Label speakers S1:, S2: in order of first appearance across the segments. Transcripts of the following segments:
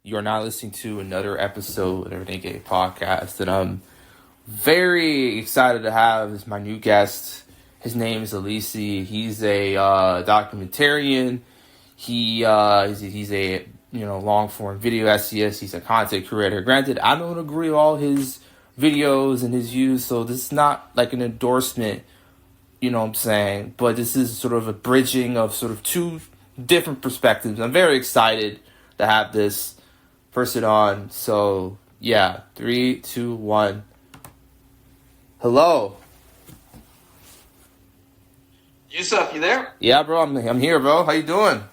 S1: You're now listening to another episode of the Renegade Podcast, and I'm very excited to have my new guest. His name is Alessi. He's a documentarian. He's a long form video essayist. He's a content creator. Granted, I don't agree with all his videos and his views, so this is not like an endorsement. You know what I'm saying? But this is sort of a bridging of sort of two different perspectives. I'm very excited to have this person on. So, yeah. 3, 2, 1. Hello.
S2: Yusuf, you there?
S1: Yeah, bro. I'm here, bro. How you doing?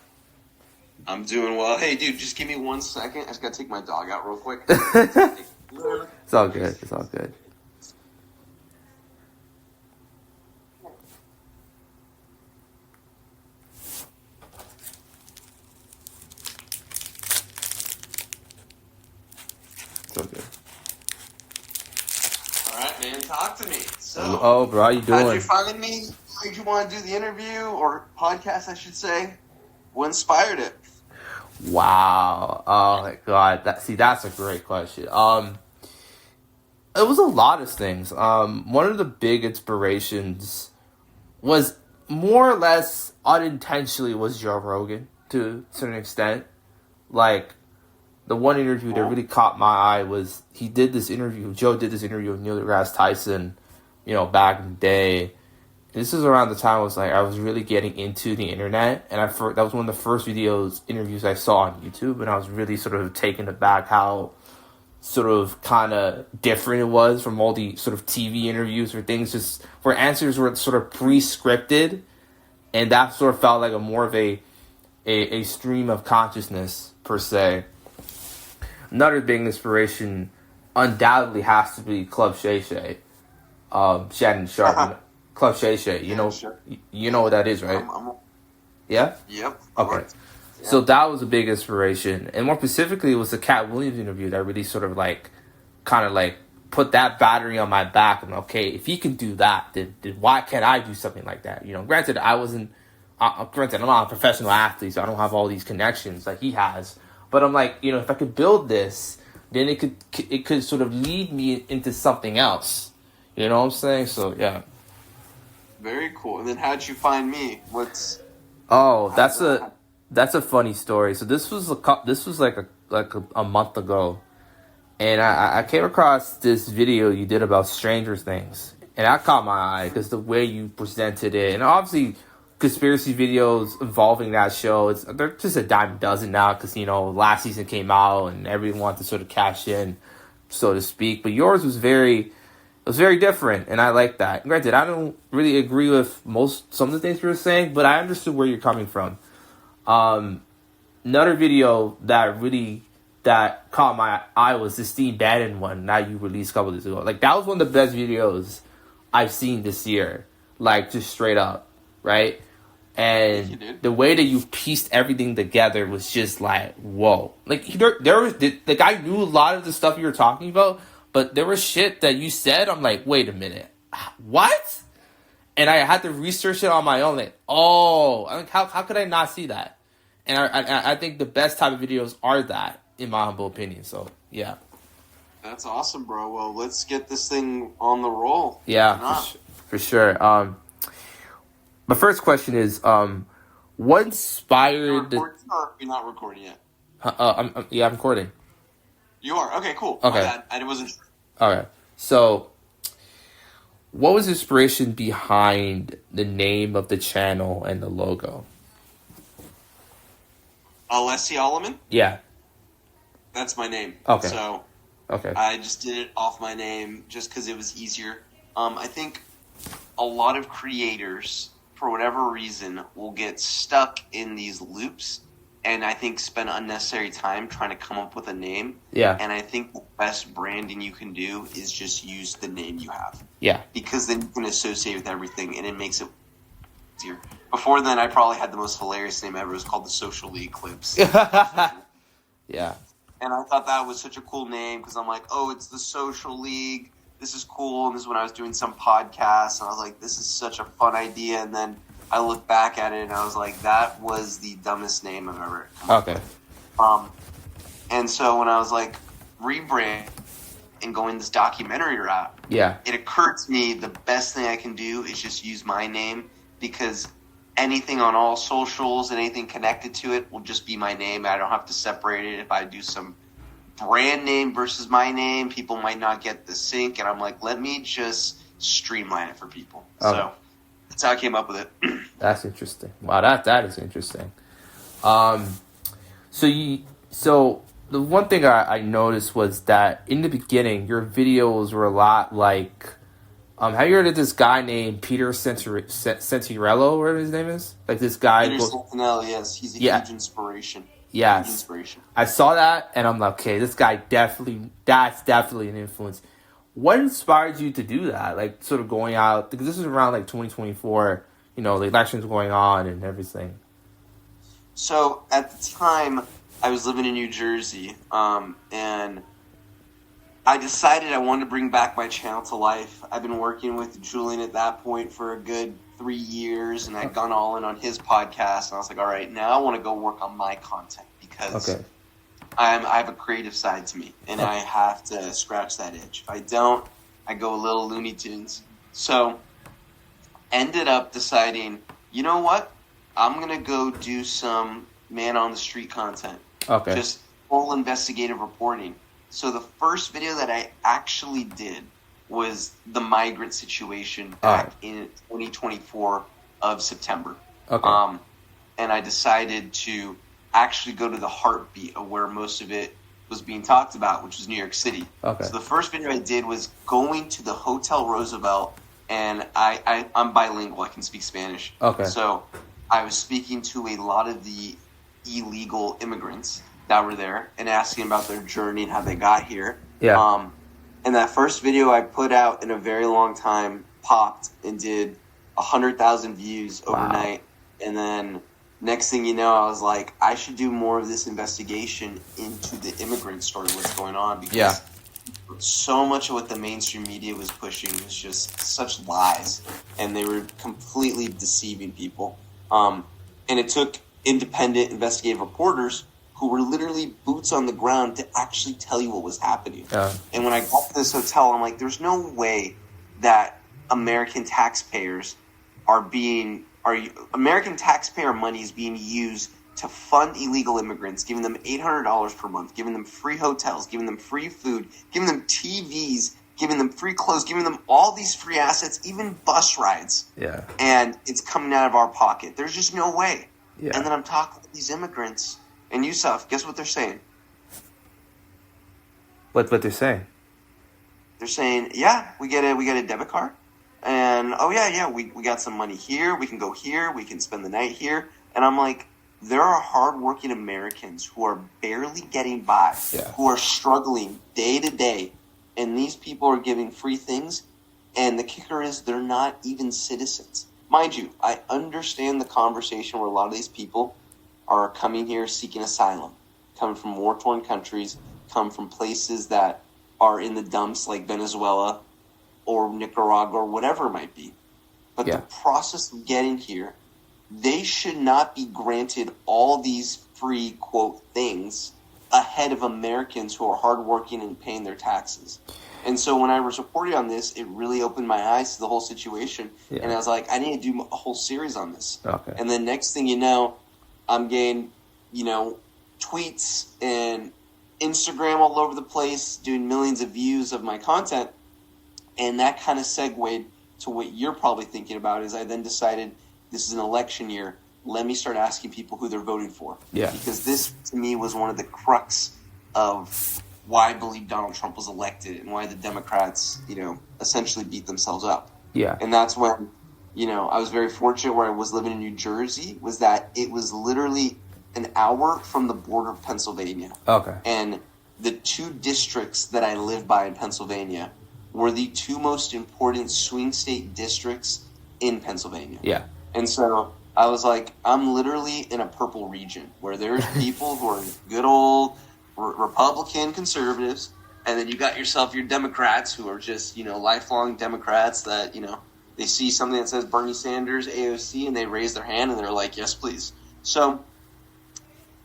S2: I'm doing well. Hey, dude, just give me 1 second. I just gotta take my dog out real quick.
S1: It's all good. It's all good. Okay.
S2: All right, man. Talk to me. So,
S1: oh, bro, how you doing?
S2: How'd you find me? Did you want to do the interview or podcast, I should say? What inspired it?
S1: Wow. Oh my God. That's a great question. It was a lot of things. One of the big inspirations was more or less unintentionally was Joe Rogan to a certain extent. Like, the one interview that really caught my eye was Joe did this interview with Neil deGrasse Tyson, back in the day. This is around the time I was really getting into the internet, and that was one of the first interviews I saw on YouTube, and I was really sort of taken aback how sort of kind of different it was from all the sort of TV interviews or things just where answers were sort of pre-scripted, and that sort of felt like more of a stream of consciousness per se. Another big inspiration undoubtedly has to be Club Shay Shay, Shannon Sharp. Club Shay Shay, you know what that is, right? Yeah?
S2: Yep.
S1: Okay. Yeah. So that was a big inspiration. And more specifically, it was the Cat Williams interview that really sort of put that battery on my back. And okay, if he can do that, then why can't I do something like that? Granted, I'm not a professional athlete, so I don't have all these connections like he has. But I'm like, if I could build this, then it could sort of lead me into something else. You know what I'm saying? So, yeah.
S2: Very cool. And then how'd you find me?
S1: That's a funny story. So this was like a month ago, and I came across this video you did about Stranger Things, and that caught my eye because the way you presented it, and obviously conspiracy videos involving that show, they're just a dime a dozen now because last season came out and everyone wanted to sort of cash in, so to speak. But yours was very different, and I like that. Granted, I don't really agree with some of the things you were saying, but I understood where you're coming from. Another video that caught my eye was the Steve Bannon one that you released a couple of days ago. Like, that was one of the best videos I've seen this year. Like, just straight up, right? And the way that you pieced everything together was just like, whoa. Like, I knew a lot of the stuff you were talking about, but there was shit that you said, I'm like, wait a minute, what? And I had to research it on my own, like, how could I not see that? And I think the best type of videos are that, in my humble opinion, so, yeah.
S2: That's awesome, bro. Well, let's get this thing on the roll.
S1: Yeah, for sure. My first question is, what inspired...
S2: You're not recording yet?
S1: I'm recording.
S2: You are? Okay, cool.
S1: Okay.
S2: I wasn't sure.
S1: Okay. So, what was the inspiration behind the name of the channel and the logo?
S2: Alessi Alleman?
S1: Yeah.
S2: That's my name.
S1: Okay.
S2: So, I just did it off my name just because it was easier. I think a lot of creators, for whatever reason, will get stuck in these loops and I think spend unnecessary time trying to come up with a name.
S1: Yeah.
S2: And I think the best branding you can do is just use the name you have.
S1: Yeah.
S2: Because then you can associate with everything, and it makes it easier. Before then, I probably had the most hilarious name ever. It was called the Social League Clips.
S1: Yeah.
S2: And I thought that was such a cool name because I'm like, oh, it's the Social League. This is cool. And this is when I was doing some podcast, and I was like, this is such a fun idea. And then I look back at it, and I was like, that was the dumbest name I've ever come up with. And so when I was like, rebrand and going this documentary route, it occurred to me the best thing I can do is just use my name, because anything on all socials and anything connected to it will just be my name. I don't have to separate it. If I do some brand name versus my name, people might not get the sync. And I'm like, let me just streamline it for people. Okay. So that's how I came up with it.
S1: That's interesting. Wow, that is interesting. So the one thing I noticed was that in the beginning, your videos were a lot like, have you heard of this guy named Peter Sentirello, whatever his name is? Like this guy.
S2: Peter Sentinel, yes. He's a huge inspiration.
S1: Yes.
S2: Huge inspiration. I
S1: saw that, and I'm like, okay, this guy that's definitely an influence. What inspired you to do that? Like, sort of going out, because this is around, like, 2024, the election's going on and everything.
S2: So, at the time, I was living in New Jersey, and I decided I wanted to bring back my channel to life. I've been working with Julian at that point for a good 3 years, and I'd gone all in on his podcast, and I was like, all right, now I want to go work on my content, because I have a creative side to me, and I have to scratch that itch. If I don't, I go a little Looney Tunes. So, ended up deciding, you know what? I'm going to go do some man-on-the-street content.
S1: Okay.
S2: Just full investigative reporting. So the first video that I actually did was the migrant situation back in 2024 of September.
S1: Okay.
S2: And I decided to actually go to the heartbeat of where most of it was being talked about, which was New York City.
S1: Okay.
S2: So the first video I did was going to the Hotel Roosevelt, and I'm bilingual. I can speak Spanish.
S1: Okay.
S2: So I was speaking to a lot of the illegal immigrants that were there and asking about their journey and how they got here.
S1: Yeah.
S2: And that first video I put out in a very long time popped and did 100,000 views overnight. Wow. And then next thing you know, I was like, I should do more of this investigation into the immigrant story, what's going on. Because so much of what the mainstream media was pushing was just such lies. And they were completely deceiving people. And it took independent investigative reporters who were literally boots on the ground to actually tell you what was happening. And when I got to this hotel, I'm like, there's no way that American taxpayer money is being used to fund illegal immigrants, giving them $800 per month, giving them free hotels, giving them free food, giving them TVs, giving them free clothes, giving them all these free assets, even bus rides.
S1: Yeah.
S2: And it's coming out of our pocket. There's just no way.
S1: Yeah.
S2: And then I'm talking to these immigrants, and Yusuf, guess what they're saying?
S1: What they're saying?
S2: They're saying, yeah, we get a debit card. And, we got some money here. We can go here. We can spend the night here. And I'm like, there are hardworking Americans who are barely getting by, who are struggling day to day. And these people are giving free things. And the kicker is they're not even citizens. Mind you, I understand the conversation where a lot of these people are coming here seeking asylum, coming from war-torn countries, come from places that are in the dumps like Venezuela or Nicaragua or whatever it might be. But the process of getting here, they should not be granted all these free, quote, things ahead of Americans who are hardworking and paying their taxes. And so when I was reporting on this, it really opened my eyes to the whole situation. Yeah. And I was like, I need to do a whole series on this.
S1: Okay.
S2: And then next thing you know, I'm getting, tweets and Instagram all over the place, doing millions of views of my content. And that kind of segued to what you're probably thinking about is I then decided this is an election year. Let me start asking people who they're voting for.
S1: Yeah.
S2: Because this, to me, was one of the crux of why I believe Donald Trump was elected and why the Democrats, essentially beat themselves up.
S1: Yeah.
S2: And that's when, I was very fortunate where I was living in New Jersey, was that it was literally an hour from the border of Pennsylvania.
S1: Okay.
S2: And the two districts that I live by in Pennsylvania were the two most important swing state districts in Pennsylvania.
S1: Yeah.
S2: And so I was like, I'm literally in a purple region where there's people who are good old Republican conservatives, and then you got yourself your Democrats who are just, lifelong Democrats that, they see something that says Bernie Sanders, AOC, and they raise their hand and they're like, yes, please. So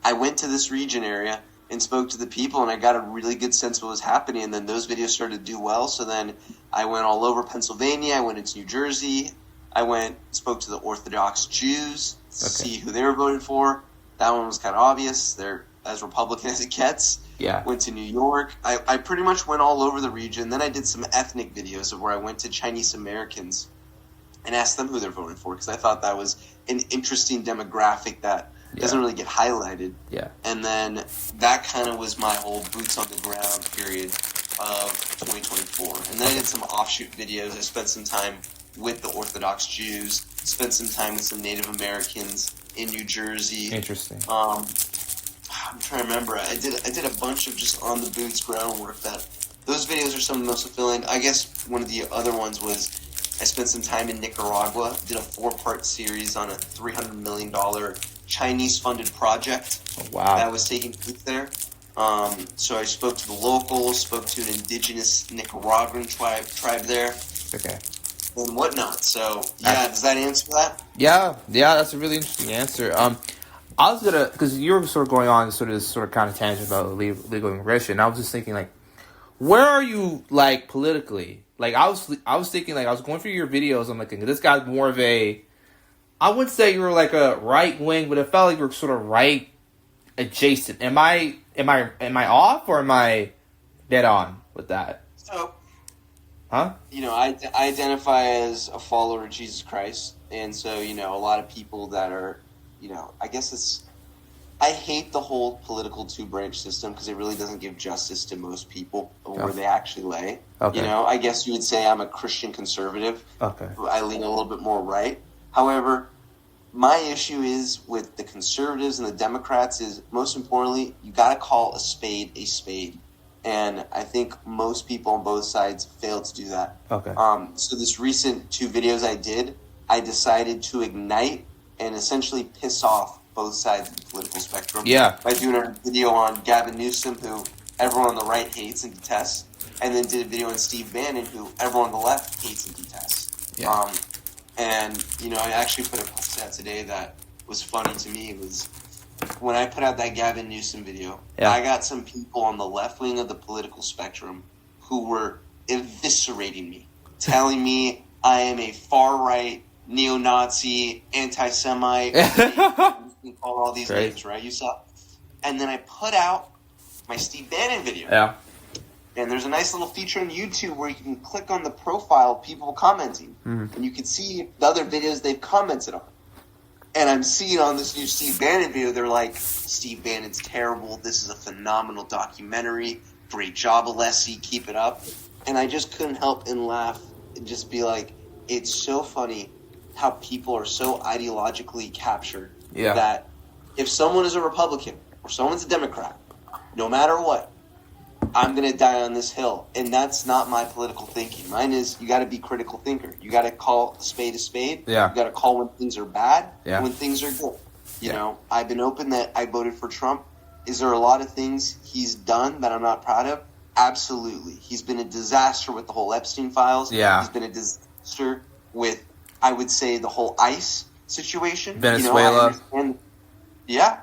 S2: I went to this region area, and spoke to the people, and I got a really good sense of what was happening. And then those videos started to do well. So then I went all over Pennsylvania. I went into New Jersey. Spoke to the Orthodox Jews to see who they were voting for. That one was kind of obvious. They're as Republican as it gets.
S1: Yeah.
S2: Went to New York. I pretty much went all over the region. Then I did some ethnic videos of where I went to Chinese Americans and asked them who they're voting for, because I thought that was an interesting demographic that doesn't really get highlighted.
S1: Yeah.
S2: And then that kind of was my whole boots on the ground period of 2024. And then I did some offshoot videos. I spent some time with the Orthodox Jews, spent some time with some Native Americans in New Jersey.
S1: Interesting.
S2: I'm trying to remember. I did a bunch of just on the boots groundwork. Those videos are some of the most fulfilling. I guess one of the other ones was I spent some time in Nicaragua. Did a 4-part series on a $300 million Chinese-funded project.
S1: Oh, wow.
S2: That was taking place there. So I spoke to the locals, spoke to an indigenous Nicaraguan tribe there.
S1: Okay.
S2: And whatnot. So yeah, does that answer that?
S1: Yeah, that's a really interesting answer. I was gonna, because you were sort of going on this kind of tangent about legal immigration. I was just thinking, like, where are you, like, politically? Like, I was thinking, like, I was going through your videos. I'm like, this guy's more of a, I wouldn't say you were like a right wing, but it felt like you were sort of right adjacent. Am I off, or am I dead on with that?
S2: So,
S1: huh?
S2: I identify as a follower of Jesus Christ, and so a lot of people that are. I guess I hate the whole political 2-branch system because it really doesn't give justice to most people where they actually lay. Okay. I guess you would say I'm a Christian conservative. Okay. I lean a little bit more right. However, my issue is with the conservatives and the Democrats is, most importantly, you got to call a spade a spade. And I think most people on both sides fail to do that. Okay. So this recent 2 videos I decided to ignite and essentially piss off both sides of the political spectrum. Yeah. By doing a video on Gavin Newsom, who everyone on the right hates and detests, and then did a video on Steve Bannon, who everyone on the left hates and detests. Yeah. I actually put a post out today that was funny to me. It was when I put out that Gavin Newsom video, I got some people on the left wing of the political spectrum who were eviscerating me, telling me I am a far-right neo-Nazi, anti-Semite, you call all these names, right? You saw? And then I put out my Steve Bannon video. Yeah. And there's a nice little feature on YouTube where you can click on the profile of people commenting. Mm-hmm. And you can see the other videos they've commented on. And I'm seeing on this new Steve Bannon video, they're like, Steve Bannon's terrible. This is a phenomenal documentary. Great job, Alessi. Keep it up. And I just couldn't help and laugh and just be like, it's so funny how people are so ideologically captured that if someone is a Republican or someone's a Democrat, no matter what, I'm going to die on this hill. And that's not my political thinking. Mine is you got to be critical thinker. You got to call a spade a spade. Yeah. You got to call when things are bad and when things are good. You know, I've been open that I voted for Trump. Is there a lot of things he's done that I'm not proud of? Absolutely. He's been a disaster with the whole Epstein files. Yeah. He's been a disaster with, I would say, the whole ICE situation.
S1: Venezuela.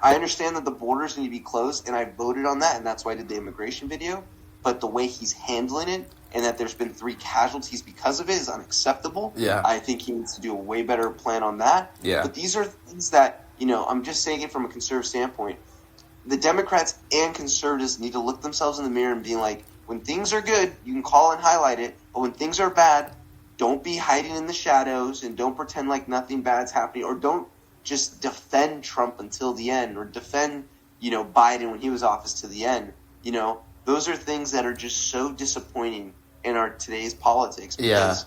S2: I understand that the borders need to be closed, and I voted on that, and that's why I did the immigration video. But the way he's handling it, and that there's been 3 casualties because of it, is unacceptable. Yeah. I think he needs to do a way better plan on that. Yeah. But these are things that, I'm just saying it from a conservative standpoint. The Democrats and conservatives need to look themselves in the mirror and be like, when things are good, you can call and highlight it, but when things are bad, don't be hiding in the shadows and don't pretend like nothing bad's happening, or don't just defend Trump until the end, or defend, Biden when he was office to the end. Those are things that are just so disappointing in our today's politics. Because,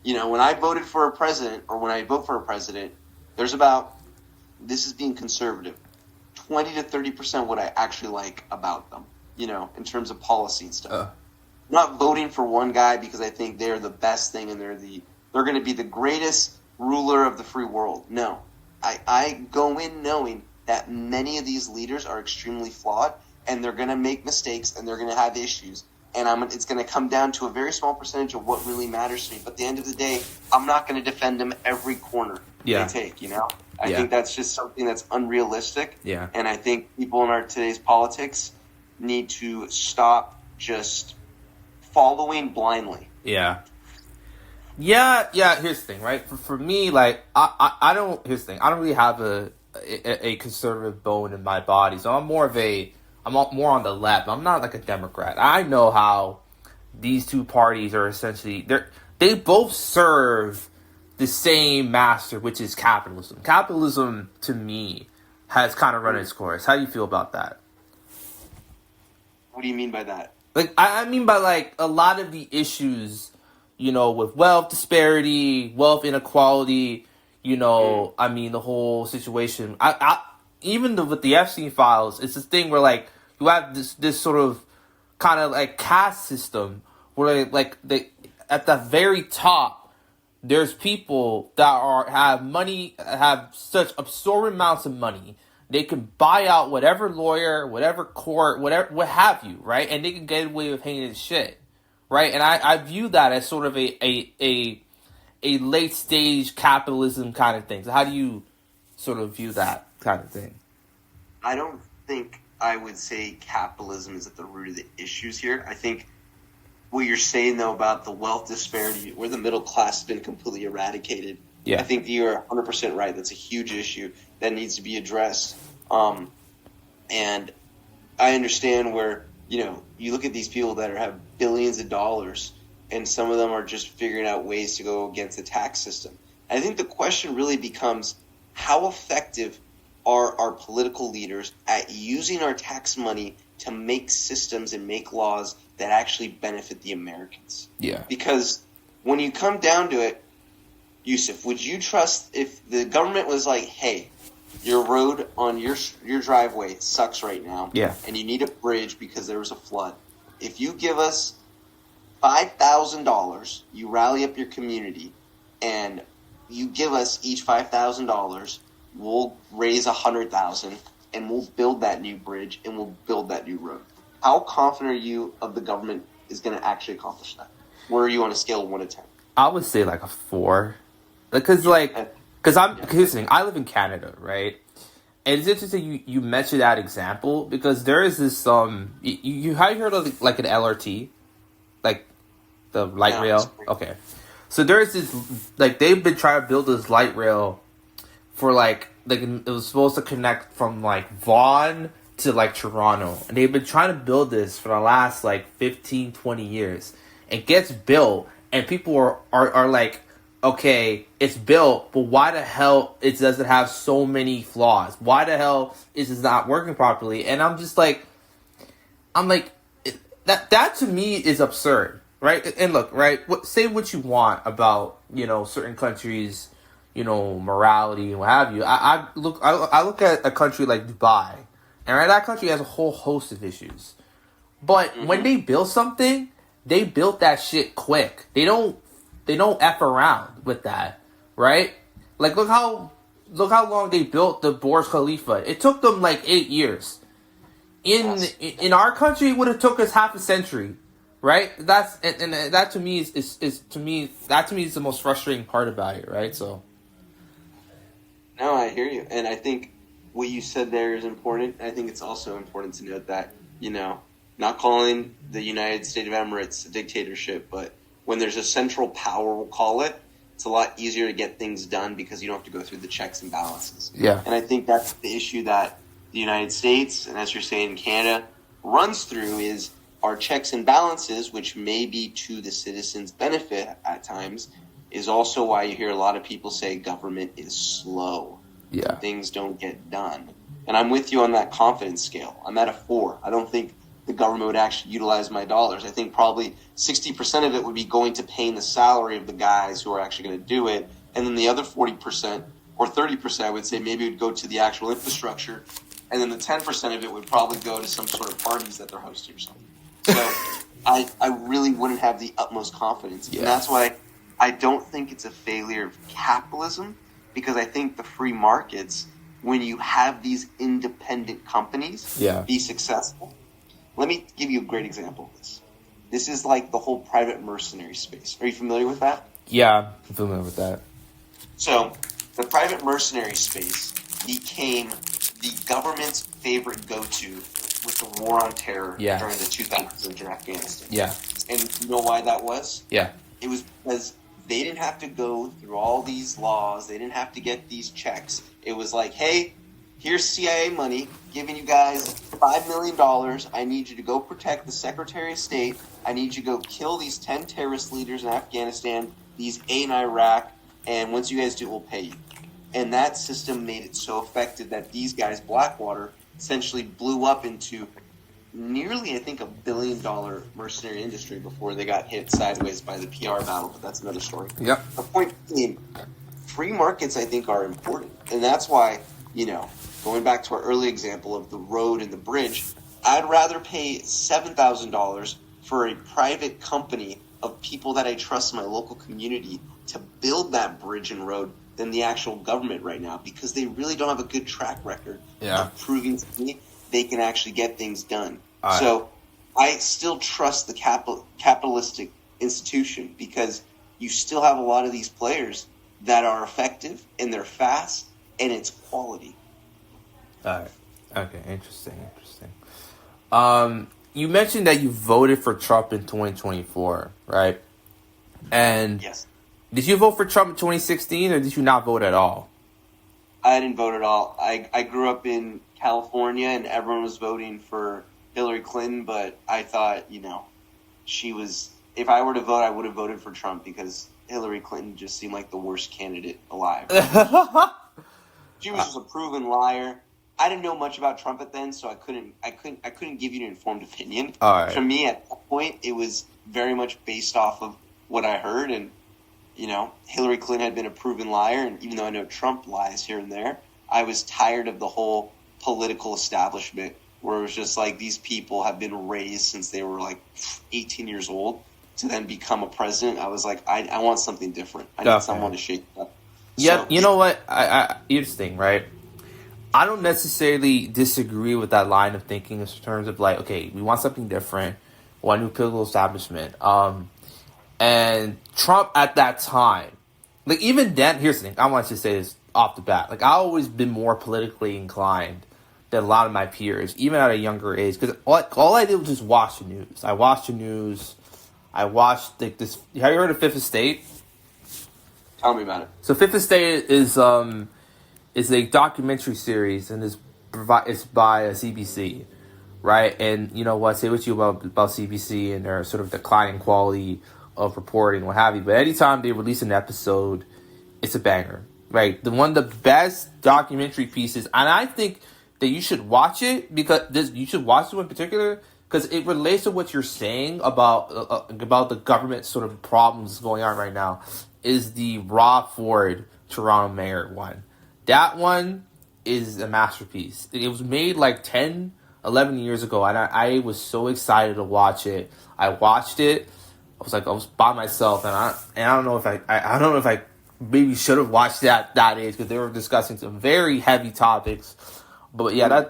S2: when I voted for a president, or when I vote for a president, there's about, this is being conservative, 20 to 30% what I actually like about them, in terms of policy and stuff. I'm not voting for one guy because I think they're the best thing and they're going to be the greatest ruler of the free world. No. I go in knowing that many of these leaders are extremely flawed, and they're going to make mistakes, and they're going to have issues. And it's going to come down to a very small percentage of what really matters to me. But at the end of the day, I'm not going to defend them every corner they take, I think that's just something that's unrealistic. Yeah. And I think people in our today's politics, need to stop just following blindly.
S1: Yeah. Here's the thing, right? For me, like, I don't. Here's the thing. I don't really have a conservative bone in my body, so I'm more on the left. I'm not like a Democrat. I know how these two parties are essentially they both serve the same master, which is capitalism. Capitalism, to me, has kind of run its course. How do you feel about that?
S2: What do you mean by that?
S1: Like, I mean by, like, a lot of the issues, you know, with wealth disparity, wealth inequality, you know, I mean, the whole situation. Even with the Epstein files, it's this thing where, like, you have this sort of kind of, like, caste system where, like, at the very top, there's people that have money, have such absorbent amounts of money. They can buy out whatever lawyer, whatever court, whatever, what have you, right? And they can get away with hanging shit, right? And I view that as sort of a late stage capitalism kind of thing. So how do you sort of view that kind of thing?
S2: I don't think I would say capitalism is at the root of the issues here. I think what you're saying, though, about the wealth disparity, where the middle class has been completely eradicated, I think you're 100% right. That's a huge issue that needs to be addressed. And I understand where, you know, you look at these people that have billions of dollars, and some of them are just figuring out ways to go against the tax system. I think the question really becomes, how effective are our political leaders at using our tax money to make systems and make laws that actually benefit the Americans?
S1: Yeah.
S2: Because when you come down to it, Yusuf, would you trust if the government was like, hey, your road on your driveway sucks right now, and you need a bridge because there was a flood. If you give us $5,000, you rally up your community, and you give us each $5,000, we'll raise $100,000, and we'll build that new bridge, and we'll build that new road. How confident are you of the government is going to actually accomplish that? Where are you on a scale of 1 to 10?
S1: I would say like a 4. Because here's the thing, I live in Canada, right? And it's interesting you mentioned that example, because there is this you have you heard of like an LRT, like the light rail? Okay, so there's this, like, they've been trying to build this light rail for like it was supposed to connect from like Vaughan to like Toronto, and they've been trying to build this for the last like 15-20 years. It gets built, and people are like, okay, it's built, but why the hell does it have so many flaws? Why the hell is it not working properly? And I'm like, that to me is absurd, right? And look, right, say what you want about, you know, certain countries, you know, morality and what have you. I look at a country like Dubai, and right, that country has a whole host of issues. But when they build something, they built that shit quick. They don't F around with that, right? Like, look how long they built the Burj Khalifa. It took them like 8 years. In our country, it would have took us half a century, right? That to me is the most frustrating part about it, right? So,
S2: no, I hear you, and I think what you said there is important. I think it's also important to note that, you know, not calling the United States of Emirates a dictatorship, but when there's a central power, we'll call it, it's a lot easier to get things done because you don't have to go through the checks and balances.
S1: Yeah.
S2: And I think that's the issue that the United States, and as you're saying, Canada, runs through, is our checks and balances, which may be to the citizens' benefit at times, is also why you hear a lot of people say government is slow.
S1: Yeah.
S2: Things don't get done. And I'm with you on that confidence scale. I'm at a 4. I don't think the government would actually utilize my dollars. I think probably 60% of it would be going to paying the salary of the guys who are actually going to do it. And then the other 40% or 30%, I would say, maybe would go to the actual infrastructure. And then the 10% of it would probably go to some sort of parties that they're hosting or something. So I really wouldn't have the utmost confidence. Yeah. And that's why I don't think it's a failure of capitalism, because I think the free markets, when you have these independent companies be successful. Let me give you a great example of this. This is like the whole private mercenary space. Are you familiar with that?
S1: Yeah, I'm familiar with that.
S2: So the private mercenary space became the government's favorite go-to with the war on terror
S1: Yeah.
S2: during the 2000s in Afghanistan.
S1: Yeah.
S2: And you know why that was?
S1: Yeah.
S2: It was because they didn't have to go through all these laws. They didn't have to get these checks. It was like, hey, here's CIA money, giving you guys $5 million. I need you to go protect the Secretary of State. I need you to go kill these 10 terrorist leaders in Afghanistan, these 8 in Iraq, and once you guys do, we'll pay you. And that system made it so effective that these guys, Blackwater, essentially blew up into nearly, I think, $1 billion mercenary industry before they got hit sideways by the PR battle, but that's another story.
S1: Yep.
S2: The point being, free markets, I think, are important. And that's why, going back to our early example of the road and the bridge, I'd rather pay $7,000 for a private company of people that I trust in my local community to build that bridge and road than the actual government right now, because they really don't have a good track record of proving to me they can actually get things done. So I still trust the capitalistic institution, because you still have a lot of these players that are effective and they're fast and it's quality.
S1: All right. Okay. Interesting. You mentioned that you voted for Trump in 2024, right? And
S2: yes.
S1: Did you vote for Trump in 2016, or did you not vote at all?
S2: I didn't vote at all. I grew up in California, and everyone was voting for Hillary Clinton, but I thought, she was... If I were to vote, I would have voted for Trump, because Hillary Clinton just seemed like the worst candidate alive. She was just a proven liar. I didn't know much about Trump at then, so I couldn't give you an informed opinion.
S1: All right.
S2: For me, at that point, it was very much based off of what I heard, and Hillary Clinton had been a proven liar, and even though I know Trump lies here and there, I was tired of the whole political establishment where it was just like these people have been raised since they were like 18 years old to then become a president. I was like, I want something different. I need someone to shake it up.
S1: Yeah,
S2: So,
S1: you know what? Interesting, right? I don't necessarily disagree with that line of thinking in terms of like, okay, we want something different, one new political establishment. And Trump at that time, like even then, here's the thing, I want to say this off the bat. Like, I've always been more politically inclined than a lot of my peers, even at a younger age, because all I did was just watch the news. I watched the news. I watched like this. Have you heard of Fifth Estate?
S2: Tell me about it.
S1: So Fifth Estate is a documentary series, and it's by CBC, right? And you know what? Say what you about CBC and their sort of declining quality of reporting, what have you. But anytime they release an episode, it's a banger, right? One of the best documentary pieces, and I think that you should watch it you should watch it in particular because it relates to what you're saying about the government sort of problems going on right now. Is the Rob Ford Toronto mayor one? That one is a masterpiece. It was made like 10, 11 years ago, and I was so excited to watch it. I watched it. I was by myself, and I don't know if I maybe should have watched that age because they were discussing some very heavy topics. But yeah, that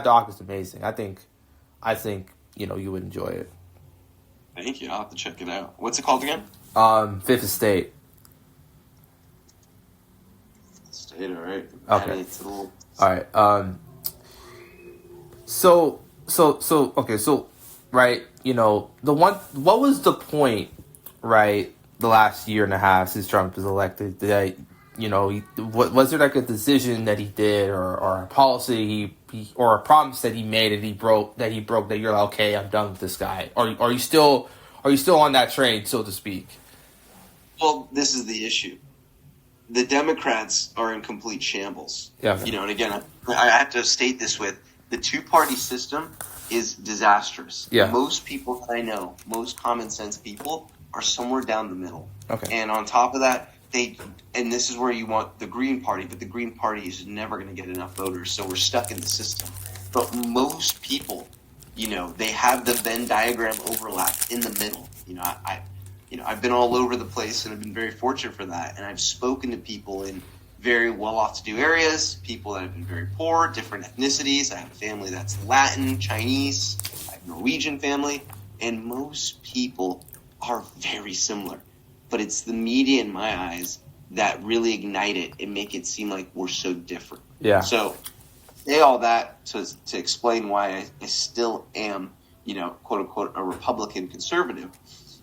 S1: doc is amazing. I think you would enjoy it.
S2: Thank you. I'll have to check it out. What's it called again?
S1: Fifth Estate.
S2: State, all right.
S1: Okay. All right. So right, what was the point, right, the last year and a half since Trump was elected, that, was there like a decision that he did or a policy he or a promise that he made that he broke that you're like, okay, I'm done with this guy? Or are you still on that train, so to speak?
S2: Well, this is the issue. The Democrats are in complete shambles.
S1: Yeah.
S2: And again, I have to state this with the two-party system is disastrous.
S1: Yeah.
S2: Most people that I know, most common sense people, are somewhere down the middle.
S1: Okay.
S2: And on top of that, and this is where you want the Green Party, but the Green Party is never going to get enough voters, so we're stuck in the system. But most people, they have the Venn diagram overlap in the middle. I've been all over the place, and I've been very fortunate for that. And I've spoken to people in very well-off-to-do areas, people that have been very poor, different ethnicities. I have a family that's Latin, Chinese, I have a Norwegian family, and most people are very similar. But it's the media, in my eyes, that really ignite it and make it seem like we're so different.
S1: Yeah.
S2: So say all that to explain why I still am, quote unquote, a Republican conservative,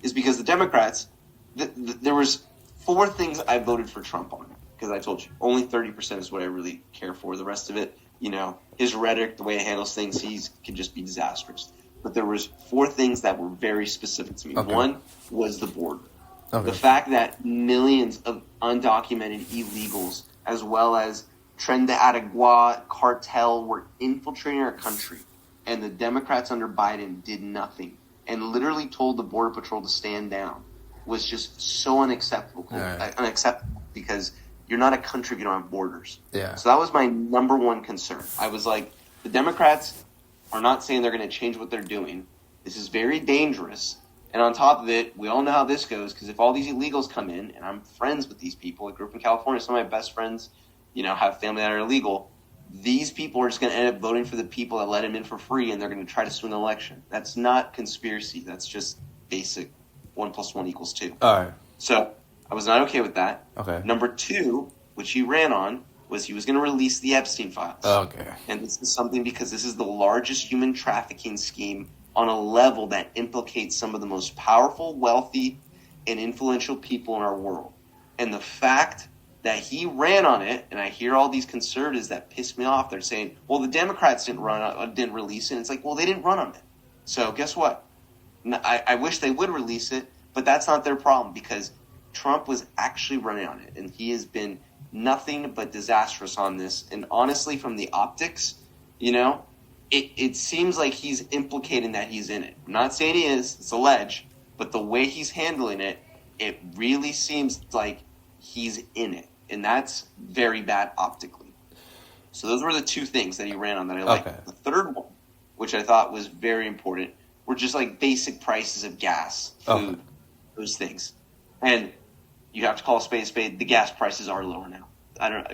S2: is because the Democrats, there was 4 things I voted for Trump on, because I told you only 30% is what I really care for. The rest of it, his rhetoric, the way he handles things, can just be disastrous. But there was 4 things that were very specific to me.
S1: Okay.
S2: One was the border.
S1: Okay.
S2: The fact that millions of undocumented illegals, as well as Tren de Aragua cartel, were infiltrating our country, and the Democrats under Biden did nothing and literally told the Border Patrol to stand down, was just so unacceptable.
S1: Right.
S2: Unacceptable, because you're not a country if you don't have borders.
S1: Yeah.
S2: So that was my number one concern. I was like, the Democrats are not saying they're going to change what they're doing. This is very dangerous. And on top of it, we all know how this goes, because if all these illegals come in, and I'm friends with these people, I grew up in California, some of my best friends, have family that are illegal, these people are just going to end up voting for the people that let them in for free, and they're going to try to swing the election. That's not conspiracy. That's just basic 1 + 1 = 2.
S1: All right.
S2: So I was not okay with that.
S1: Okay.
S2: Number 2, which he ran on, was he was going to release the Epstein files.
S1: Okay.
S2: And this is something because this is the largest human trafficking scheme on a level that implicates some of the most powerful, wealthy, and influential people in our world. And the fact that he ran on it, and I hear all these conservatives that piss me off, they're saying, well, the Democrats didn't release it. And it's like, well, they didn't run on it. So guess what? I wish they would release it, but that's not their problem, because Trump was actually running on it, and he has been nothing but disastrous on this. And honestly, from the optics, it seems like he's implicating that he's in it. I'm not saying he is, it's alleged, but the way he's handling it, it really seems like he's in it. And that's very bad optically. So those were the 2 things that he ran on that I liked.
S1: Okay.
S2: The third one, which I thought was very important, were just like basic prices of gas, food, those things. And you have to call a spade a spade. The gas prices are lower now.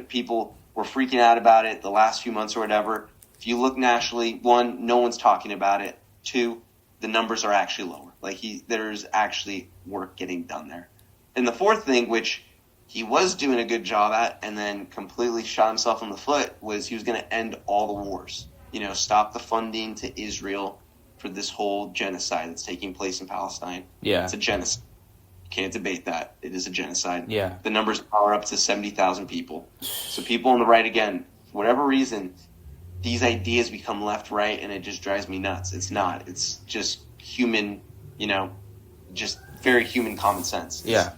S2: People were freaking out about it the last few months or whatever. If you look nationally, 1, no one's talking about it. 2, the numbers are actually lower. Like there's actually work getting done there. And the 4th thing, which he was doing a good job at and then completely shot himself in the foot, was he was going to end all the wars. Stop the funding to Israel for this whole genocide that's taking place in Palestine.
S1: Yeah.
S2: It's a genocide. You can't debate that. It is a genocide.
S1: Yeah.
S2: The numbers are up to 70,000 people. So people on the right, again, for whatever reason, these ideas become left, right, and it just drives me nuts. It's not. It's just human, just very human common sense.
S1: Yeah.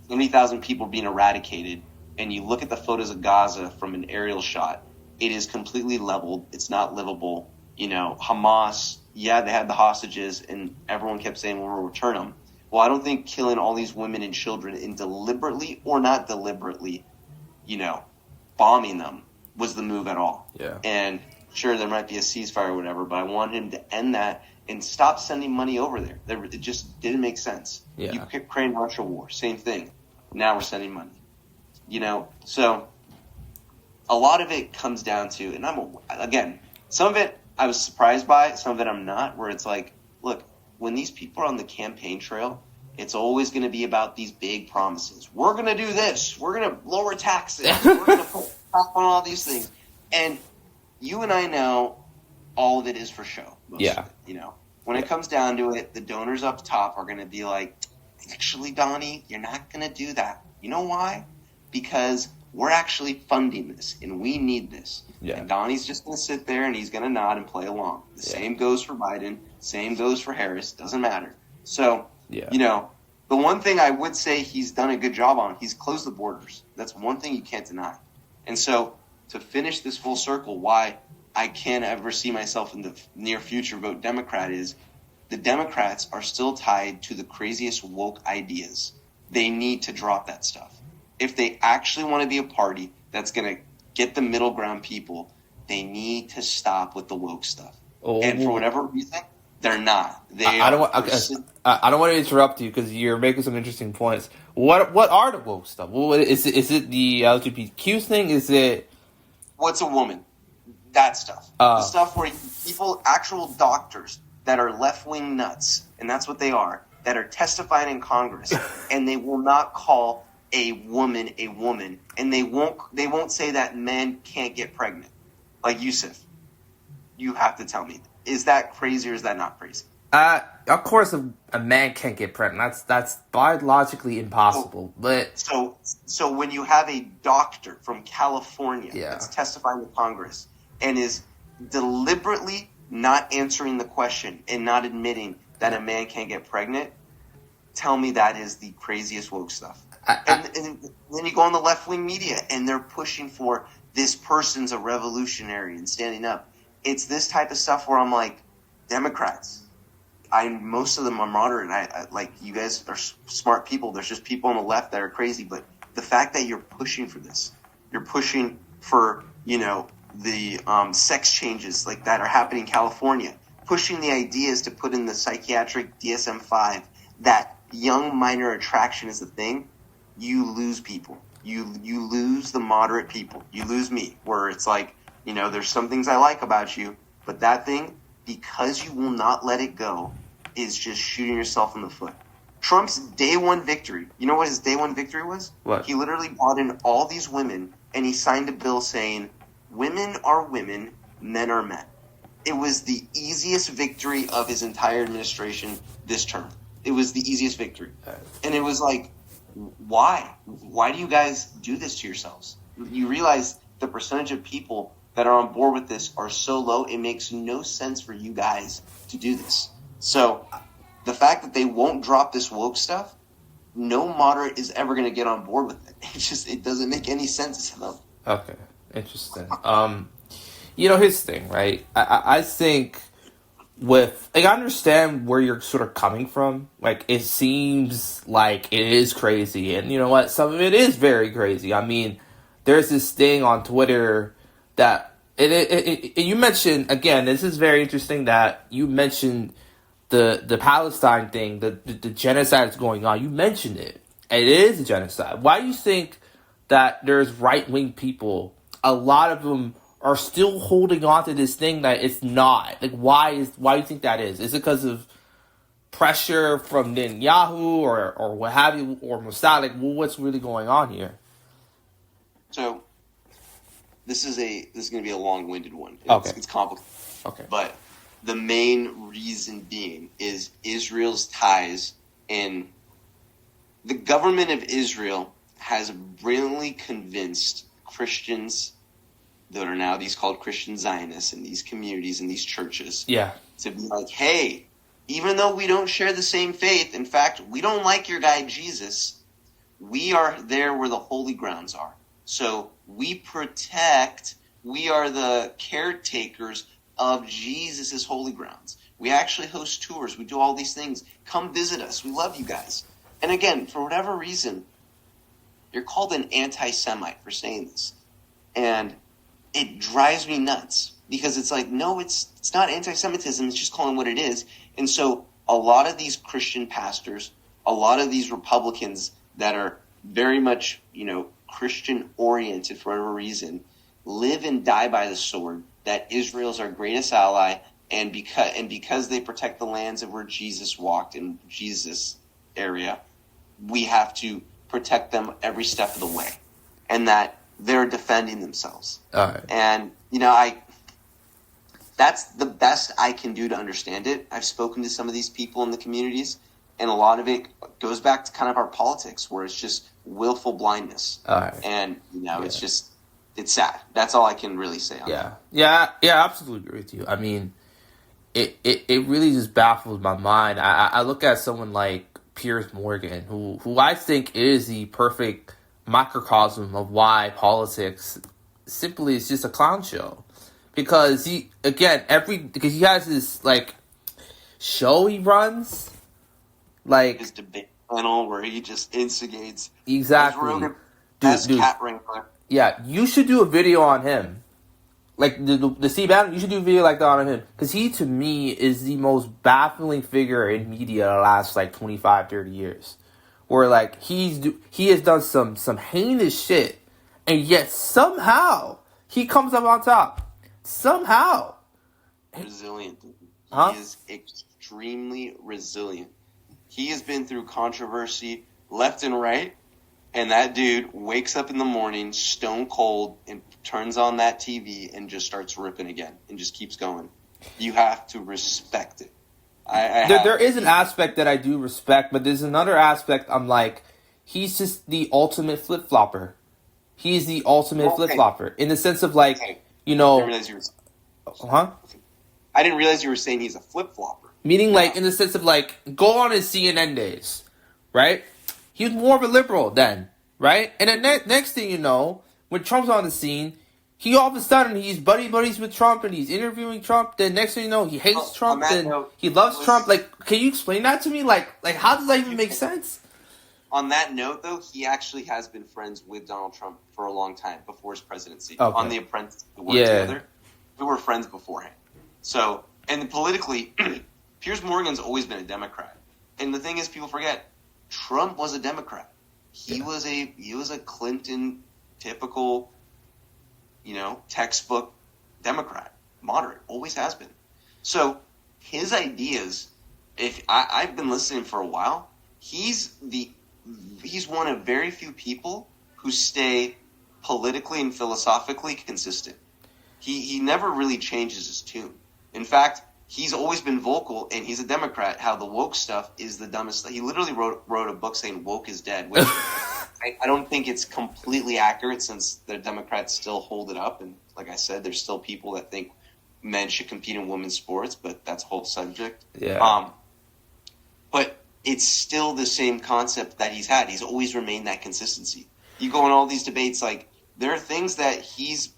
S2: 70,000 people being eradicated, and you look at the photos of Gaza from an aerial shot, it is completely leveled. It's not livable. Hamas, yeah, they had the hostages, and everyone kept saying, well, we'll return them. Well, I don't think killing all these women and children and deliberately or not deliberately, bombing them was the move at all.
S1: Yeah.
S2: And sure, there might be a ceasefire or whatever, but I want him to end that and stop sending money over there. It just didn't make sense.
S1: Yeah.
S2: Ukraine-Russia war, same thing. Now we're sending money. So a lot of it comes down to, and some of it I was surprised by, some of it I'm not, where it's like, look, when these people are on the campaign trail, it's always going to be about these big promises. We're going to do this. We're going to lower taxes. We're going to put top on all these things. And you and I know all of it is for show. Most of it, When it comes down to it, the donors up top are going to be like, actually, Donnie, you're not going to do that. You know why? Because we're actually funding this, and we need this.
S1: Yeah.
S2: And Donnie's just going to sit there, and he's going to nod and play along. The same goes for Biden. Same goes for Harris. Doesn't matter. So, the one thing I would say he's done a good job on, he's closed the borders. That's one thing you can't deny. And so, to finish this full circle, why I can't ever see myself in the near future vote Democrat is the Democrats are still tied to the craziest woke ideas. They need to drop that stuff. If they actually want to be a party that's going to get the middle ground people, they need to stop with the woke stuff. Oh. And for whatever reason, they're not.
S1: I don't want to interrupt you because you're making some interesting points. What are the woke stuff? Is it the LGBTQ thing? Is it
S2: what's a woman? That stuff. The stuff where people, actual doctors that are left-wing nuts, and that's what they are, that are testifying in Congress, and they will not call a woman, and they won't say that men can't get pregnant. like Yusuf, you have to tell me, is that crazy or is that not crazy?
S1: Of course, a man can't get pregnant. That's biologically impossible.
S2: So when you have a doctor from California that's testifying to Congress and is deliberately not answering the question and not admitting that a man can't get pregnant, tell me that is the craziest woke stuff. And then you go on the left-wing media and they're pushing for this person's a revolutionary and standing up. It's this type of stuff where I'm like, Democrats, most of them are moderate. I like, you guys are smart people. There's just people on the left that are crazy. But the fact that you're pushing for this, you're pushing for, the sex changes like that are happening in California, pushing the ideas to put in the psychiatric DSM-5 that young minor attraction is the thing, you lose people. You lose the moderate people. You lose me, where it's like, there's some things I like about you, but that thing, because you will not let it go, is just shooting yourself in the foot. Trump's day one victory, you know what his day one victory was?
S1: What?
S2: He literally brought in all these women, and he signed a bill saying, women are women, men are men. It was the easiest victory of his entire administration this term. It was the easiest victory. And it was like, why? Why do you guys do this to yourselves? You realize the percentage of people that are on board with this are so low, it makes no sense for you guys to do this. So the fact that they won't drop this woke stuff, no moderate is ever going to get on board with it. It doesn't make any sense to them.
S1: Okay, interesting. His thing, right? I think I understand where you're sort of coming from. Like, it seems like it is crazy. And you know what? Some of it is very crazy. I mean, there's this thing on Twitter that... you mentioned, again, this is very interesting that you mentioned the Palestine thing, the genocide that's going on. You mentioned it. It is a genocide. Why do you think that there's right-wing people, a lot of them are still holding on to this thing that it's not? Like, why do you think that is? Is it because of pressure from Netanyahu or what have you, or Mossad? Like, what's really going on here?
S2: So, this is going to be a long-winded one. It's complicated.
S1: Okay.
S2: But the main reason being is Israel's ties, and the government of Israel has brilliantly convinced Christians that are now these called Christian Zionists in these communities and these churches to be like, hey, even though we don't share the same faith, in fact, we don't like your guy Jesus, we are there where the holy grounds are. So we are the caretakers of Jesus' holy grounds. We actually host tours. We do all these things. Come visit us. We love you guys. And again, for whatever reason, you're called an anti-Semite for saying this. And it drives me nuts because it's like, no, it's not anti-Semitism. It's just calling what it is. And so a lot of these Christian pastors, a lot of these Republicans that are very much, Christian oriented for whatever reason, live and die by the sword that Israel's our greatest ally, and because they protect the lands of where Jesus walked in Jesus' area, we have to protect them every step of the way, and that they're defending themselves.
S1: All right.
S2: And that's the best I can do to understand it. I've spoken to some of these people in the communities, and a lot of it goes back to kind of our politics, where it's just willful blindness.
S1: All right.
S2: And it's sad. That's all I can really say on that.
S1: Yeah, I absolutely agree with you. I mean, it really just baffles my mind. I look at someone like Piers Morgan, who I think is the perfect microcosm of why politics simply is just a clown show. Because he has this show he runs,
S2: his debate panel where he just instigates.
S1: Exactly.
S2: As Cat Wrangler.
S1: Yeah, you should do a video on him. Like, the Steve Bannon, you should do a video like that on him. Because he, to me, is the most baffling figure in media the last, 25, 30 years. Where, he has done some heinous shit. And yet, somehow, he comes up on top. Somehow.
S2: Resilient.
S1: Huh?
S2: He is extremely resilient. He has been through controversy left and right. And that dude wakes up in the morning stone cold and turns on that TV and just starts ripping again and just keeps going. You have to respect it.
S1: There is an aspect that I do respect, but there's another aspect I'm like, he's just the ultimate flip-flopper. He's the ultimate flip-flopper. In the sense of like, you know...
S2: I didn't realize you were saying he's a flip-flopper.
S1: Meaning like, in the sense of like, go on his CNN days, right? He was more of a liberal then, right? And then next thing you know, when Trump's on the scene, he all of a sudden, he's buddies with Trump and he's interviewing Trump. Then next thing you know, he hates Trump and he loves Trump. Like, can you explain that to me? Like how does that even make sense?
S2: On that note, though, he actually has been friends with Donald Trump for a long time before his presidency.
S1: Okay.
S2: On The Apprentice, we worked together. We were friends beforehand. So, and politically, Piers Morgan's always been a Democrat. And the thing is, people forget, Trump was a Democrat. He was a Clinton typical, textbook Democrat, moderate, always has been. So his ideas, I've been listening for a while, he's one of very few people who stay politically and philosophically consistent. He never really changes his tune. In fact, he's always been vocal, and he's a Democrat, how the woke stuff is the dumbest. He literally wrote a book saying woke is dead, which I don't think it's completely accurate since the Democrats still hold it up. And like I said, there's still people that think men should compete in women's sports, but that's a whole subject.
S1: Yeah.
S2: But it's still the same concept that he's had. He's always remained that consistency. You go in all these debates, like, there are things that he's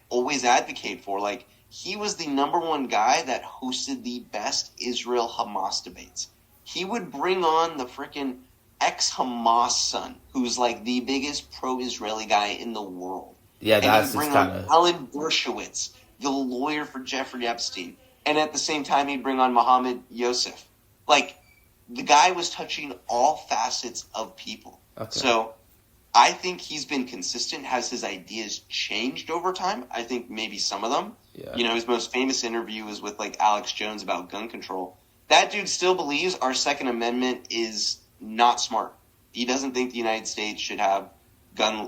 S2: always advocated for. Like, he was the number one guy that hosted the best Israel-Hamas debates. He would bring on the freaking ex-Hamas son, who's like the biggest pro-Israeli guy in the world.
S1: Yeah,
S2: and
S1: that's
S2: he'd bring
S1: just kind
S2: on
S1: of...
S2: Alan Dershowitz, the lawyer for Jeffrey Epstein. And at the same time, he'd bring on Mohammed Yosef. Like, the guy was touching all facets of people.
S1: Okay.
S2: So I think he's been consistent. Has his ideas changed over time? I think maybe some of them.
S1: Yeah.
S2: His most famous interview was with like Alex Jones about gun control. That dude still believes our Second Amendment is not smart. He doesn't think the United States should have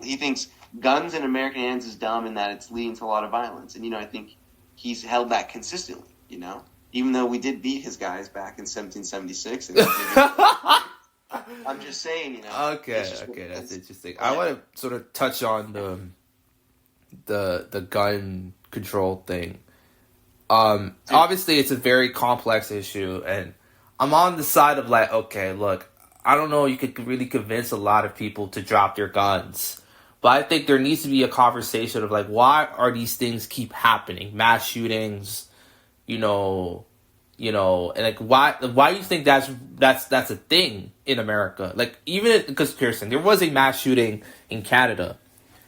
S2: he thinks guns in American hands is dumb and that it's leading to a lot of violence. And, I think he's held that consistently, even though we did beat his guys back in 1776. I'm just saying,
S1: Okay, that's interesting. I want to sort of touch on the gun control thing. Obviously, it's a very complex issue, and I'm on the side of like, okay, look, I don't know, you could really convince a lot of people to drop their guns, but I think there needs to be a conversation of like, why are these things keep happening? Mass shootings, and like why do you think that's a thing in America? Like, even because Pearson, there was a mass shooting in Canada,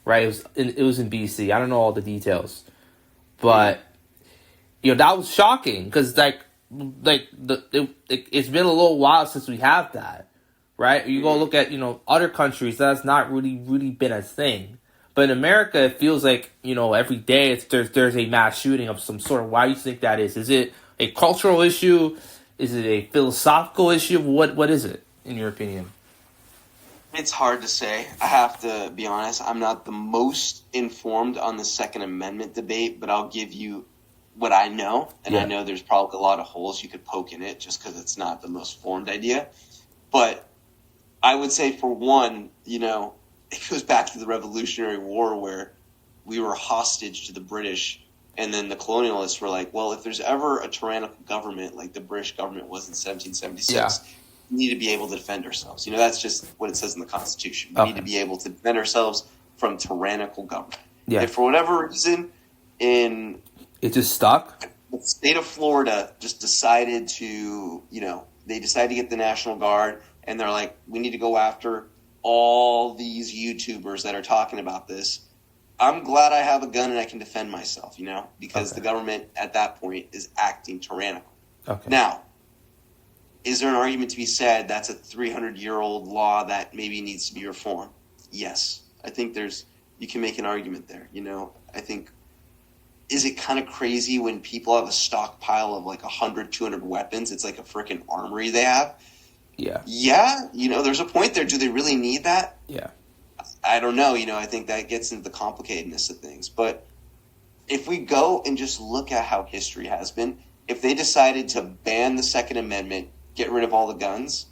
S1: right? It was in BC. I don't know all the details, but that was shocking because it's been a little while since we have that. Right? You go look at, other countries, that's not really been a thing. But in America, it feels like, every day there's a mass shooting of some sort. Why do you think that is? Is it a cultural issue? Is it a philosophical issue? What is it, in your opinion?
S2: It's hard to say. I have to be honest. I'm not the most informed on the Second Amendment debate, but I'll give you what I know. And I know there's probably a lot of holes you could poke in it just because it's not the most formed idea. But I would say, for one, it goes back to the Revolutionary War where we were hostage to the British, and then the colonialists were like, well, if there's ever a tyrannical government like the British government was in 1776, we need to be able to defend ourselves. That's just what it says in the Constitution. We need to be able to defend ourselves from tyrannical government. Yeah. If for whatever reason it
S1: just stuck?
S2: The state of Florida just decided to, they decided to get the National Guard, and they're like, we need to go after all these YouTubers that are talking about this. I'm glad I have a gun and I can defend myself, because the government at that point is acting tyrannical. Okay. Now, is there an argument to be said that's a 300-year-old law that maybe needs to be reformed? Yes. I think you can make an argument there. I think, is it kind of crazy when people have a stockpile of like 100, 200 weapons? It's like a freaking armory they have.
S1: Yeah.
S2: Yeah, there's a point there. Do they really need that?
S1: Yeah.
S2: I don't know, I think that gets into the complicatedness of things. But if we go and just look at how history has been, if they decided to ban the Second Amendment, get rid of all the guns,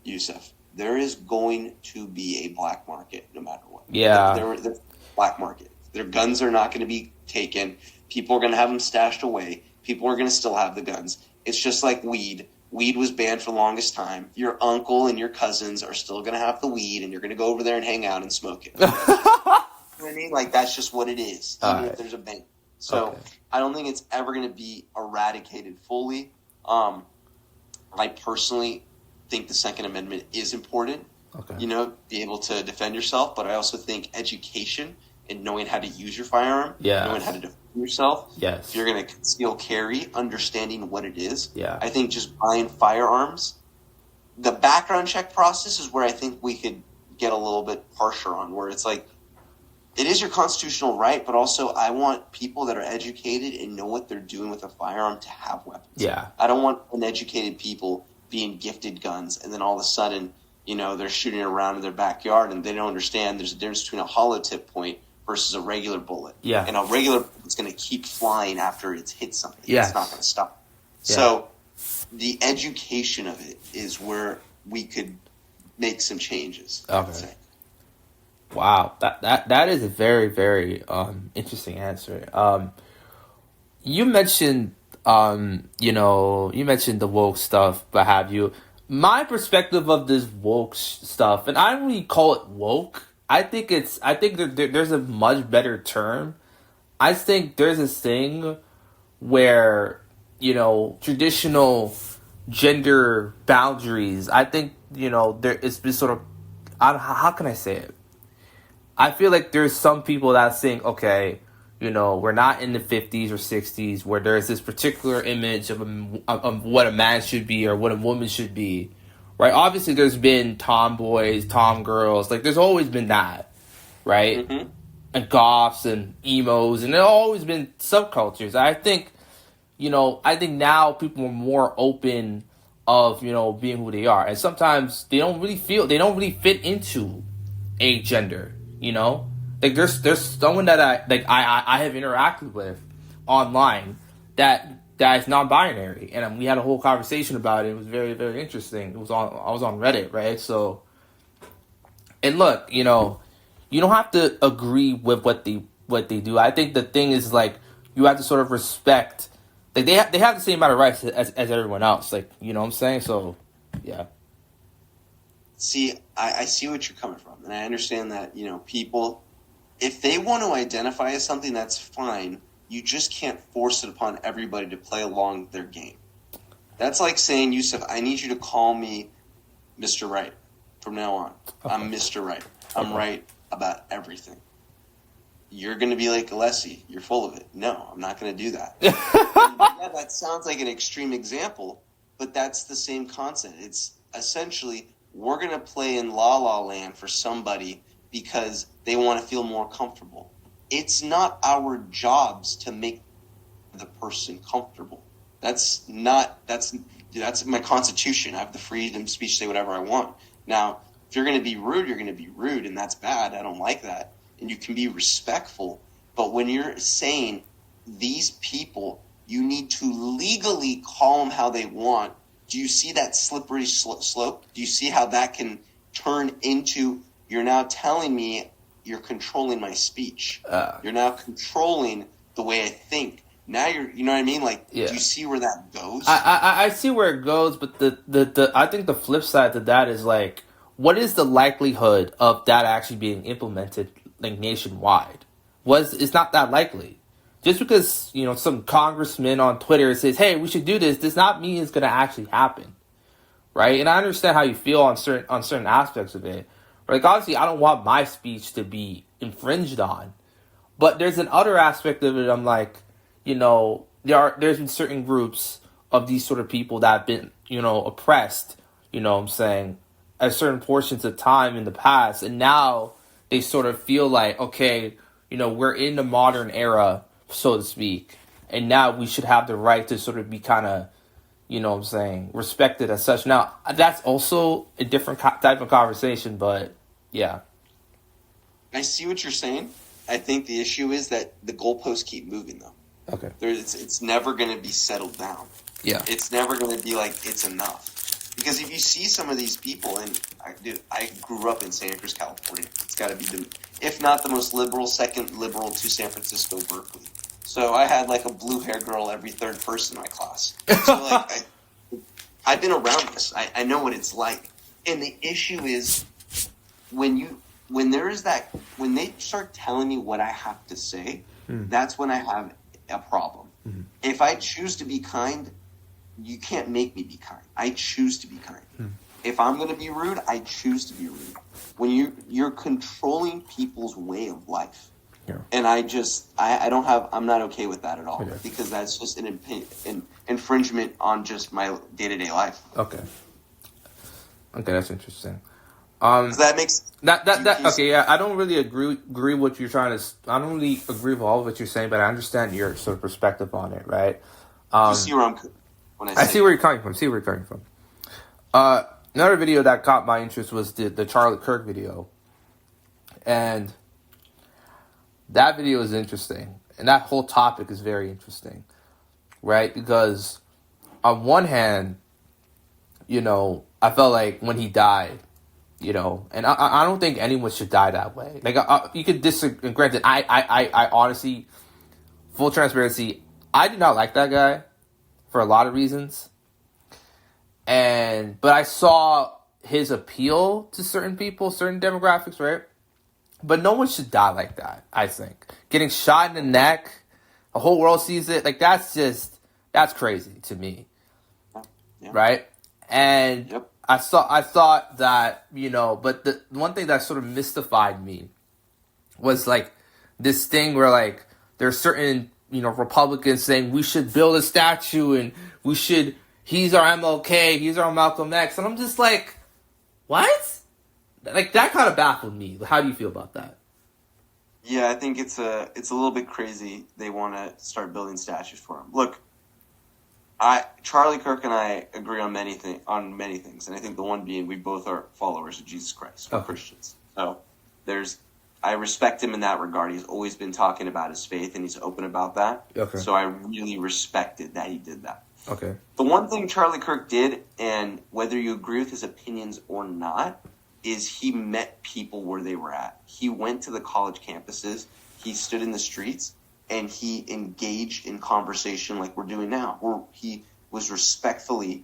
S2: Yusuf, there is going to be a black market no matter what.
S1: Yeah.
S2: There's black market. Their guns are not going to be taken. People are going to have them stashed away. People are going to still have the guns. It's just like weed. Weed was banned for the longest time. Your uncle and your cousins are still going to have the weed, and you're going to go over there and hang out and smoke it. You know what I mean? Like, that's just what it is, even if there's a ban. So I don't think it's ever going to be eradicated fully. I personally think the Second Amendment is important, be able to defend yourself. But I also think education and knowing how to use your firearm, knowing how to defend yourself.
S1: Yes.
S2: If you're going to conceal carry, understanding what it is.
S1: Yeah.
S2: I think just buying firearms, the background check process is where I think we could get a little bit harsher on, where it's like, it is your constitutional right, but also I want people that are educated and know what they're doing with a firearm to have weapons.
S1: Yeah.
S2: I don't want uneducated people being gifted guns and then all of a sudden, they're shooting around in their backyard and they don't understand there's a difference between a hollow tip point versus a regular bullet.
S1: Yeah.
S2: And a regular bullet's going to keep flying after it's hit something.
S1: Yes.
S2: It's not going to stop. Yeah. So the education of it is where we could make some changes.
S1: Okay. Wow, that is a very, very interesting answer. You mentioned you mentioned the woke stuff, but have you? My perspective of this woke stuff, and I don't really call it woke. I think there's a much better term. I think there's this thing where traditional gender boundaries. I think it's been sort of, how can I say it? I feel like there's some people that think, okay, we're not in the 50s or 60s where there's this particular image of what a man should be or what a woman should be, right? Obviously, there's been tomboys, tomgirls, like there's always been that, right? Mm-hmm. And goths and emos, and there's always been subcultures. I think now people are more open of being who they are, and sometimes they don't really fit into a gender. Like there's someone that I have interacted with online that is non-binary, and we had a whole conversation about it. It was very, very interesting. I was on Reddit, right? So, and look, you don't have to agree with what they do. I think the thing is you have to sort of respect. They have the same amount of rights as everyone else. What I'm saying? So, yeah.
S2: See, I see what you're coming from, and I understand that, people, if they want to identify as something, that's fine. You just can't force it upon everybody to play along their game. That's like saying, Yusuf, I need you to call me Mr. Right from now on. Okay. I'm Mr. Right. I'm right about everything. You're going to be like Alessi. You're full of it. No, I'm not going to do that. Yeah, that sounds like an extreme example, but that's the same concept. It's essentially, we're going to play in La La Land for somebody because they want to feel more comfortable. It's not our jobs to make the person comfortable. That's my constitution. I have the freedom of speech to say whatever I want. Now, if you're going to be rude, you're going to be rude, and that's bad. I don't like that. And you can be respectful. But when you're saying these people, you need to legally call them how they want, do you see that slippery slope? Do you see how that can turn into, you're now telling me you're controlling my speech. You're now controlling the way I think. Now you know what I mean? Do you see where that goes?
S1: I see where it goes, but the I think the flip side to that is what is the likelihood of that actually being implemented nationwide? It's not that likely. Just because some congressman on Twitter says, "Hey, we should do this," does not mean it's going to actually happen, right? And I understand how you feel on certain aspects of it. Obviously, I don't want my speech to be infringed on, but there's an other aspect of it. I'm there's been certain groups of these sort of people that have been oppressed. At certain portions of time in the past, and now they sort of feel okay, we're in the modern era, so to speak, and now we should have the right to sort of be kind of, respected as such. Now, that's also a different type of conversation, but yeah.
S2: I see what you're saying. I think the issue is that the goalposts keep moving, though.
S1: Okay.
S2: It's never going to be settled down.
S1: Yeah.
S2: It's never going to be like it's enough. Because if you see some of these people, and I grew up in Santa Cruz, California. It's got to be if not the most liberal, second liberal to San Francisco, Berkeley. So I had like a blue hair girl every third person in my class. So like I've been around this. I know what it's like. And the issue is when they start telling me what I have to say, that's when I have a problem. Mm-hmm. If I choose to be kind, you can't make me be kind. I choose to be kind. If I'm going to be rude, I choose to be rude. When you're controlling people's way of life, and I'm not okay with that at all, because that's just an infringement on just my day-to-day life.
S1: Okay, that's interesting.
S2: That makes
S1: that okay. Yeah, I don't really agree what you're trying to. I don't really agree with all of what you're saying, but I understand your sort of perspective on it, right?
S2: You see where
S1: I see where you're coming from. Another video that caught my interest was the Charlie Kirk video, and that video is interesting, and that whole topic is very interesting, right? Because on one hand, I felt like when he died, and I don't think anyone should die that way. Like you could disagree. Granted, I honestly, full transparency, I did not like that guy for a lot of reasons. But I saw his appeal to certain people, certain demographics, right? But no one should die like that, I think. Getting shot in the neck, the whole world sees it, like that's crazy to me. Yeah. Right? And I thought that, but the one thing that sort of mystified me was like this thing where like there's certain, Republicans saying we should build a statue and he's our MLK, he's our Malcolm X. And I'm just like, what? Like, that kind of baffled me. How do you feel about that?
S2: Yeah, I think it's a little bit crazy they want to start building statues for him. Look, Charlie Kirk and I agree on many things. And I think the one being we both are followers of Jesus Christ. We're Christians. So I respect him in that regard. He's always been talking about his faith, and he's open about that. Okay. So I really respected that he did that.
S1: Okay.
S2: The one thing Charlie Kirk did, and whether you agree with his opinions or not, is he met people where they were at. He went to the college campuses, he stood in the streets, and he engaged in conversation like we're doing now, where he was respectfully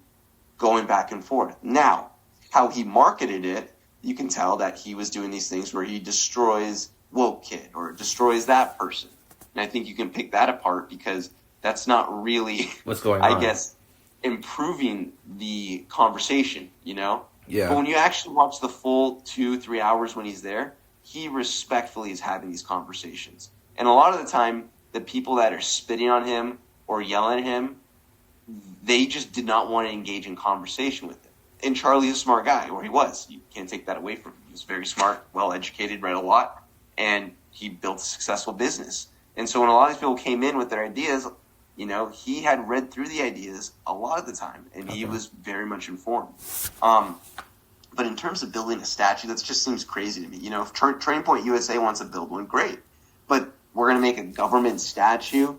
S2: going back and forth. Now, how he marketed it, you can tell that he was doing these things where he destroys woke kid or destroys that person. And I think you can pick that apart because that's not really,
S1: what's going on,
S2: I guess, improving the conversation, Yeah.
S1: But
S2: when you actually watch the full 2-3 hours when he's there, he respectfully is having these conversations. And a lot of the time, the people that are spitting on him or yelling at him, they just did not want to engage in conversation with him. And Charlie's a smart guy, or he was. You can't take that away from him. He was very smart, well-educated, read a lot, and he built a successful business. And so when a lot of these people came in with their ideas, he had read through the ideas a lot of the time, and he was very much informed. But in terms of building a statue, that just seems crazy to me. If Turning Point USA wants to build one, great. But we're going to make a government statue?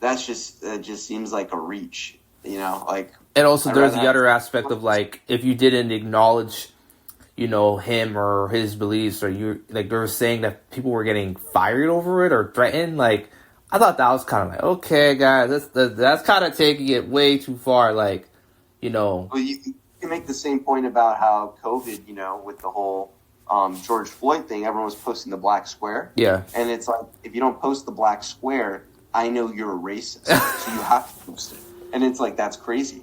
S2: That just seems like a reach,
S1: And also there's the other aspect of, like, if you didn't acknowledge, him or his beliefs, or they were saying that people were getting fired over it or threatened, like, I thought that was kind of like, okay, guys, that's kind of taking it way too far, like,
S2: Well, you can make the same point about how COVID, with the whole George Floyd thing, everyone was posting the black square.
S1: Yeah.
S2: And it's like, if you don't post the black square, I know you're a racist, so you have to post it. And it's like, that's crazy.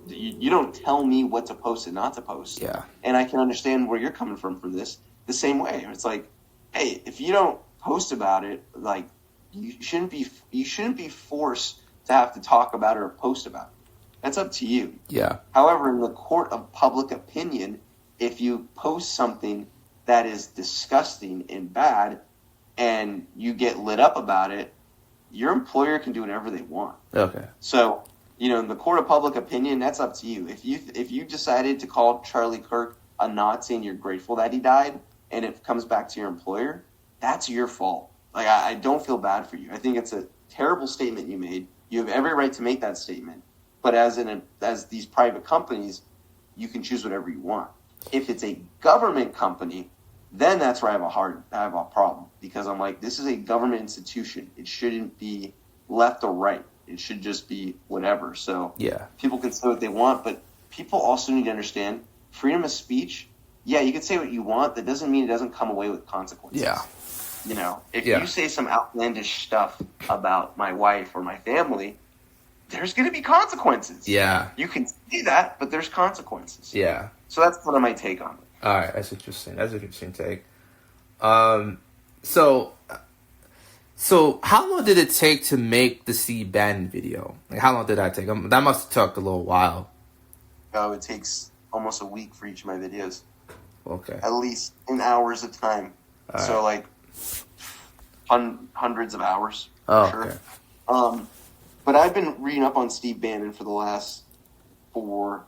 S2: You don't tell me what to post and not to post.
S1: Yeah.
S2: And I can understand where you're coming from this the same way. It's like, hey, if you don't post about it, like, you shouldn't be forced to have to talk about it or post about it. That's up to you.
S1: Yeah.
S2: However, in the court of public opinion, if you post something that is disgusting and bad and you get lit up about it, your employer can do whatever they want.
S1: Okay.
S2: So, in the court of public opinion, that's up to you. If you decided to call Charlie Kirk a Nazi and you're grateful that he died, and it comes back to your employer, that's your fault. Like, I don't feel bad for you. I think it's a terrible statement you made. You have every right to make that statement. But as these private companies, you can choose whatever you want. If it's a government company, then that's where I have a problem, because I'm like, this is a government institution. It shouldn't be left or right. It should just be whatever. So people can say what they want, but people also need to understand freedom of speech. Yeah, you can say what you want. That doesn't mean it doesn't come away with consequences.
S1: Yeah.
S2: You know, if you say some outlandish stuff about my wife or my family, there's going to be consequences.
S1: Yeah.
S2: You can see that, but there's consequences.
S1: Yeah.
S2: So that's one of my take on it.
S1: All right, that's interesting. That's an interesting take. So how long did it take to make the Steve Bannon video? Like, how long did that take? That must have took a little while.
S2: Oh, it takes almost a week for each of my videos.
S1: Okay.
S2: At least in hours of time.
S1: All
S2: so,
S1: right.
S2: like, hundreds of hours.
S1: Oh,
S2: for sure.
S1: Okay.
S2: But I've been reading up on Steve Bannon for the last 4-5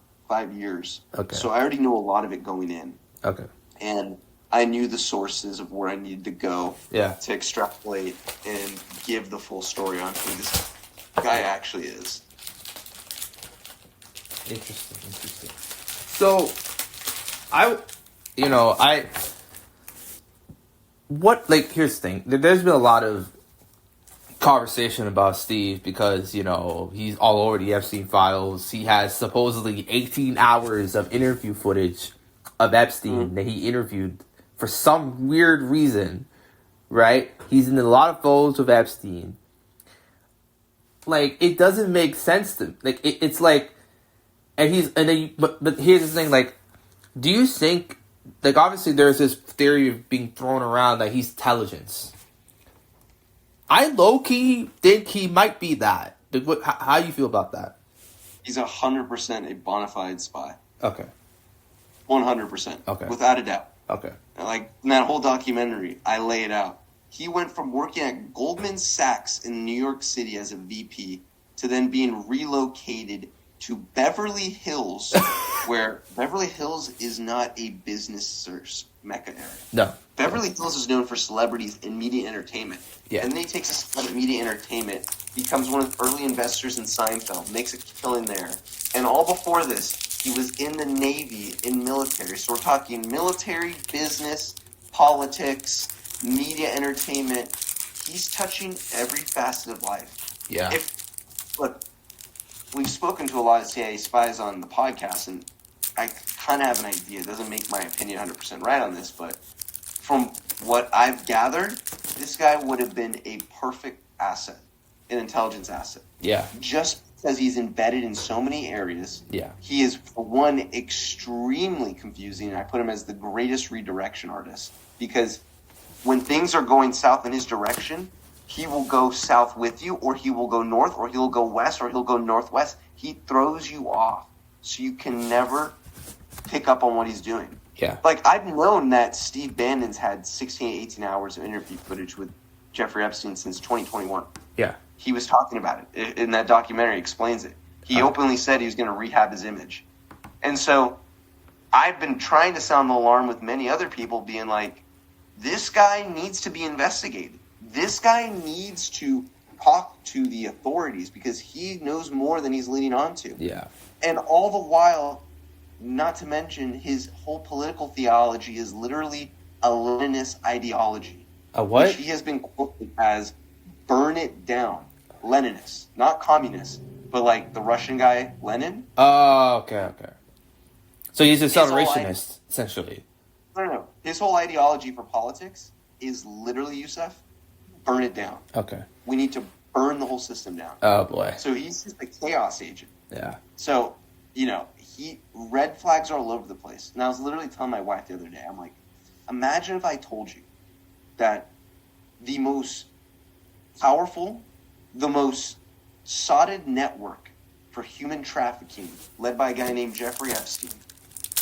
S2: years.
S1: Okay.
S2: So I already know a lot of it going in.
S1: Okay.
S2: And I knew the sources of where I needed to go to extrapolate and give the full story on who this guy actually is.
S1: Interesting. So, here's the thing. There's been a lot of conversation about Steve because, he's all over the Epstein files. He has supposedly 18 hours of interview footage of Epstein that he interviewed for some weird reason, right? He's in a lot of photos of Epstein. Like, it doesn't make sense to, like, it's like, but here's the thing, like, do you think, like, obviously there's this theory being thrown around that he's intelligence. I low-key think he might be that. How do you feel about that?
S2: He's 100% a bona fide spy.
S1: Okay.
S2: 100%.
S1: Okay.
S2: Without a doubt.
S1: Okay.
S2: Like, in that whole documentary, I lay it out. He went from working at Goldman Sachs in New York City as a VP to then being relocated to Beverly Hills, where Beverly Hills is not a business search mecca area.
S1: No.
S2: Beverly Hills is known for celebrities and media entertainment.
S1: Yeah.
S2: And then he takes a spot at media entertainment, becomes one of the early investors in Seinfeld, makes a killing there. And all before this, he was in the Navy, in military. So we're talking military, business, politics, media entertainment. He's touching every facet of life.
S1: Yeah.
S2: Look, we've spoken to a lot of CIA spies on the podcast, and I kind of have an idea. It doesn't make my opinion 100% right on this, but from what I've gathered, this guy would have been a perfect asset, an intelligence asset.
S1: Yeah.
S2: Just because he's embedded in so many areas.
S1: Yeah.
S2: He is, for one, extremely confusing, and I put him as the greatest redirection artist, because when things are going south in his direction, he will go south with you, or he will go north, or he'll go west, or he'll go northwest. He throws you off, so you can never pick up on what he's doing.
S1: Yeah.
S2: Like, I've known that Steve Bannon's had 16, 18 hours of interview footage with Jeffrey Epstein since 2021.
S1: Yeah.
S2: He was talking about it. In that documentary, explains it. He openly said he was going to rehab his image. And so I've been trying to sound the alarm with many other people, being like, this guy needs to be investigated. This guy needs to talk to the authorities because he knows more than he's leading on to.
S1: Yeah.
S2: And all the while, not to mention, his whole political theology is literally a Leninist ideology.
S1: A what?
S2: Which he has been quoted as burn it down. Leninist. Not communist, but like the Russian guy, Lenin.
S1: Oh, okay. So he's a accelerationist, essentially.
S2: No. His whole ideology for politics is literally, Yusuf, burn it down.
S1: Okay.
S2: We need to burn the whole system down.
S1: Oh, boy.
S2: So he's just a chaos agent.
S1: Yeah.
S2: So, red flags are all over the place. And I was literally telling my wife the other day, I'm like, imagine if I told you that the most powerful, the most sodded network for human trafficking, led by a guy named Jeffrey Epstein,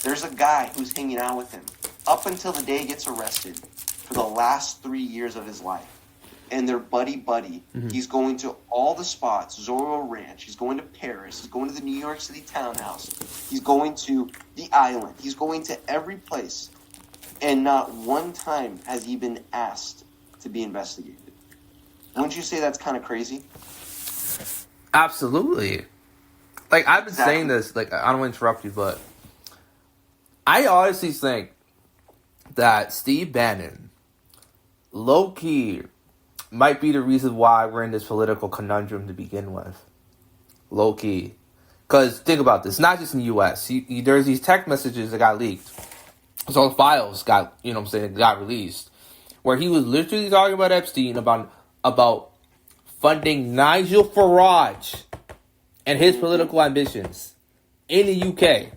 S2: there's a guy who's hanging out with him up until the day he gets arrested for the last 3 years of his life. And they're buddy-buddy. Mm-hmm. He's going to all the spots, Zorro Ranch. He's going to Paris. He's going to the New York City townhouse. He's going to the island. He's going to every place. And not one time has he been asked to be investigated. Wouldn't you say that's kind of crazy?
S1: Absolutely. Like, I've been saying this, like, I don't want to interrupt you, but I honestly think that Steve Bannon, low-key, might be the reason why we're in this political conundrum to begin with. Low-key. Because, think about this, not just in the U.S. There's these text messages that got leaked. So the files got, got released. Where he was literally talking about Epstein, about funding Nigel Farage and his political ambitions in the UK.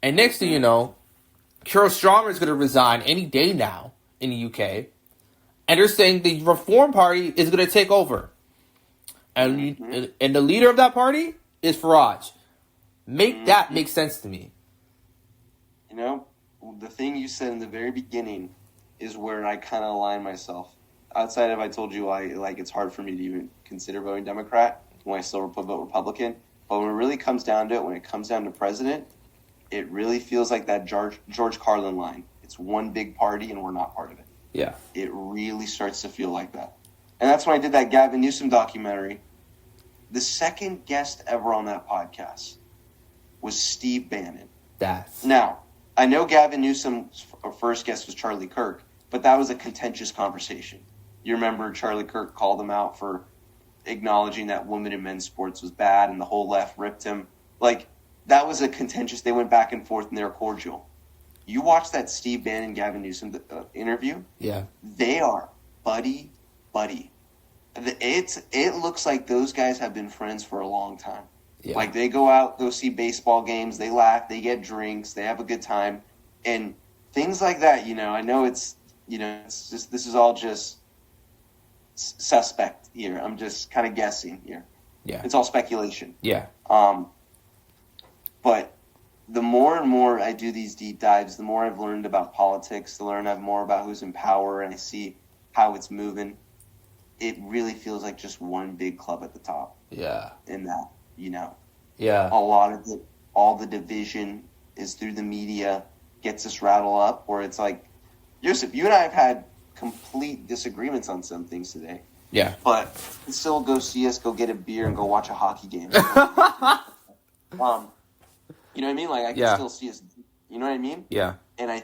S1: And next thing you know, Keir Starmer is going to resign any day now in the UK. And they're saying the Reform Party is going to take over. And the leader of that party is Farage. That makes sense to me.
S2: You know, the thing you said in the very beginning is where I kind of align myself. Outside of I told you it's hard for me to even consider voting Democrat when I still vote Republican. But when it really comes down to it, when it comes down to president, it really feels like that George Carlin line. It's one big party and we're not part of it.
S1: Yeah.
S2: It really starts to feel like that. And that's when I did that Gavin Newsom documentary. The second guest ever on that podcast was Steve Bannon. Now, I know Gavin Newsom's first guest was Charlie Kirk, but that was a contentious conversation. You remember Charlie Kirk called him out for acknowledging that women in men's sports was bad and the whole left ripped him. Like, that was a contentious, they went back and forth and they were cordial. You watch that Steve Bannon, Gavin Newsom interview.
S1: Yeah.
S2: They are buddy. It looks like those guys have been friends for a long time.
S1: Yeah.
S2: Like, they go out, go see baseball games, they laugh, they get drinks, they have a good time. And things like that, I know it's just, this is all just suspect here. I'm just kind of guessing here.
S1: Yeah.
S2: It's all speculation.
S1: Yeah.
S2: But the more and more I do these deep dives, the more I've learned about politics, more about who's in power, and I see how it's moving. It really feels like just one big club at the top.
S1: Yeah.
S2: In that,
S1: Yeah.
S2: A lot of all the division is through the media, gets us rattled up, where it's like, Yusuf, you and I have had complete disagreements on some things today.
S1: Yeah.
S2: But still go see us, go get a beer, and go watch a hockey game. You know what I mean? Like, I can still see us. You know what I mean?
S1: Yeah.
S2: And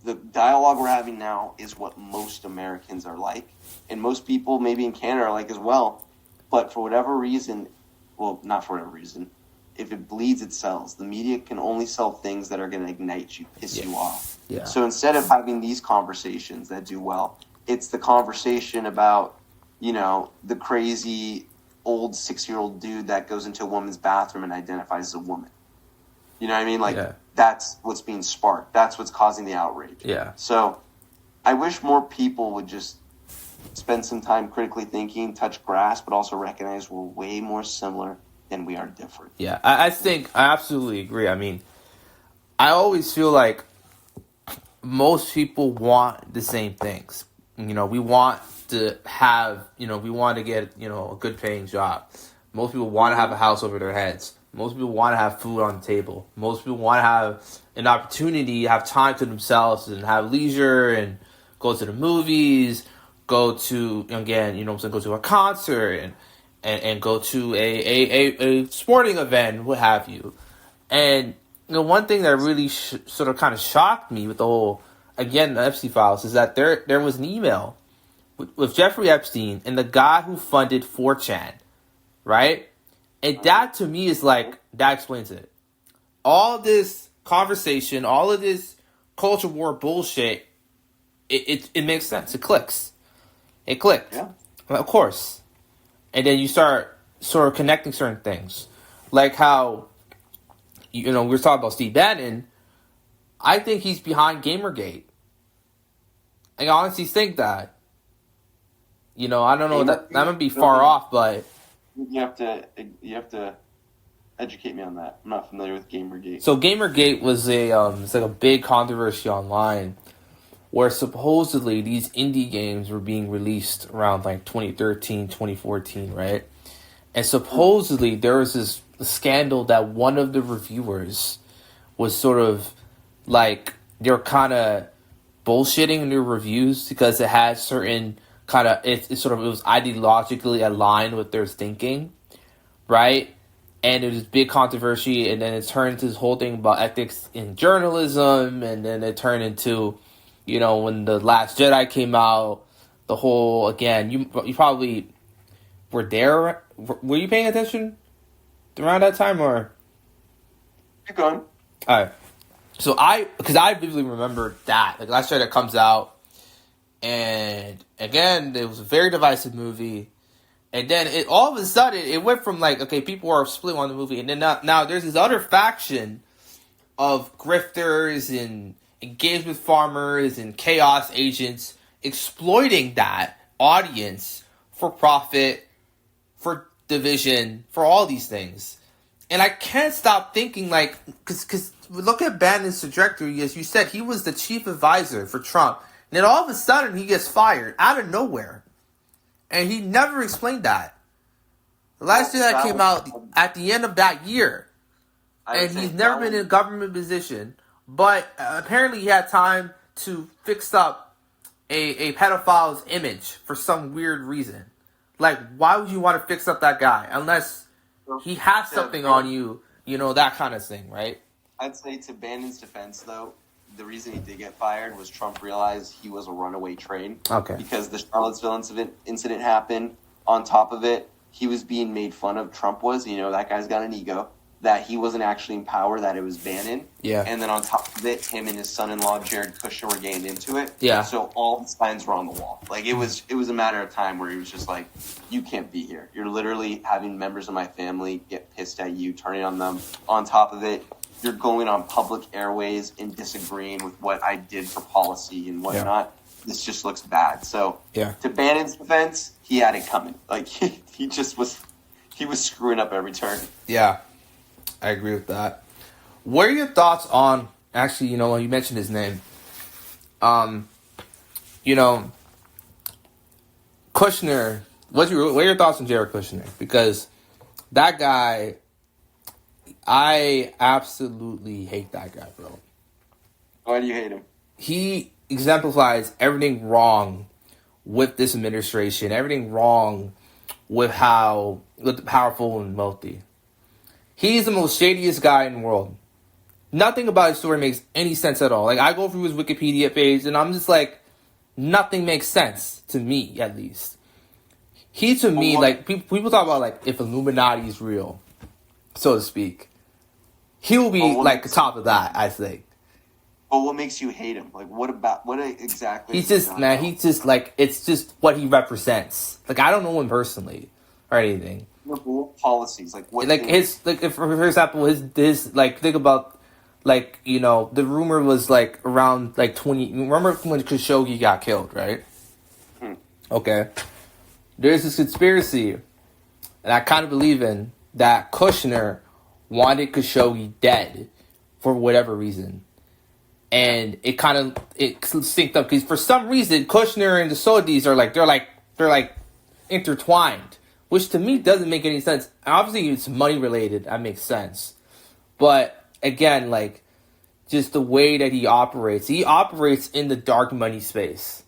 S2: the dialogue we're having now is what most Americans are like. And most people, maybe in Canada, are like as well. But for whatever reason, well, not for whatever reason, if it bleeds, it sells. The media can only sell things that are going to ignite you, piss you off.
S1: Yeah.
S2: So instead of having these conversations that do well, it's the conversation about, the crazy old 6-year-old dude that goes into a woman's bathroom and identifies as a woman. You know what I mean? Like, that's what's being sparked. That's what's causing the outrage.
S1: Yeah.
S2: So I wish more people would just spend some time critically thinking, touch grass, but also recognize we're way more similar than we are different.
S1: Yeah, I think I absolutely agree. I mean, I always feel like most people want the same things. We want to have, we want to get, a good paying job. Most people want to have a house over their heads. Most people want to have food on the table. Most people want to have an opportunity, have time to themselves and have leisure and go to the movies, go to, again, go to a concert and go to a sporting event, what have you. And, one thing that really sort of kind of shocked me with the whole, again, the Epstein files is that there was an email with Jeffrey Epstein and the guy who funded 4chan, right? And that, to me, is like, that explains it. All this conversation, all of this culture war bullshit, it makes sense. It clicks. It clicked.
S2: Yeah.
S1: Of course. And then you start sort of connecting certain things. Like how, we were talking about Steve Bannon. I think he's behind Gamergate. I honestly think that. I don't know, that might be far off, but...
S2: You have to educate me on that. I'm not familiar with Gamergate.
S1: So Gamergate was it's like a big controversy online where supposedly these indie games were being released around like 2013, 2014, right? And supposedly there was this scandal that one of the reviewers was sort of like, they're kind of bullshitting in their reviews because it had certain kind of it was ideologically aligned with their thinking, right? And it was big controversy, and then it turned into this whole thing about ethics in journalism, and then it turned into, when The Last Jedi came out, the whole, again, you probably were there. Were you paying attention around that time, or?
S2: Keep going.
S1: All right. So because I vividly remember that. Like, Last Jedi comes out, and again, it was a very divisive movie. And then all of a sudden, it went from like, okay, people are split on the movie. And then now there's this other faction of grifters and engagement farmers and chaos agents exploiting that audience for profit, for division, for all these things. And I can't stop thinking, like, because look at Bannon's trajectory. As you said, he was the chief advisor for Trump. And then all of a sudden, he gets fired out of nowhere. And he never explained that. The Last Jedi came out at the end of that year. And he's never been in a government position. But apparently he had time to fix up a pedophile's image for some weird reason. Like, why would you want to fix up that guy? Unless he has something on you, that kind of thing, right?
S2: I'd say to Bannon's defense, though, the reason he did get fired was Trump realized he was a runaway train.
S1: Okay.
S2: Because the Charlottesville incident happened. On top of it, he was being made fun of. Trump was, that guy's got an ego. That he wasn't actually in power, that it was Bannon.
S1: Yeah.
S2: And then on top of it, him and his son-in-law, Jared Kushner, were getting into it.
S1: Yeah.
S2: So all the signs were on the wall. Like, it was a matter of time where he was just like, you can't be here. You're literally having members of my family get pissed at you, turning on them. On top of it, you're going on public airways and disagreeing with what I did for policy and whatnot. Yeah. This just looks bad. So to Bannon's defense, he had it coming. Like, he was screwing up every turn.
S1: Yeah, I agree with that. What are your thoughts on, actually, you mentioned his name. Kushner, what are your thoughts on Jared Kushner? Because that guy, I absolutely hate that guy, bro.
S2: Why do you hate him?
S1: He exemplifies everything wrong with this administration, everything wrong with the powerful and wealthy. He's the most shadiest guy in the world. Nothing about his story makes any sense at all. Like, I go through his Wikipedia page, and I'm just like, nothing makes sense to me, at least. He, to me, like, people talk about, like, if Illuminati is real, so to speak. He'll be, like, the top of that, I think.
S2: But what makes you hate him? Like, what exactly?
S1: He's just, man, he's just, like, it's just what he represents. Like, I don't know him personally or anything.
S2: What policies? Like, what?
S1: Like, for example, his, like, think about, like, the rumor was, like, around, like, remember when Khashoggi got killed, right? Okay. There's this conspiracy, and I kind of believe in, that Kushner wanted Khashoggi dead for whatever reason. And it synced up because for some reason Kushner and the Saudis are they're like intertwined, which to me doesn't make any sense. Obviously it's money related, that makes sense. But again, like, just the way that he operates in the dark money space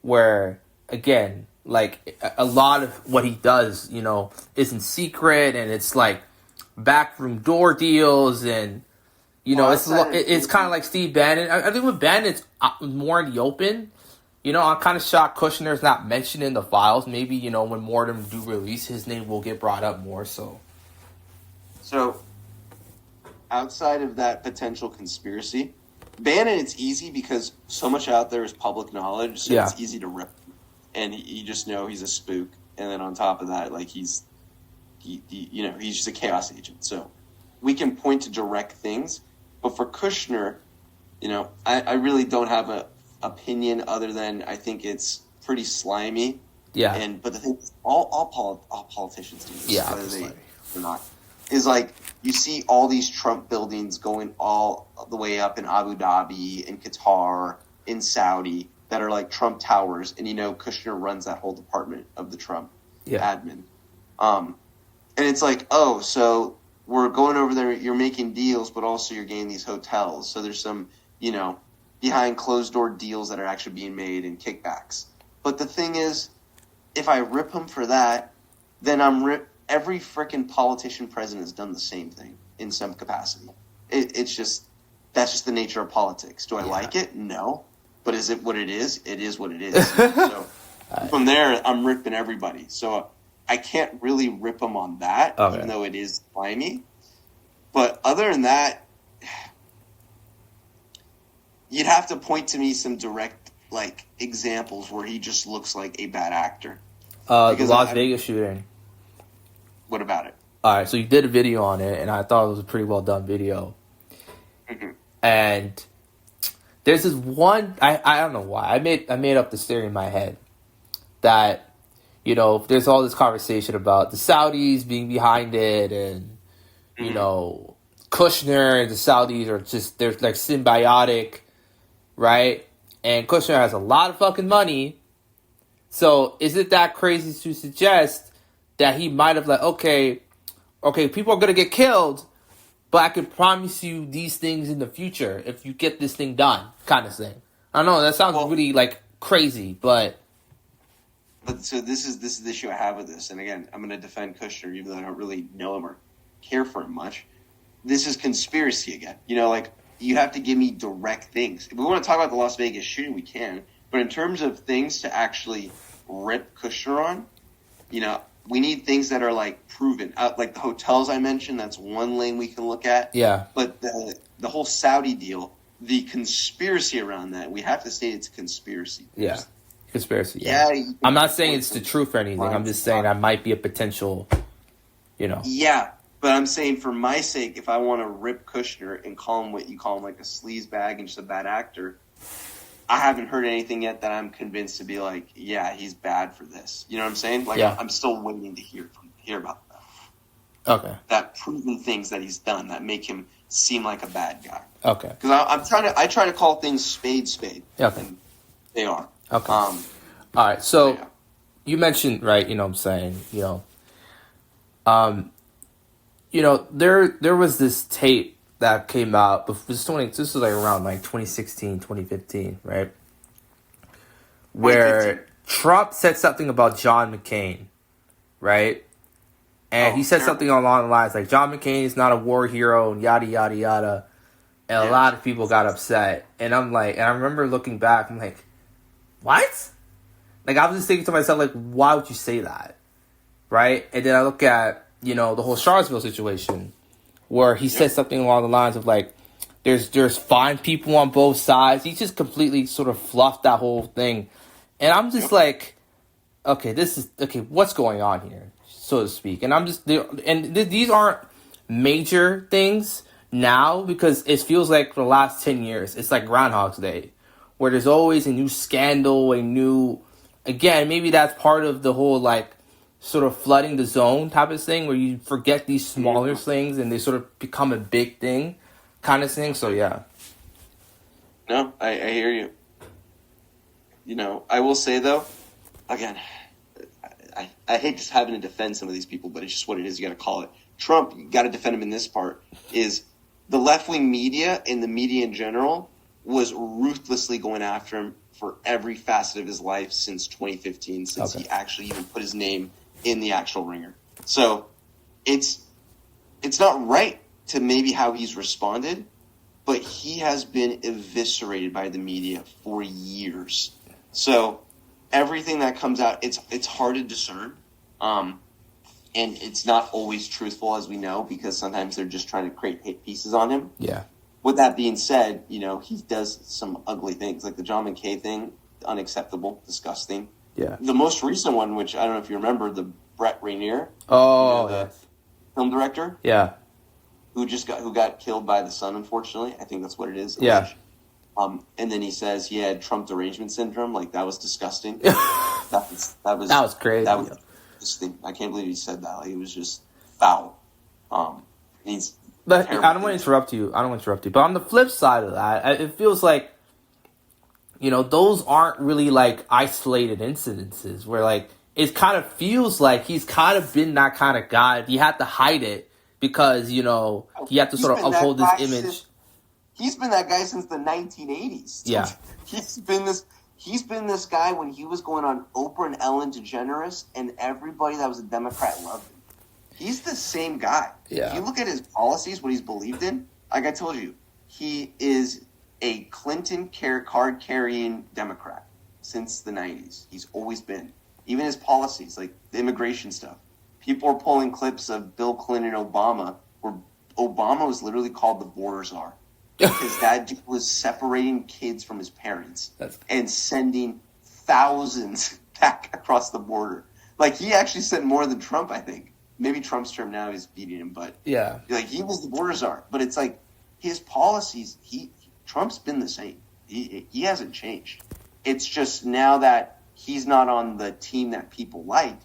S1: where, again, like, a lot of what he does, is in secret, and it's like backroom door deals, and it's kind of like Steve Bannon. I think with Bannon, it's more in the open. I'm kind of shocked Kushner's not mentioned in the files. Maybe, when more of them do release, his name will get brought up more. So,
S2: outside of that potential conspiracy, Bannon, it's easy because so much out there is public knowledge, so it's easy to rip. And you just know he's a spook. And then on top of that, like, he's just a chaos agent. So we can point to direct things. But for Kushner, I really don't have an opinion other than I think it's pretty slimy.
S1: Yeah.
S2: But the thing is, all politicians do this, whether they or not, is like, you see all these Trump buildings going all the way up in Abu Dhabi, in Qatar, in Saudi, that are like Trump towers, and Kushner runs that whole department of the Trump admin. And it's like, oh, so we're going over there, you're making deals, but also you're getting these hotels. So there's some, behind closed door deals that are actually being made and kickbacks. But the thing is, if I rip him for that, then every freaking politician president has done the same thing in some capacity. That's just the nature of politics. Do I like it? No. But is it what it is? It is what it is. So from there, I'm ripping everybody. So I can't really rip them on that, even though it is slimy. But other than that, you'd have to point to me some direct examples where he just looks like a bad actor.
S1: The Las Vegas shooting.
S2: What about it?
S1: All right, so you did a video on it, and I thought it was a pretty well done video.
S2: Mm-hmm.
S1: And there's this one, I don't know why, I made up this theory in my head that, there's all this conversation about the Saudis being behind it, and Kushner and the Saudis are just, they're symbiotic, right? And Kushner has a lot of fucking money. So is it that crazy to suggest that he might have okay, people are going to get killed, but I can promise you these things in the future if you get this thing done, kind of thing. I don't know, that sounds really crazy, but
S2: so this is the issue I have with this. And again, I'm going to defend Kushner, even though I don't really know him or care for him much. This is conspiracy again. You have to give me direct things. If we want to talk about the Las Vegas shooting, we can. But in terms of things to actually rip Kushner on, we need things that are proven. Like the hotels I mentioned, that's one lane we can look at.
S1: Yeah.
S2: But the whole Saudi deal, the conspiracy around that, we have to state it's a conspiracy.
S1: Yeah. Conspiracy. Yeah. I'm not saying it's the truth or anything. I'm just saying that might be a potential,
S2: Yeah. But I'm saying for my sake, if I want to rip Kushner and call him what you call him, a sleaze bag and just a bad actor, I haven't heard anything yet that I'm convinced to be yeah, he's bad for this. You know what I'm saying? I'm still waiting to hear about that.
S1: Okay.
S2: That proven things that he's done that make him seem like a bad guy.
S1: Okay.
S2: Because I try to call things spade.
S1: Okay.
S2: And they are.
S1: Okay. All right. So you mentioned, right? You know what I'm saying? There was this tape that came out. This was around 2016, 2015, right? Where Trump said something about John McCain, right? And he said something along the lines John McCain is not a war hero and yada, yada, yada. And a lot of people got upset. And I'm and I remember looking back, I'm what? I was just thinking to myself, why would you say that? Right? And then I look at, the whole Charlottesville situation where he said something along the lines of there's fine people on both sides. He just completely sort of fluffed that whole thing. And I'm just what's going on here, so to speak? And I'm just, these aren't major things now because it feels like for the last 10 years, it's like Groundhog's Day, where there's always a new scandal, again, maybe that's part of the whole sort of flooding the zone type of thing where you forget these smaller things and they sort of become a big thing kind of thing. So, yeah.
S2: No, I hear you. I will say, though, again, I hate just having to defend some of these people, but it's just what it is. You got to call it. Trump, you got to defend him in this part, is the left-wing media and the media in general was ruthlessly going after him for every facet of his life since 2015, since he actually even put his name in the actual ringer. So it's not right to maybe how he's responded, but he has been eviscerated by the media for years. So everything that comes out, it's hard to discern. And it's not always truthful, as we know, because sometimes they're just trying to create hit pieces on him.
S1: Yeah.
S2: With that being said, he does some ugly things, like the John McCain thing, unacceptable, disgusting.
S1: Yeah.
S2: The most recent one, which I don't know if you remember, the Brett Rainier,
S1: the
S2: film director,
S1: who
S2: got killed by the sun, unfortunately. I think that's what it is.
S1: Yeah.
S2: And then he says he had Trump derangement syndrome. That was disgusting. that was
S1: crazy.
S2: That was disgusting. I can't believe he said that. It was just foul.
S1: But I don't want to interrupt you. But on the flip side of that, it feels like, those aren't really isolated incidences where it kind of feels like he's kind of been that kind of guy. He had to hide it because, he had to sort of uphold this image.
S2: he's been that guy since the 1980s.
S1: Yeah.
S2: He's been this guy when he was going on Oprah and Ellen DeGeneres, and everybody that was a Democrat loved him. He's the same guy.
S1: Yeah.
S2: If you look at his policies, what he's believed in, like I told you, he is a Clinton card-carrying Democrat since the 90s. He's always been. Even his policies, like the immigration stuff. People are pulling clips of Bill Clinton and Obama, where Obama was literally called the border czar. Because that dude was separating kids from his parents and sending thousands back across the border. Like, he actually sent more than Trump, I think. Maybe Trump's term now is beating him, but
S1: yeah,
S2: like, he was the border czar. But it's like, his policies, Trump's been the same. He hasn't changed. It's just now that he's not on the team that people like,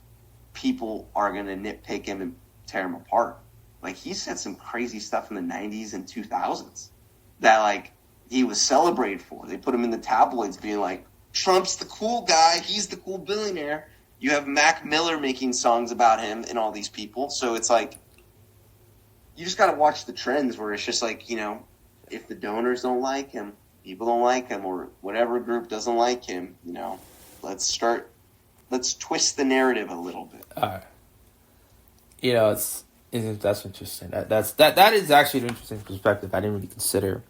S2: people are going to nitpick him and tear him apart. Like, he said some crazy stuff in the 90s and 2000s that, like, he was celebrated for. They put him in the tabloids being like, Trump's the cool guy, he's the cool billionaire. You have Mac Miller making songs about him and all these people. So it's like, you just got to watch the trends where it's just like, you know, if the donors don't like him, people don't like him, or whatever group doesn't like him, you know, let's twist the narrative a little bit.
S1: All right. You know, that's interesting. That is actually an interesting perspective I didn't really consider.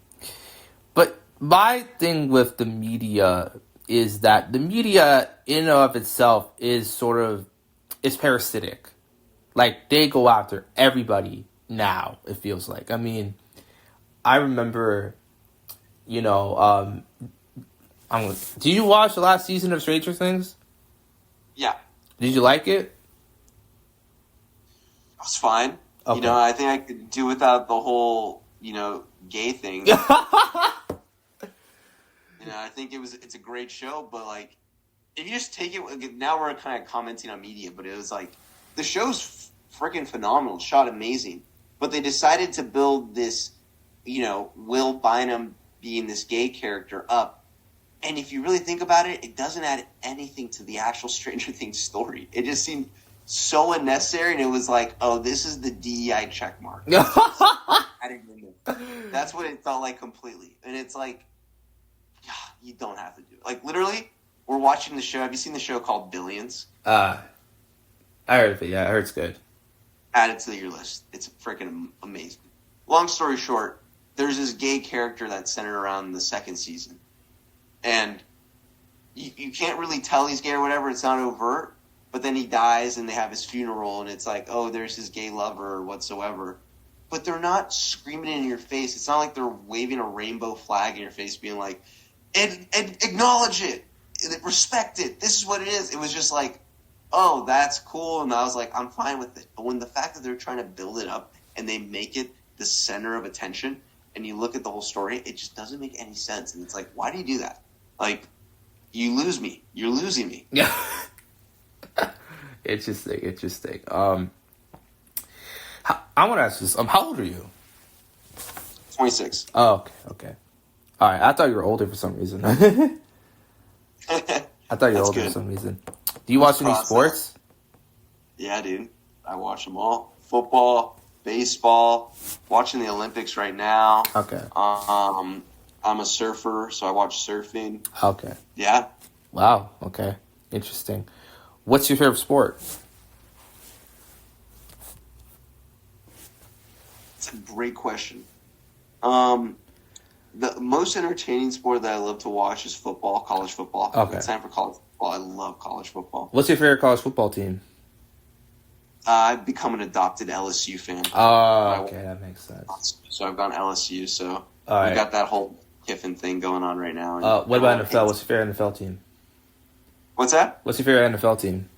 S1: But my thing with the media is that the media in and of itself is parasitic. Like, they go after everybody now, it feels like. I mean, I remember, you know, did you watch the last season of Stranger Things?
S2: Yeah.
S1: Did you like it?
S2: It was fine. Okay. You know, I think I could do without the whole, you know, gay thing. You know, I think it's a great show, but, like, if you just take it, now we're kind of commenting on media, but it was like, the show's freaking phenomenal, shot amazing, but they decided to build this, you know, Will Bynum being this gay character up, and if you really think about it, it doesn't add anything to the actual Stranger Things story. It just seemed so unnecessary, and it was like, oh, this is the DEI checkmark. That's what it felt like completely, and it's like, you don't have to do it. Like, literally, we're watching the show. Have you seen the show called Billions?
S1: I heard of it. Yeah, I heard it's good.
S2: Add it to your list. It's freaking amazing. Long story short, there's this gay character that's centered around the second season. And you can't really tell he's gay or whatever. It's not overt. But then he dies, and they have his funeral, and it's like, oh, there's his gay lover or whatsoever. But they're not screaming it in your face. It's not like they're waving a rainbow flag in your face being like, and acknowledge it, respect it. This is what it is. It was just like, oh, that's cool, and I was like, I'm fine with it. But when the fact that they're trying to build it up and they make it the center of attention, and you look at the whole story, it just doesn't make any sense. And it's like, why do you do that? Like, you lose me. You're losing me.
S1: Yeah. Interesting. I want to ask you this. How old are you?
S2: 26.
S1: Oh, okay. All right, I thought you were older for some reason. I thought you were older for some reason. Do you watch any sports?
S2: Yeah, dude. I watch them all. Football, baseball, watching the Olympics right now.
S1: Okay.
S2: I'm a surfer, so I watch surfing.
S1: Okay.
S2: Yeah.
S1: Wow, okay. Interesting. What's your favorite sport?
S2: It's a great question. The most entertaining sport that I love to watch is football, college football.
S1: Okay.
S2: It's time for college football. I love college football.
S1: What's your favorite college football team?
S2: I've become an adopted LSU fan.
S1: Oh, okay, that makes sense.
S2: So I've gone LSU, so
S1: we
S2: got that whole Kiffin thing going on right now.
S1: What about NFL? What's your favorite NFL team?
S2: What's that?
S1: What's your favorite NFL team?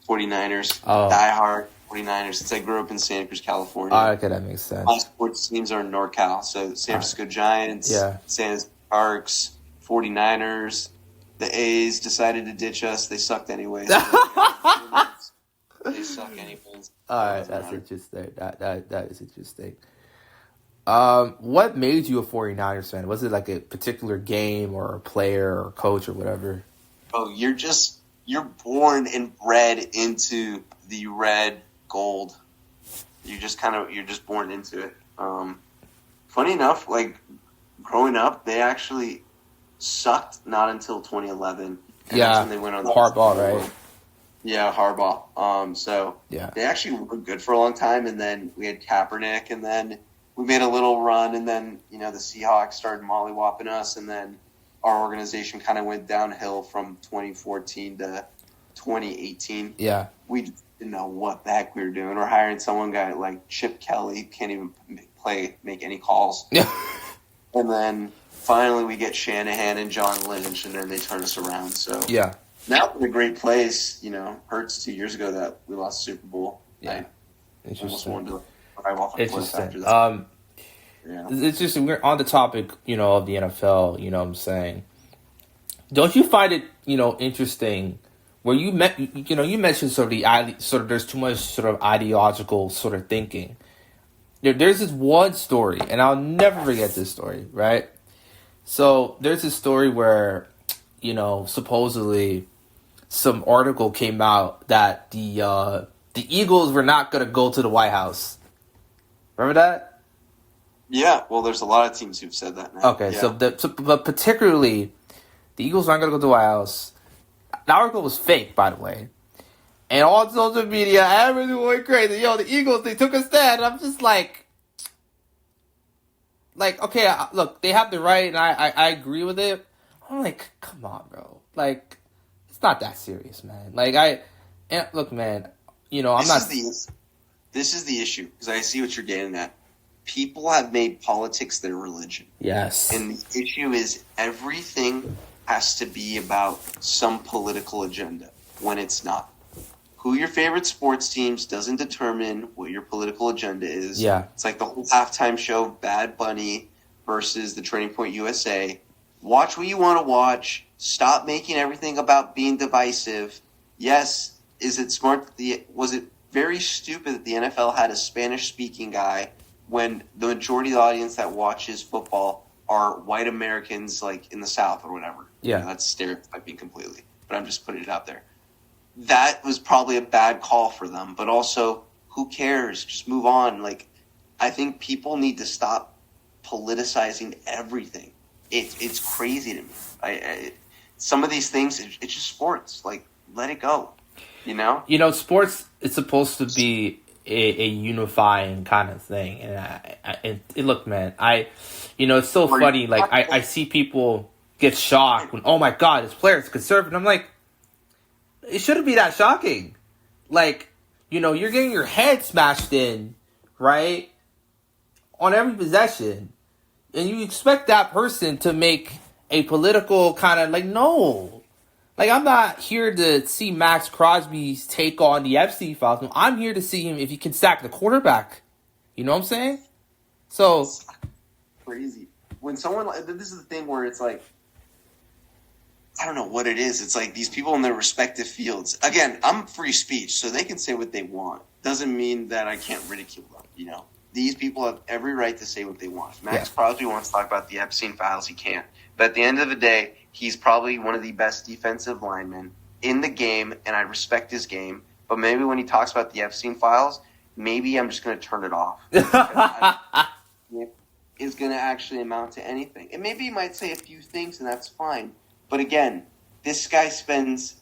S2: 49ers.
S1: Oh.
S2: Diehard 49ers. Since I grew up in Santa Cruz, California.
S1: Oh, okay, that makes sense.
S2: My sports teams are in NorCal. So San Francisco Giants, San Sharks, 49ers. The A's decided to ditch us. They sucked anyway. So they suck anyways.
S1: All right, that's interesting. That is interesting. What made you a 49ers fan? Was it like a particular game or a player or coach or whatever?
S2: Oh, you're born and bred into the red gold. You're just born into it. Funny enough, like growing up, they actually sucked not until 2011. And
S1: Yeah,
S2: that's when they went on the
S1: Harbaugh, right?
S2: Yeah, Harbaugh. So
S1: Yeah.
S2: they actually were good for a long time, and then we had Kaepernick, and then we made a little run, and then the Seahawks started mollywopping us, and then our organization kind of went downhill from 2014 to 2018.
S1: Yeah.
S2: We just didn't know what the heck we were doing. We're hiring someone guy like Chip Kelly, can't even make any calls.
S1: Yeah.
S2: And then finally we get Shanahan and John Lynch, and then they turn us around. So
S1: Yeah.
S2: now we're in a great place. Hurts 2 years ago that we lost the Super Bowl.
S1: Yeah.
S2: I almost
S1: Interesting.
S2: wanted to drive off a cliff after
S1: Interesting.
S2: that. Yeah.
S1: It's just, we're on the topic, of the NFL, what I'm saying. Don't you find it, interesting where you mentioned there's too much sort of ideological sort of thinking. There's this one story, and I'll never forget this story, right? So there's this story where, supposedly some article came out that the Eagles were not going to go to the White House. Remember that?
S2: Yeah, well, there's a lot of teams who've said that now.
S1: Okay,
S2: yeah.
S1: but particularly, the Eagles aren't going to go to the White House. The article was fake, by the way. And on social media, everyone went crazy. The Eagles, they took a stand. I'm just like, okay, look, they have the right, and I agree with it. I'm like, come on, bro. Like, it's not that serious, man. Look, man, I'm not.
S2: This is the issue, because I see what you're getting at. People have made politics their religion.
S1: Yes.
S2: And the issue is everything has to be about some political agenda when it's not. Who your favorite sports teams doesn't determine what your political agenda is.
S1: Yeah.
S2: It's like the whole halftime show of Bad Bunny versus the Turning Point USA. Watch what you want to watch. Stop making everything about being divisive. Yes, is it smart? Was it very stupid that the NFL had a Spanish-speaking guy when the majority of the audience that watches football are white Americans, like in the South or whatever?
S1: Yeah.
S2: That's stereotyping completely, but I'm just putting it out there. That was probably a bad call for them, but also, who cares? Just move on. I think people need to stop politicizing everything. It's crazy to me. Some of these things, it's just sports. Let it go.
S1: Sports, it's supposed to be a unifying kind of thing, and look, man, it's so funny. I see people get shocked when, oh my God, this player is conservative. I'm like, it shouldn't be that shocking. You're getting your head smashed in, right, on every possession, and you expect that person to make a political kind of no. I'm not here to see Max Crosby's take on the Epstein files. No, I'm here to see him if he can sack the quarterback. You know what I'm saying? So
S2: it's crazy. When someone, this is the thing where it's like, I don't know what it is. It's like these people in their respective fields. Again, I'm free speech, so they can say what they want. Doesn't mean that I can't ridicule them, These people have every right to say what they want. If Max Crosby wants to talk about the Epstein files, he can. But at the end of the day, he's probably one of the best defensive linemen in the game, and I respect his game. But maybe when he talks about the Epstein files, maybe I'm just going to turn it off. Is going to actually amount to anything. And maybe he might say a few things, and that's fine. But again, this guy spends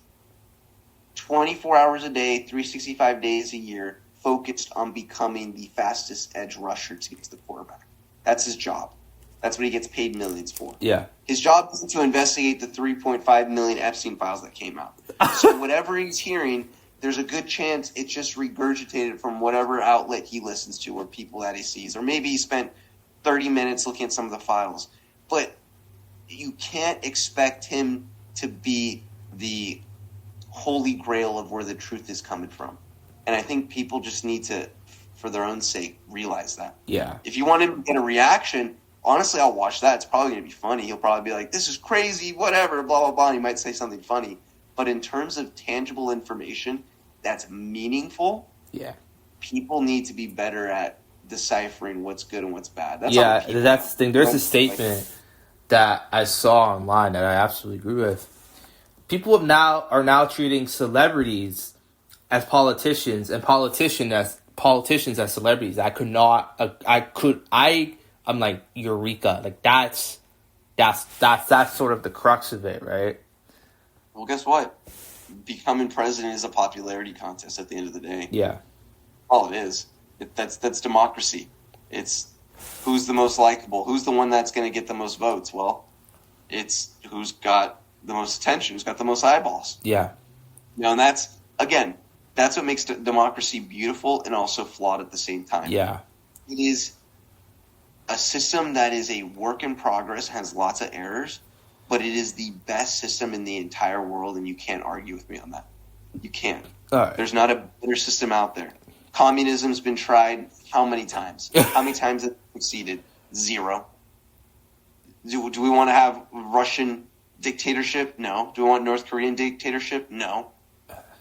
S2: 24 hours a day, 365 days a year, focused on becoming the fastest edge rusher to get to the quarterback. That's his job. That's what he gets paid millions for.
S1: Yeah.
S2: His job isn't to investigate the 3.5 million Epstein files that came out. So whatever he's hearing, there's a good chance it's just regurgitated from whatever outlet he listens to or people that he sees. Or maybe he spent 30 minutes looking at some of the files. But you can't expect him to be the holy grail of where the truth is coming from. And I think people just need to, for their own sake, realize that.
S1: Yeah.
S2: If you want him to get a reaction, honestly, I'll watch that. It's probably going to be funny. He'll probably be like, this is crazy, whatever, blah, blah, blah. And he might say something funny. But in terms of tangible information that's meaningful, people need to be better at deciphering what's good and what's bad. That's
S1: the thing. There's a statement that I saw online that I absolutely agree with. People are now treating celebrities as politicians and politicians as celebrities. I I'm like, eureka. Like, that's sort of the crux of it, right?
S2: Well, guess what? Becoming president is a popularity contest at the end of the day.
S1: Yeah.
S2: All it is. That's democracy. It's who's the most likable, who's the one that's going to get the most votes. Well, it's who's got the most attention, who's got the most eyeballs.
S1: Yeah.
S2: And that's what makes democracy beautiful and also flawed at the same time.
S1: Yeah.
S2: It is a system that is a work in progress, has lots of errors, but it is the best system in the entire world, and you can't argue with me on that. You can't.
S1: All right.
S2: There's not a better system out there. Communism's been tried how many times? How many times has it succeeded? 0. Do we want to have Russian dictatorship? No. Do we want North Korean dictatorship? No.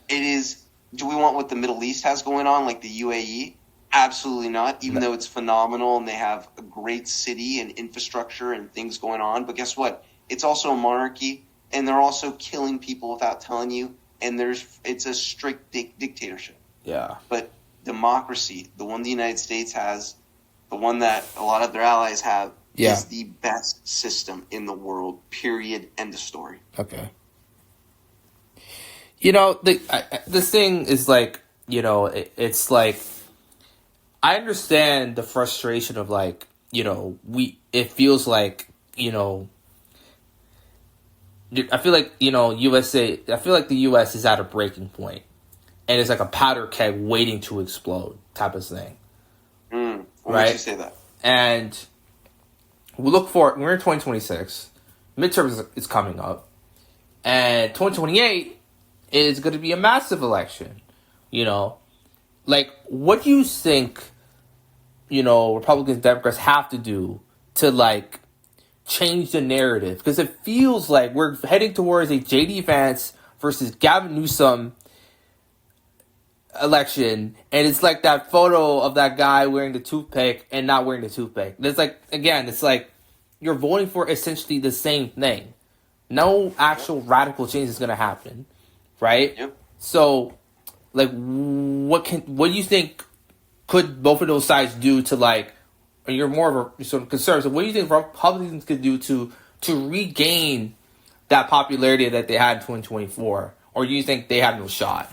S2: It is. Do we want what the Middle East has going on, like the UAE? Absolutely not, even though it's phenomenal and they have a great city and infrastructure and things going on. But guess what? It's also a monarchy, and they're also killing people without telling you, and it's a strict dictatorship.
S1: Yeah.
S2: But democracy, the one the United States has, the one that a lot of their allies have, is the best system in the world, period, end of story.
S1: Okay. You know, this thing is like, you know, it's like, I understand the frustration of like, you know, it feels like, you know, I feel like, you know, I feel like the US is at a breaking point, and it's like a powder keg waiting to explode type of thing.
S2: What
S1: right?
S2: makes you say that?
S1: And we're in 2026, midterms is coming up, and 2028 is going to be a massive election, you know? Like, what do you think, you know, Republicans, Democrats have to do to, like, change the narrative? Because it feels like we're heading towards a J.D. Vance versus Gavin Newsom election, and it's like that photo of that guy wearing the toothpick and not wearing the toothpick. It's like, again, it's like you're voting for essentially the same thing. No actual radical change is going to happen, right?
S2: Yep.
S1: So, like, what do you think could both of those sides do to, like, and you're more of a sort of conservative, what do you think Republicans could do to regain that popularity that they had in 2024? Or do you think they have no shot?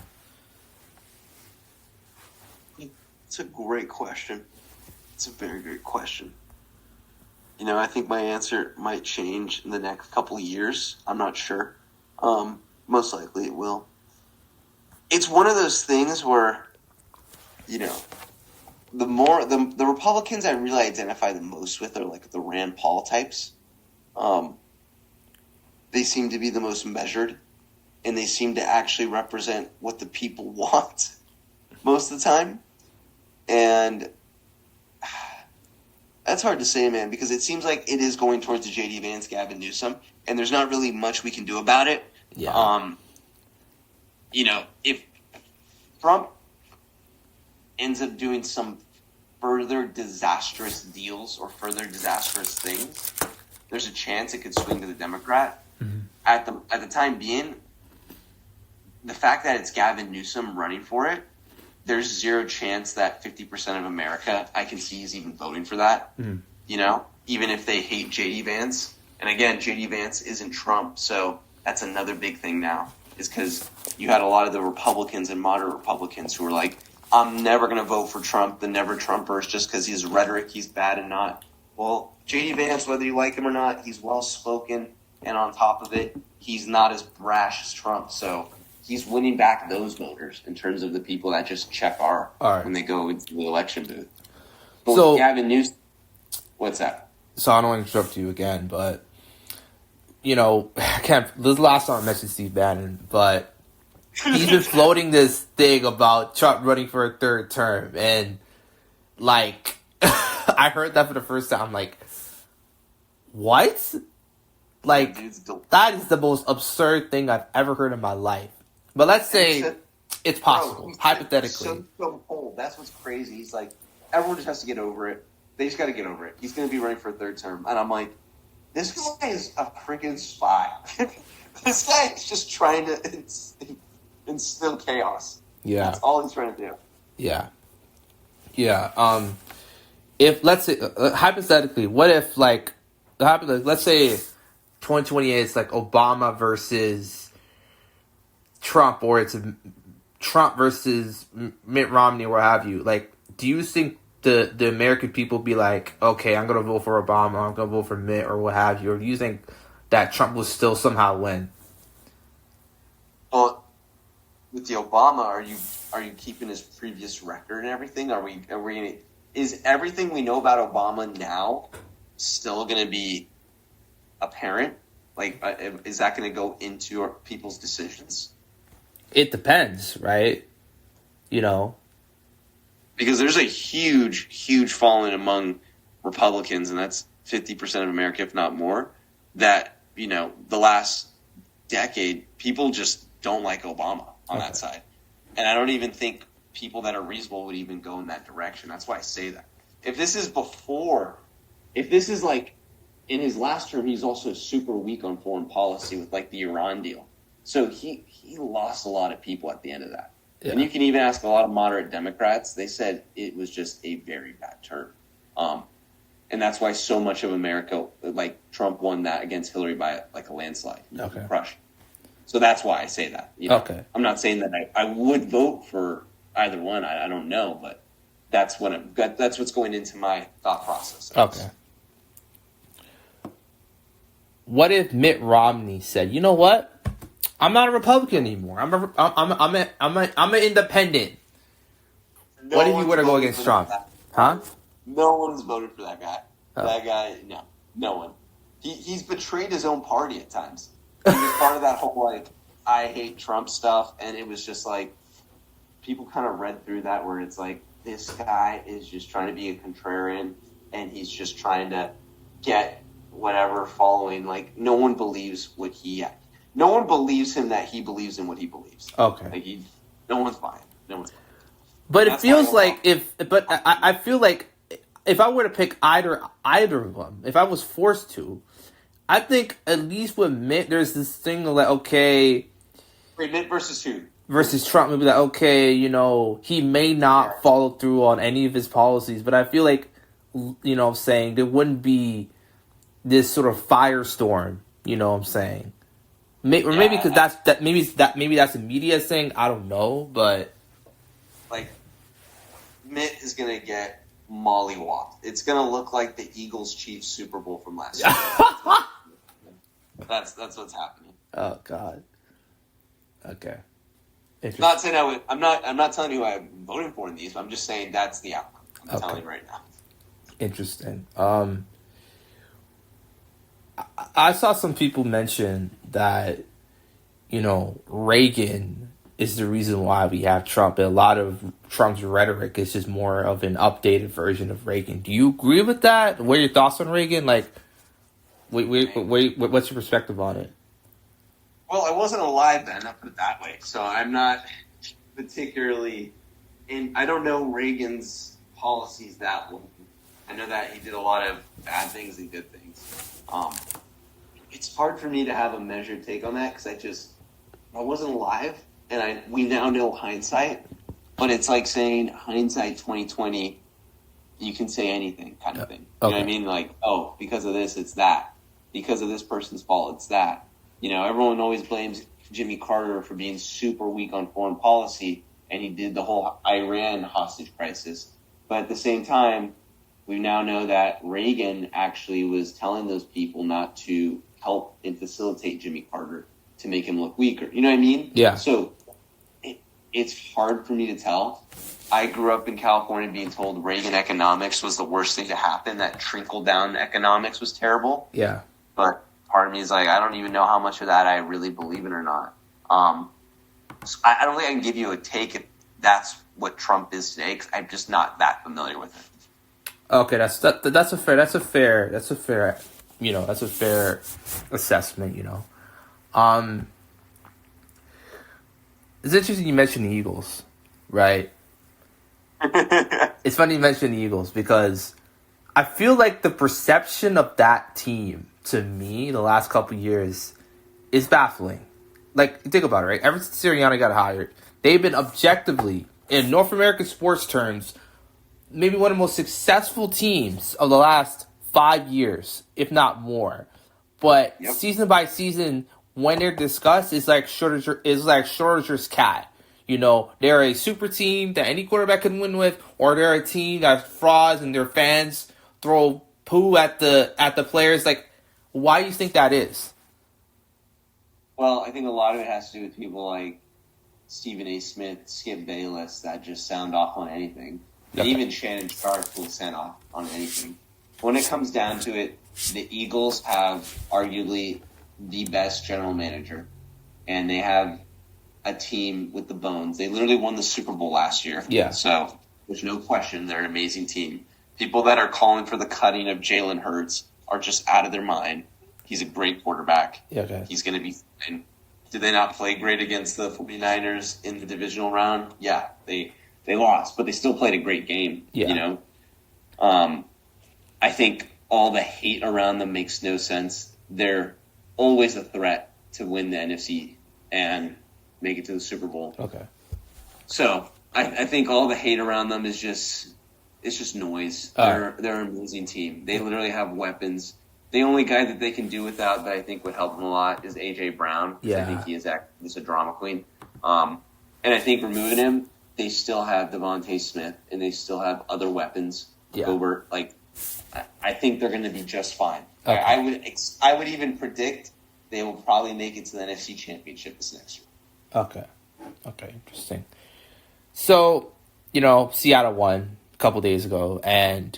S2: It's a great question. It's a very great question. You know, I think my answer might change in the next couple of years. I'm not sure. Most likely it will. It's one of those things where, you know, the Republicans I really identify the most with are like the Rand Paul types. They seem to be the most measured, and they seem to actually represent what the people want most of the time. And that's hard to say, man, because it seems like it is going towards the J.D. Vance, Gavin Newsom, and there's not really much we can do about it.
S1: Yeah.
S2: You know, if Trump ends up doing some further disastrous deals or further disastrous things, there's a chance it could swing to the Democrat. Mm-hmm. At the time being, the fact that it's Gavin Newsom running for it, there's zero chance that 50% of America I can see is even voting for that. Mm. You know, even if they hate J.D. Vance. And again, J.D. Vance isn't Trump, so that's another big thing now, is because you had a lot of the Republicans and moderate Republicans who were like, I'm never going to vote for Trump, the never Trumpers, just because his rhetoric, he's bad and not. Well, J.D. Vance, whether you like him or not, he's well-spoken, and on top of it, he's not as brash as Trump, so he's winning back those voters in terms of the people that just check R when they go into the election booth. But so, Gavin Newsom, what's that?
S1: So I don't want to interrupt you again, but, you know, this is the last time I mentioned Steve Bannon, but he's been floating this thing about Trump running for a third term, and, like, I heard that for the first time. I'm like, what? Like, that is the most absurd thing I've ever heard in my life. But let's say it's possible, hypothetically.
S2: So cold. That's what's crazy. He's like, everyone just has to get over it. They just got to get over it. He's going to be running for a third term. And I'm like, this guy is a freaking spy. This guy is just trying to instill chaos.
S1: Yeah.
S2: That's all he's trying to do.
S1: Yeah. Yeah. if let's say hypothetically, what if let's say 2028 is like Obama versus Trump, or it's Trump versus Mitt Romney, or what have you? Like, do you think the American people be like, okay, I'm gonna vote for Obama, I'm gonna vote for Mitt, or what have you? Or do you think that Trump will still somehow win?
S2: Well, with the Obama, are you keeping his previous record and everything? Is everything we know about Obama now still going to be apparent? Like, is that going to go into people's decisions?
S1: It depends, right? You know,
S2: because there's a huge following among Republicans, and that's 50% of America, if not more. That the last decade, people just don't like Obama on that side. And I don't even think people that are reasonable would even go in that direction. That's why I say that. If this is like in his last term, he's also super weak on foreign policy with like the Iran deal. So he lost a lot of people at the end of that. Yeah. And you can even ask a lot of moderate Democrats. They said it was just a very bad term. And that's why so much of America, like Trump won that against Hillary by like a landslide.
S1: Okay.
S2: Crushed. So that's why I say that.
S1: Okay.
S2: I'm not saying that I would vote for either one. I don't know, but that's what's going into my thought process.
S1: Okay. What if Mitt Romney said, "You know what? I'm not a Republican anymore. I'm an independent."
S2: No,
S1: what if you were to go against Trump? Huh?
S2: No one's voted for that guy.
S1: Oh.
S2: That guy, no one. He's betrayed his own party at times. He was part of that whole, like, I hate Trump stuff, and it was just, like, people kind of read through that where it's like, this guy is just trying to be a contrarian, and he's just trying to get whatever following. Like, no one believes no one believes him that he believes in what he believes.
S1: Okay.
S2: Like, no one's buying.
S1: But it feels like I feel like if I were to pick either of them, if I was forced to, I think at least with Mitt, there's this thing of like, okay.
S2: Wait, Mitt versus who?
S1: Versus Trump, maybe like, okay, he may not follow through on any of his policies, but I feel like, I'm saying, there wouldn't be this sort of firestorm, I'm saying. Maybe because maybe that's a media thing, I don't know, but.
S2: Like, Mitt is going to get mollywopped. It's going to look like the Eagles-Chiefs Super Bowl from last year. That's what's happening.
S1: Oh God. Okay.
S2: Not saying I'm not telling you who I'm voting for in these. But I'm just saying that's the outcome. I'm telling you right now.
S1: Interesting. I saw some people mention that Reagan is the reason why we have Trump. And a lot of Trump's rhetoric is just more of an updated version of Reagan. Do you agree with that? What are your thoughts on Reagan? Like, what's your perspective on it?
S2: Well, I wasn't alive then, I'll put it that way. So I'm not particularly I don't know Reagan's policies that well. I know that he did a lot of bad things and good things. It's hard for me to have a measured take on that because I wasn't alive, and we now know hindsight, but it's like saying hindsight 2020. You can say anything, kind of thing. You know what I mean? Like, oh, because of this, it's that. Because of this person's fault, it's that. Everyone always blames Jimmy Carter for being super weak on foreign policy, and he did the whole Iran hostage crisis. But at the same time, we now know that Reagan actually was telling those people not to help and facilitate Jimmy Carter to make him look weaker. You know what I mean?
S1: Yeah.
S2: So it's hard for me to tell. I grew up in California being told Reagan economics was the worst thing to happen, that trickle-down economics was terrible.
S1: Yeah.
S2: But part of me is like, I don't even know how much of that I really believe in or not. So I don't think I can give you a take if that's what Trump is today, because I'm just not that familiar with it.
S1: Okay, that's a fair assessment. It's interesting you mentioned the Eagles, right? It's funny you mentioned the Eagles because I feel like the perception of that team to me the last couple of years is baffling. Like, think about it, right? Ever since Sirianni got hired, they've been objectively, in North American sports terms, maybe one of the most successful teams of the last 5 years, if not more. But season by season, when they're discussed, it's like Schrodinger's cat. You know, they're a super team that any quarterback can win with, or they're a team that's frauds and their fans throw poo at the players. Like, why do you think that is?
S2: Well, I think a lot of it has to do with people like Stephen A. Smith, Skip Bayless, that just sound off on anything. And even Shannon Sharp will sound off on anything. When it comes down to it, the Eagles have arguably the best general manager, and they have a team with the bones. They literally won the Super Bowl last year.
S1: Yeah.
S2: So there's no question they're an amazing team. People that are calling for the cutting of Jalen Hurts are just out of their mind. He's a great quarterback.
S1: Yeah, okay.
S2: He's going to be fine. Did they not play great against the 49ers in the divisional round? Yeah, they lost, but they still played a great game.
S1: Yeah.
S2: You know? I think all the hate around them makes no sense. They're always a threat to win the NFC and make it to the Super Bowl.
S1: Okay.
S2: So I think all the hate around them is just noise. They're an amazing team. They literally have weapons. The only guy that they can do without that I think would help them a lot is A.J. Brown.
S1: Yeah.
S2: I think he is a drama queen. And I think removing him, they still have Devontae Smith, and they still have other weapons.
S1: Yeah.
S2: Over, I think they're going to be just fine.
S1: Okay.
S2: I would even predict they will probably make it to the NFC Championship this next year.
S1: Okay, interesting. So, you know, Seattle won a couple days ago, and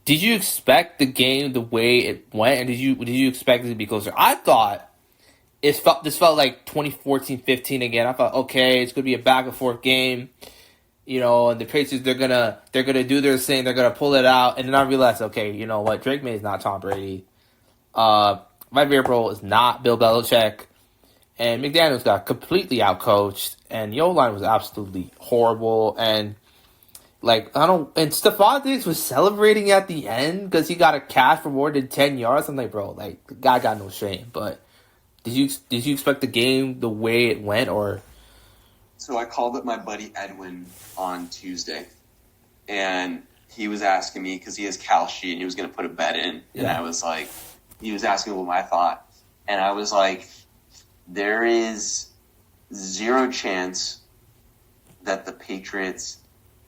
S1: did you expect the game the way it went, and did you expect it to be closer? I thought this felt like 2014-15 again. I thought, okay, it's gonna be a back and forth game, you know, and the Patriots they're gonna do their thing, they're gonna pull it out, and then I realized, okay, you know what, Drake May is not Tom Brady, Mike Vrabel is not Bill Belichick, and McDaniels got completely outcoached, and the O-line was absolutely horrible, and and Stephon Diggs was celebrating at the end because he got a catch for more than 10 yards. I'm like, bro, the guy got no shame. But did you expect the game the way it went, or?
S2: So I called up my buddy Edwin on Tuesday, and he was asking me because he has Kalshi and he was going to put a bet in, and I was like, he was asking what I thought, and I was like, there is zero chance that the Patriots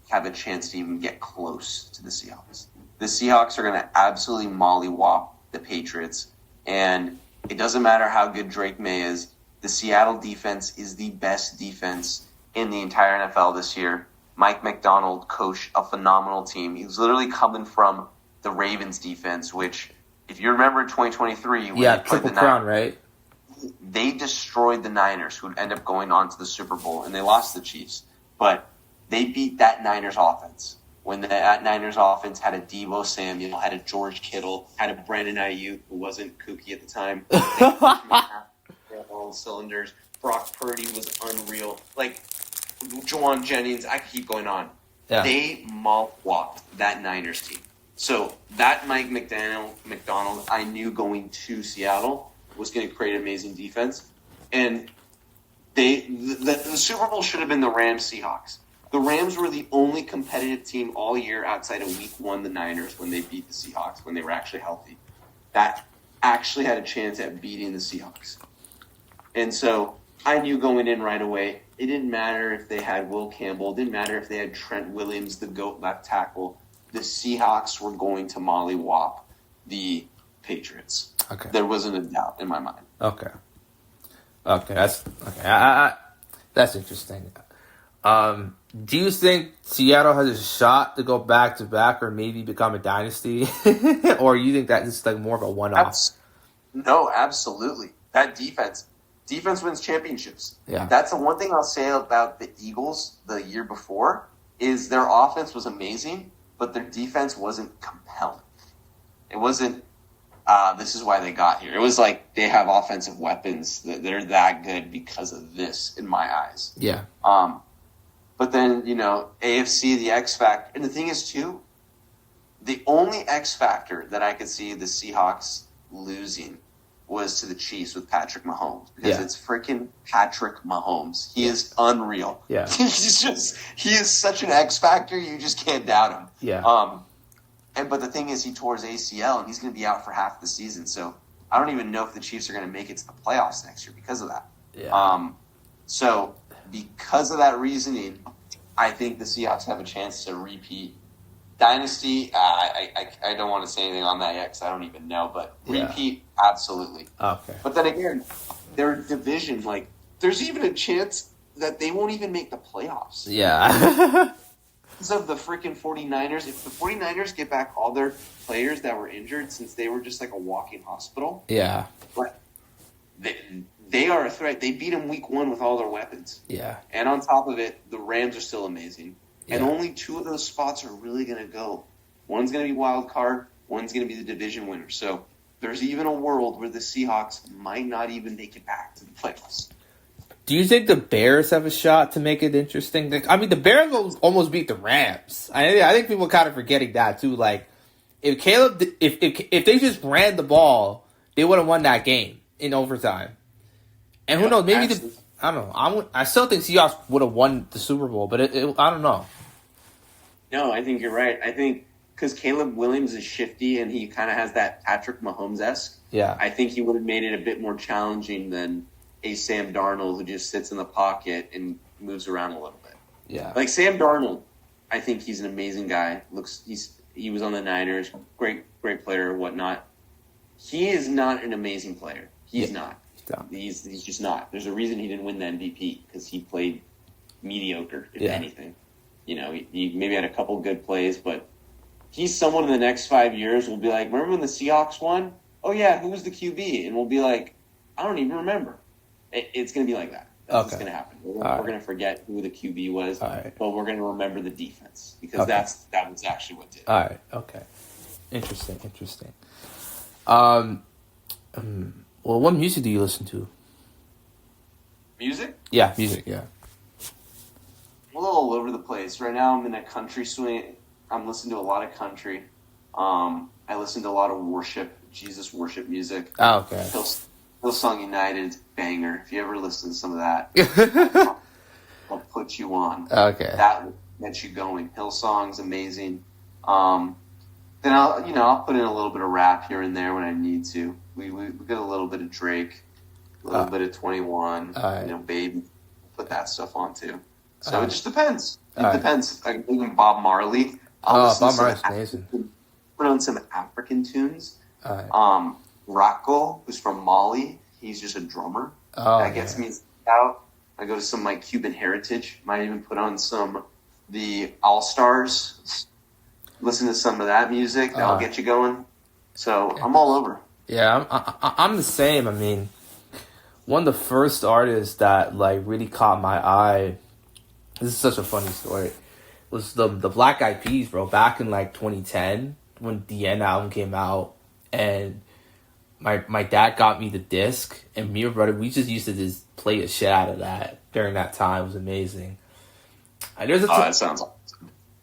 S2: have a chance to even get close to the Seahawks. The Seahawks are going to absolutely mollywop the Patriots, and it doesn't matter how good Drake May is. The Seattle defense is the best defense in the entire NFL this year. Mike McDonald coached a phenomenal team. He was literally coming from the Ravens defense, which, if you remember in 2023, when they played
S1: Triple
S2: the
S1: Crown,
S2: Niners,
S1: right?
S2: They destroyed the Niners, who would end up going on to the Super Bowl, and they lost the Chiefs. But they beat that Niners offense. When that Niners offense had a Deebo Samuel, had a George Kittle, had a Brandon Ayuk, who wasn't kooky at the time. All cylinders. Brock Purdy was unreal. Juwan Jennings, I could keep going on.
S1: Yeah.
S2: They mollywhopped that Niners team. So that Mike McDonald, I knew going to Seattle was going to create an amazing defense. And the Super Bowl should have been the Rams-Seahawks. The Rams were the only competitive team all year outside of Week 1, the Niners, when they beat the Seahawks, when they were actually healthy. That actually had a chance at beating the Seahawks. And so I knew going in right away, it didn't matter if they had Will Campbell, it didn't matter if they had Trent Williams, the GOAT left tackle. The Seahawks were going to mollywop the Patriots.
S1: Okay.
S2: There wasn't a doubt in my mind.
S1: Okay. That's okay. That's interesting. Do you think Seattle has a shot to go back to back, or maybe become a dynasty, or you think that this is more of a one-off?
S2: No, absolutely. That defense wins championships.
S1: Yeah,
S2: that's the one thing I'll say about the Eagles the year before is their offense was amazing, but their defense wasn't compelling. It wasn't. This is why they got here. It was like they have offensive weapons that they're that good because of this, in my eyes.
S1: Yeah.
S2: But then, AFC, the X Factor. And the thing is, too, the only X Factor that I could see the Seahawks losing was to the Chiefs with Patrick Mahomes because it's freaking Patrick Mahomes. He is unreal.
S1: Yeah.
S2: He is such an X factor. You just can't doubt him.
S1: Yeah.
S2: But the thing is, he tore his ACL and he's going to be out for half the season. So I don't even know if the Chiefs are going to make it to the playoffs next year because of that.
S1: Yeah.
S2: So because of that reasoning, I think the Seahawks have a chance to repeat. Dynasty, I don't want to say anything on that yet because I don't even know. But repeat, absolutely.
S1: Okay.
S2: But then again, their division, like, there's even a chance that they won't even make the playoffs.
S1: Yeah.
S2: Because of the freaking 49ers. If the 49ers get back all their players that were injured since they were just like a walking hospital.
S1: Yeah.
S2: But they are a threat. They beat them week 1 with all their weapons.
S1: Yeah.
S2: And on top of it, the Rams are still amazing.
S1: Yeah.
S2: And only 2 of those spots are really going to go. One's going to be wild card. One's going to be the division winner. So there's even a world where the Seahawks might not even make it back to the playoffs.
S1: Do you think the Bears have a shot to make it interesting? I mean, the Bears almost beat the Rams. I think people are kind of forgetting that too. Like, if they just ran the ball, they would have won that game in overtime. And who knows? Maybe I don't know. I still think Seahawks would have won the Super Bowl, but I don't know.
S2: No, I think you're right. I think because Caleb Williams is shifty and he kind of has that Patrick Mahomes-esque.
S1: Yeah.
S2: I think he would have made it a bit more challenging than a Sam Darnold who just sits in the pocket and moves around a little bit.
S1: Yeah.
S2: Like Sam Darnold, I think he's an amazing guy. He was on the Niners, great player, whatnot. He is not an amazing player. He's not. He's just not. There's a reason he didn't win the MVP because he played mediocre, if anything. You know, he maybe had a couple good plays, but he's someone in the next 5 years will be like, remember when the Seahawks won? Oh, yeah, who was the QB? And we'll be like, I don't even remember. It's going to be like that. That's what's going to happen. We're going to forget who the QB was, but we're going to remember the defense because that was actually what did it.
S1: All right. Okay. Interesting. Well, what music do you listen to?
S2: Music?
S1: Yeah, music, yeah.
S2: I'm a little all over the place. Right now I'm in a country swing. I'm listening to a lot of country. I listen to a lot of Jesus worship music.
S1: Oh, okay.
S2: Hillsong United, banger. If you ever listen to some of that, I'll put you on.
S1: Okay.
S2: That gets you going. Hillsong's amazing. Then I'll put in a little bit of rap here and there when I need to. We get a little bit of Drake, a little bit of 21, Baby. Put that stuff on too. So it just depends. It depends. Like even Bob Marley.
S1: Bob Marley's amazing.
S2: Put on some African tunes. Rocco, who's from Mali, he's just a drummer. That gets me out. I go to some like Cuban heritage. Might even put on the All Stars. Listen to some of that music. That'll get you going. So I'm all over.
S1: Yeah, I'm the same. I mean, one of the first artists that like really caught my eye. This is such a funny story. Was the Black Eyed Peas, bro? Back in like 2010 when the End album came out, and my dad got me the disc, and me and brother, we just used to just play the shit out of that during that time. It was amazing.
S2: That sounds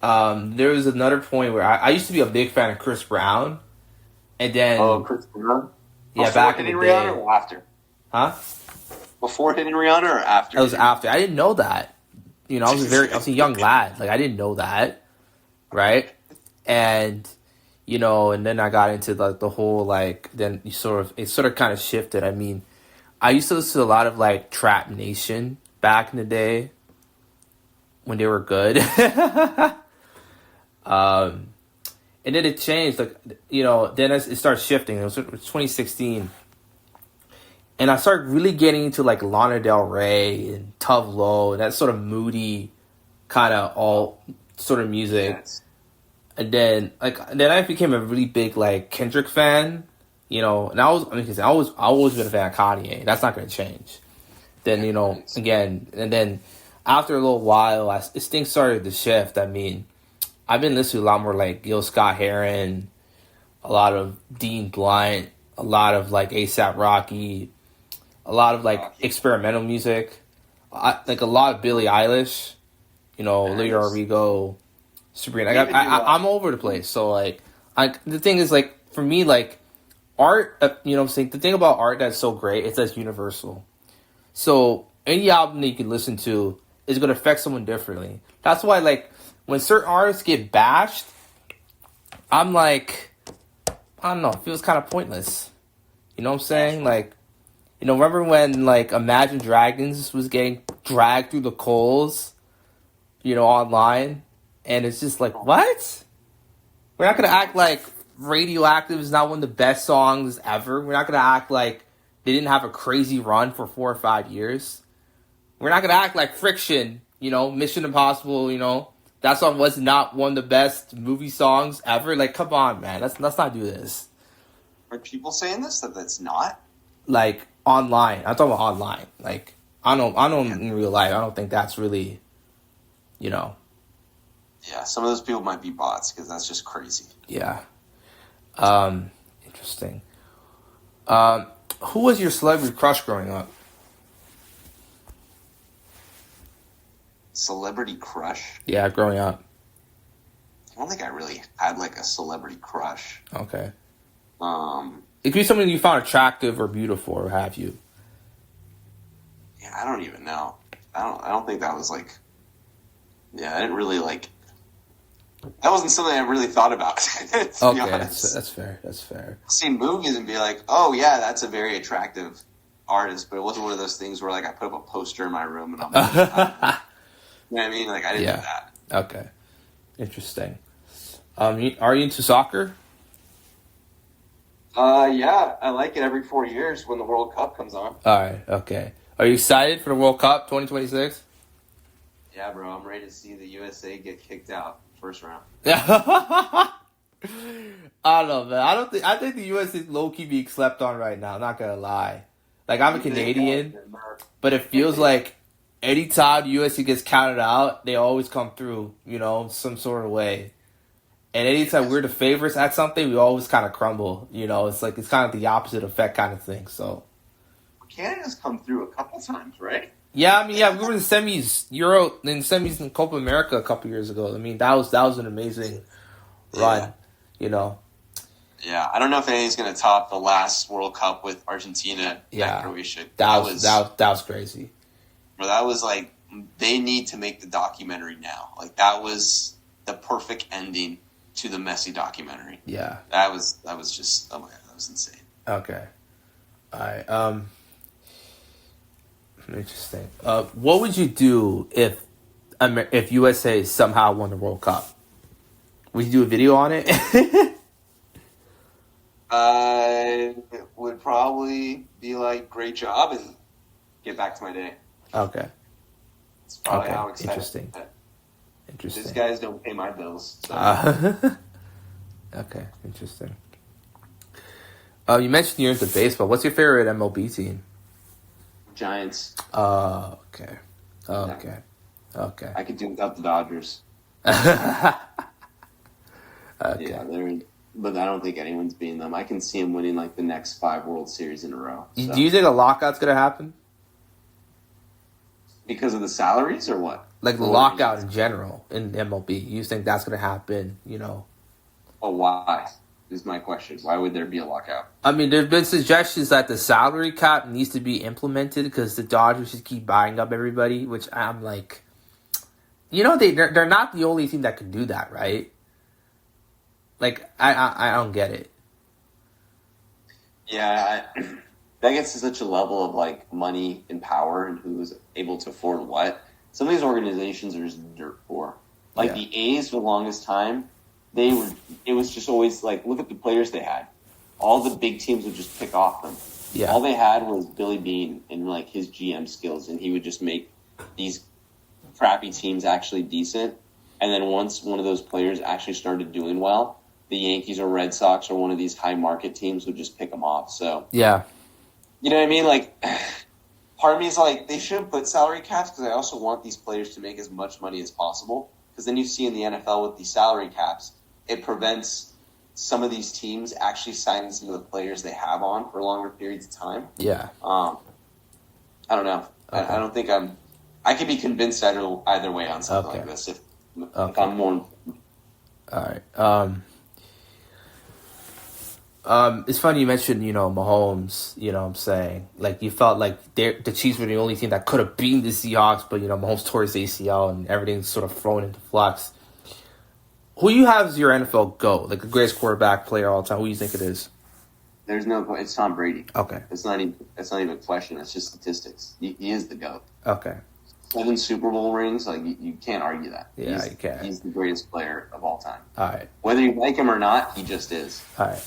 S2: awesome.
S1: There was another point where I used to be a big fan of Chris Brown, and then
S2: Chris Brown.
S1: Yeah,
S2: before
S1: back in the day.
S2: Rihanna or after?
S1: Huh?
S2: Before hitting Rihanna or after?
S1: It was after. I didn't know that. You know, I was a young lad. Like I didn't know that, right? And and then I got into the whole like. Then it sort of kind of shifted. I mean, I used to listen to a lot of like Trap Nation back in the day when they were good. And then it changed, like, then it started shifting. It was 2016. And I started really getting into, like, Lana Del Rey and Tove Lo and that sort of moody kind of all sort of music.
S2: Yes.
S1: And then I became a really big, like, Kendrick fan, and I've always been a fan of Kanye. That's not going to change. Then, again, and then after a little while, things started to shift. I mean, I've been listening to a lot more like Gil Scott-Heron, a lot of Dean Blunt, a lot of like A$AP Rocky, a lot of like experimental music, like a lot of Billie Eilish, Olivia Rodrigo, Sabrina. I'm all over the place. So like, the thing is like for me, like art, you know what I'm saying? The thing about art that's so great is that it's universal. So any album that you can listen to is going to affect someone differently. That's why, like, when certain artists get bashed, I'm like, I don't know, it feels kind of pointless. You know what I'm saying? Like, you know, remember when, like, Imagine Dragons was getting dragged through the coals, you know, online? And it's just like, what? We're not going to act like Radioactive is not one of the best songs ever. We're not going to act like they didn't have a crazy run for 4 or 5 years. We're not going to act like Friction, you know, Mission Impossible, you know, that song was not one of the best movie songs ever. Like, come on, man. Let's not do this.
S2: Are people saying this, that that's not?
S1: Like, online. I'm talking about online. Like, I don't in real life, I don't think that's really, you know.
S2: Yeah, some of those people might be bots, because that's just crazy.
S1: Yeah. Interesting. Who was your celebrity crush growing up?
S2: Celebrity crush?
S1: Yeah, growing up.
S2: I don't think I really had, like, a celebrity crush.
S1: Okay. It could be something you found attractive or beautiful, or have you?
S2: Yeah, I don't even know. I don't think that was, like... Yeah, I didn't really, like... That wasn't something I really thought about, to be honest.
S1: That's fair. That's fair.
S2: I've seen movies and be like, oh, yeah, that's a very attractive artist, but it wasn't one of those things where, like, I put up a poster in my room and I'm like... You know what I mean? Like, I didn't do that.
S1: Okay. Interesting. Are you into soccer?
S2: Yeah, I like it every 4 years when the World Cup comes on.
S1: All right. Okay. Are you excited for the World Cup 2026?
S2: Yeah, bro. I'm ready to see the USA get kicked out first round.
S1: I don't know, man. I think the US is low key being slept on right now. I'm not gonna lie. Like, I'm a Canadian, but it feels like anytime the USA gets counted out, they always come through, you know, some sort of way. And anytime we're the favorites at something, we always kind of crumble. You know, it's like, it's kind of the opposite effect kind of thing. So
S2: Canada's come through a couple times, right?
S1: Yeah, I mean, yeah, we were in semis, semis in Copa America a couple years ago. I mean, that was an amazing run, you know.
S2: Yeah, I don't know if anything's going to top the last World Cup with Argentina and Croatia.
S1: That was crazy.
S2: Bro, that was like, they need to make the documentary now. Like, that was the perfect ending to the Messi documentary.
S1: Yeah.
S2: That was just, oh my God, that was insane.
S1: Okay. All right. Interesting. What would you do if USA somehow won the World Cup? Would you do a video on it?
S2: I would probably be like, great job, and get back to my day.
S1: Okay.
S2: It's probably how excited.
S1: Interesting.
S2: These guys don't pay my bills. So.
S1: Okay, interesting. You mentioned you're into baseball. What's your favorite MLB team?
S2: Giants.
S1: Okay.
S2: I could do without the Dodgers.
S1: Okay.
S2: Yeah, but I don't think anyone's beating them. I can see them winning like the next 5 World Series in a row. So.
S1: Do you think a lockout's gonna happen?
S2: Because of the salaries or what?
S1: Like the lockout in general in MLB. You think that's gonna happen, you know?
S2: Oh, why? Is my question. Why would there be a lockout?
S1: I mean, there's been suggestions that the salary cap needs to be implemented because the Dodgers just keep buying up everybody, which I'm like, you know, they're not the only team that can do that, right? Like, I don't get it.
S2: Yeah, that gets to such a level of like money and power and who's able to afford what. Some of these organizations are just dirt poor. Like the A's for the longest time, it was just always like, look at the players they had. All the big teams would just pick off them. Yeah. All they had was Billy Beane and like his GM skills, and he would just make these crappy teams actually decent. And then once one of those players actually started doing well, the Yankees or Red Sox or one of these high market teams would just pick them off. So
S1: yeah,
S2: you know what I mean? Like, part of me is like, they shouldn't put salary caps because I also want these players to make as much money as possible. Because then you see in the NFL with these salary caps, it prevents some of these teams actually signing some of the players they have on for longer periods of time.
S1: Yeah.
S2: I don't know. Okay. I don't think I could be convinced either way on something like this if I'm more.
S1: All right. It's funny you mentioned, Mahomes, you know what I'm saying? Like, you felt like the Chiefs were the only team that could have beaten the Seahawks, but, Mahomes tore his ACL and everything's sort of thrown into flux. Who you have as your NFL GOAT, like the greatest quarterback player of all time? Who do you think it is?
S2: It's Tom Brady.
S1: Okay.
S2: It's not even a question. It's just statistics. He is the GOAT.
S1: Okay. 7
S2: Super Bowl rings, like you can't argue that.
S1: Yeah, you can't.
S2: He's the greatest player of all time.
S1: All right.
S2: Whether you like him or not, he just is.
S1: All right.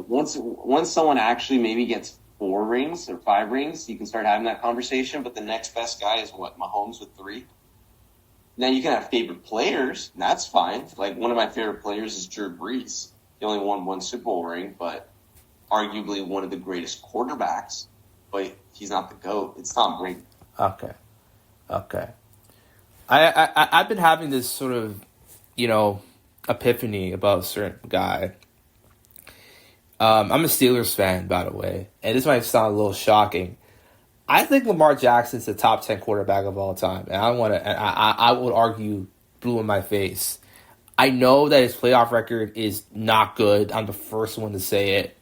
S2: Once someone actually maybe gets 4 rings or 5 rings, you can start having that conversation. But the next best guy is Mahomes with 3. Now you can have favorite players, and that's fine. Like one of my favorite players is Drew Brees. He only won 1 Super Bowl ring, but arguably one of the greatest quarterbacks. But he's not the GOAT. It's Tom Brady.
S1: Okay. I've been having this sort of, epiphany about a certain guy. I'm a Steelers fan, by the way, and this might sound a little shocking. I think Lamar Jackson's the top 10 quarterback of all time, and I would argue blue in my face. I know that his playoff record is not good. I'm the first one to say it,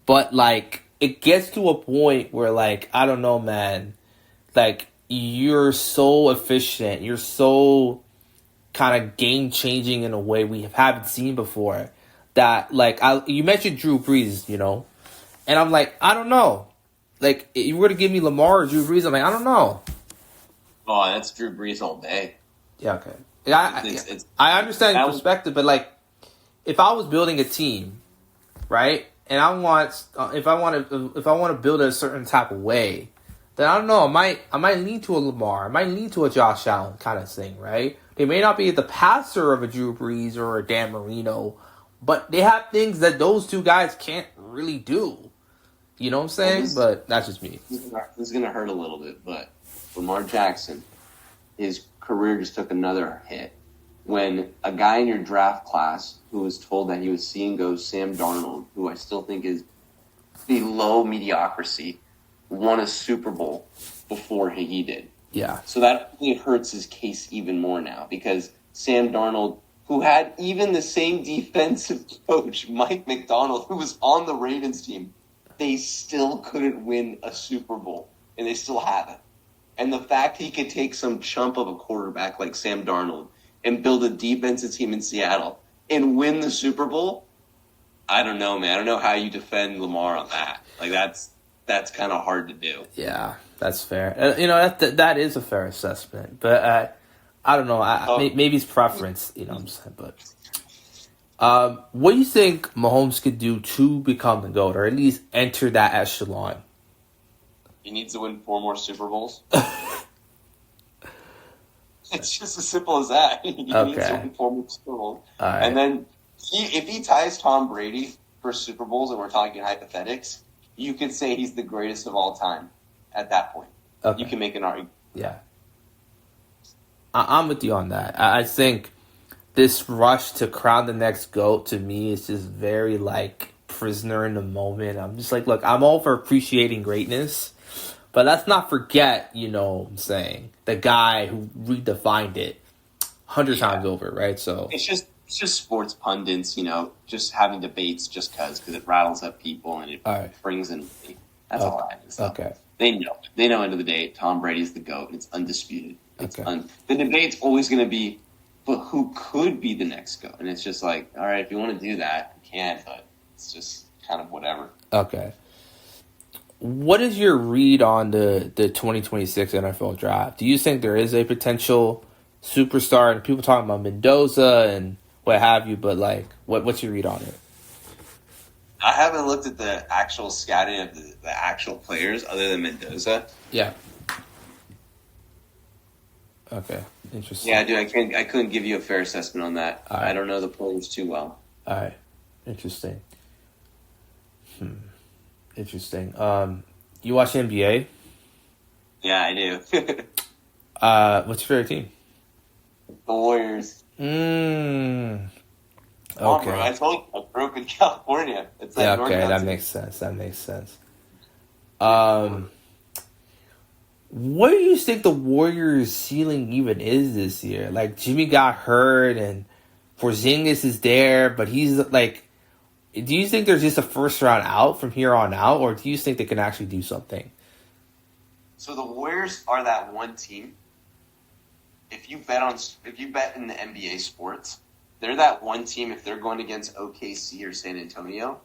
S1: but it gets to a point where I don't know, man, you're so efficient. You're so kind of game-changing in a way we haven't seen before. That, you mentioned Drew Brees, and I'm I don't know. If you were to give me Lamar or Drew Brees, I'm I don't know.
S2: Oh, that's Drew Brees all day.
S1: Yeah, okay. I understand your perspective, but, if I was building a team, right, and if I want to build it a certain type of way, then I don't know. I might lean to a Lamar. I might lean to a Josh Allen kind of thing, right? They may not be the passer of a Drew Brees or a Dan Marino, but they have things that those two guys can't really do. You know what I'm saying? But that's just me.
S2: This is going to hurt a little bit, but Lamar Jackson, his career just took another hit. When a guy in your draft class who was told that he was seeing go Sam Darnold, who I still think is below mediocrity, won a Super Bowl before he did.
S1: Yeah.
S2: So that really hurts his case even more now because Sam Darnold, who had even the same defensive coach, Mike McDonald, who was on the Ravens team, they still couldn't win a Super Bowl, and they still haven't. And the fact he could take some chump of a quarterback like Sam Darnold and build a defensive team in Seattle and win the Super Bowl, I don't know, man. I don't know how you defend Lamar on that. That's kind of hard to do.
S1: Yeah, that's fair. That is a fair assessment. But I don't know. Maybe it's preference, what I'm saying. But what do you think Mahomes could do to become the GOAT, or at least enter that echelon?
S2: He needs to win 4 more Super Bowls. It's just as simple as that. He needs to win 4 more Super Bowls.
S1: Right.
S2: And then if he ties Tom Brady for Super Bowls, and we're talking hypothetics, you could say he's the greatest of all time at that point. Okay. You can make an argument.
S1: Yeah. I'm with you on that. I think this rush to crown the next GOAT, to me, is just very, prisoner in the moment. I'm just look, I'm all for appreciating greatness, but let's not forget, what I'm saying, the guy who redefined it 100 times over, right? So
S2: it's just sports pundits, just having debates just because it rattles up people and it brings in. That's all I have to say.
S1: Okay.
S2: They know. End of the day, Tom Brady's the GOAT, and it's undisputed. The debate's always going to be, but who could be the next GOAT? And it's just all right, if you want to do that, you can, but it's just kind of whatever.
S1: Okay. What is your read on the 2026 NFL draft? Do you think there is a potential superstar? And people talking about Mendoza and what have you, but what's your read on it?
S2: I haven't looked at the actual scouting of the actual players other than Mendoza.
S1: Yeah. Okay. Interesting.
S2: Yeah, dude, I couldn't give you a fair assessment on that. Right. I don't know the players too well.
S1: All right. Interesting. Interesting. You watch NBA?
S2: Yeah, I do.
S1: What's your favorite team?
S2: The Warriors.
S1: Okay.
S2: Bro, I told you, I grew up in California. It's
S1: okay, that makes sense. What do you think the Warriors' ceiling even is this year? Jimmy got hurt and Porzingis is there, but he's do you think there's just a first round out from here on out, or do you think they can actually do something?
S2: So the Warriors are that one team. If you bet in the NBA sports, they're that one team. If they're going against OKC or San Antonio,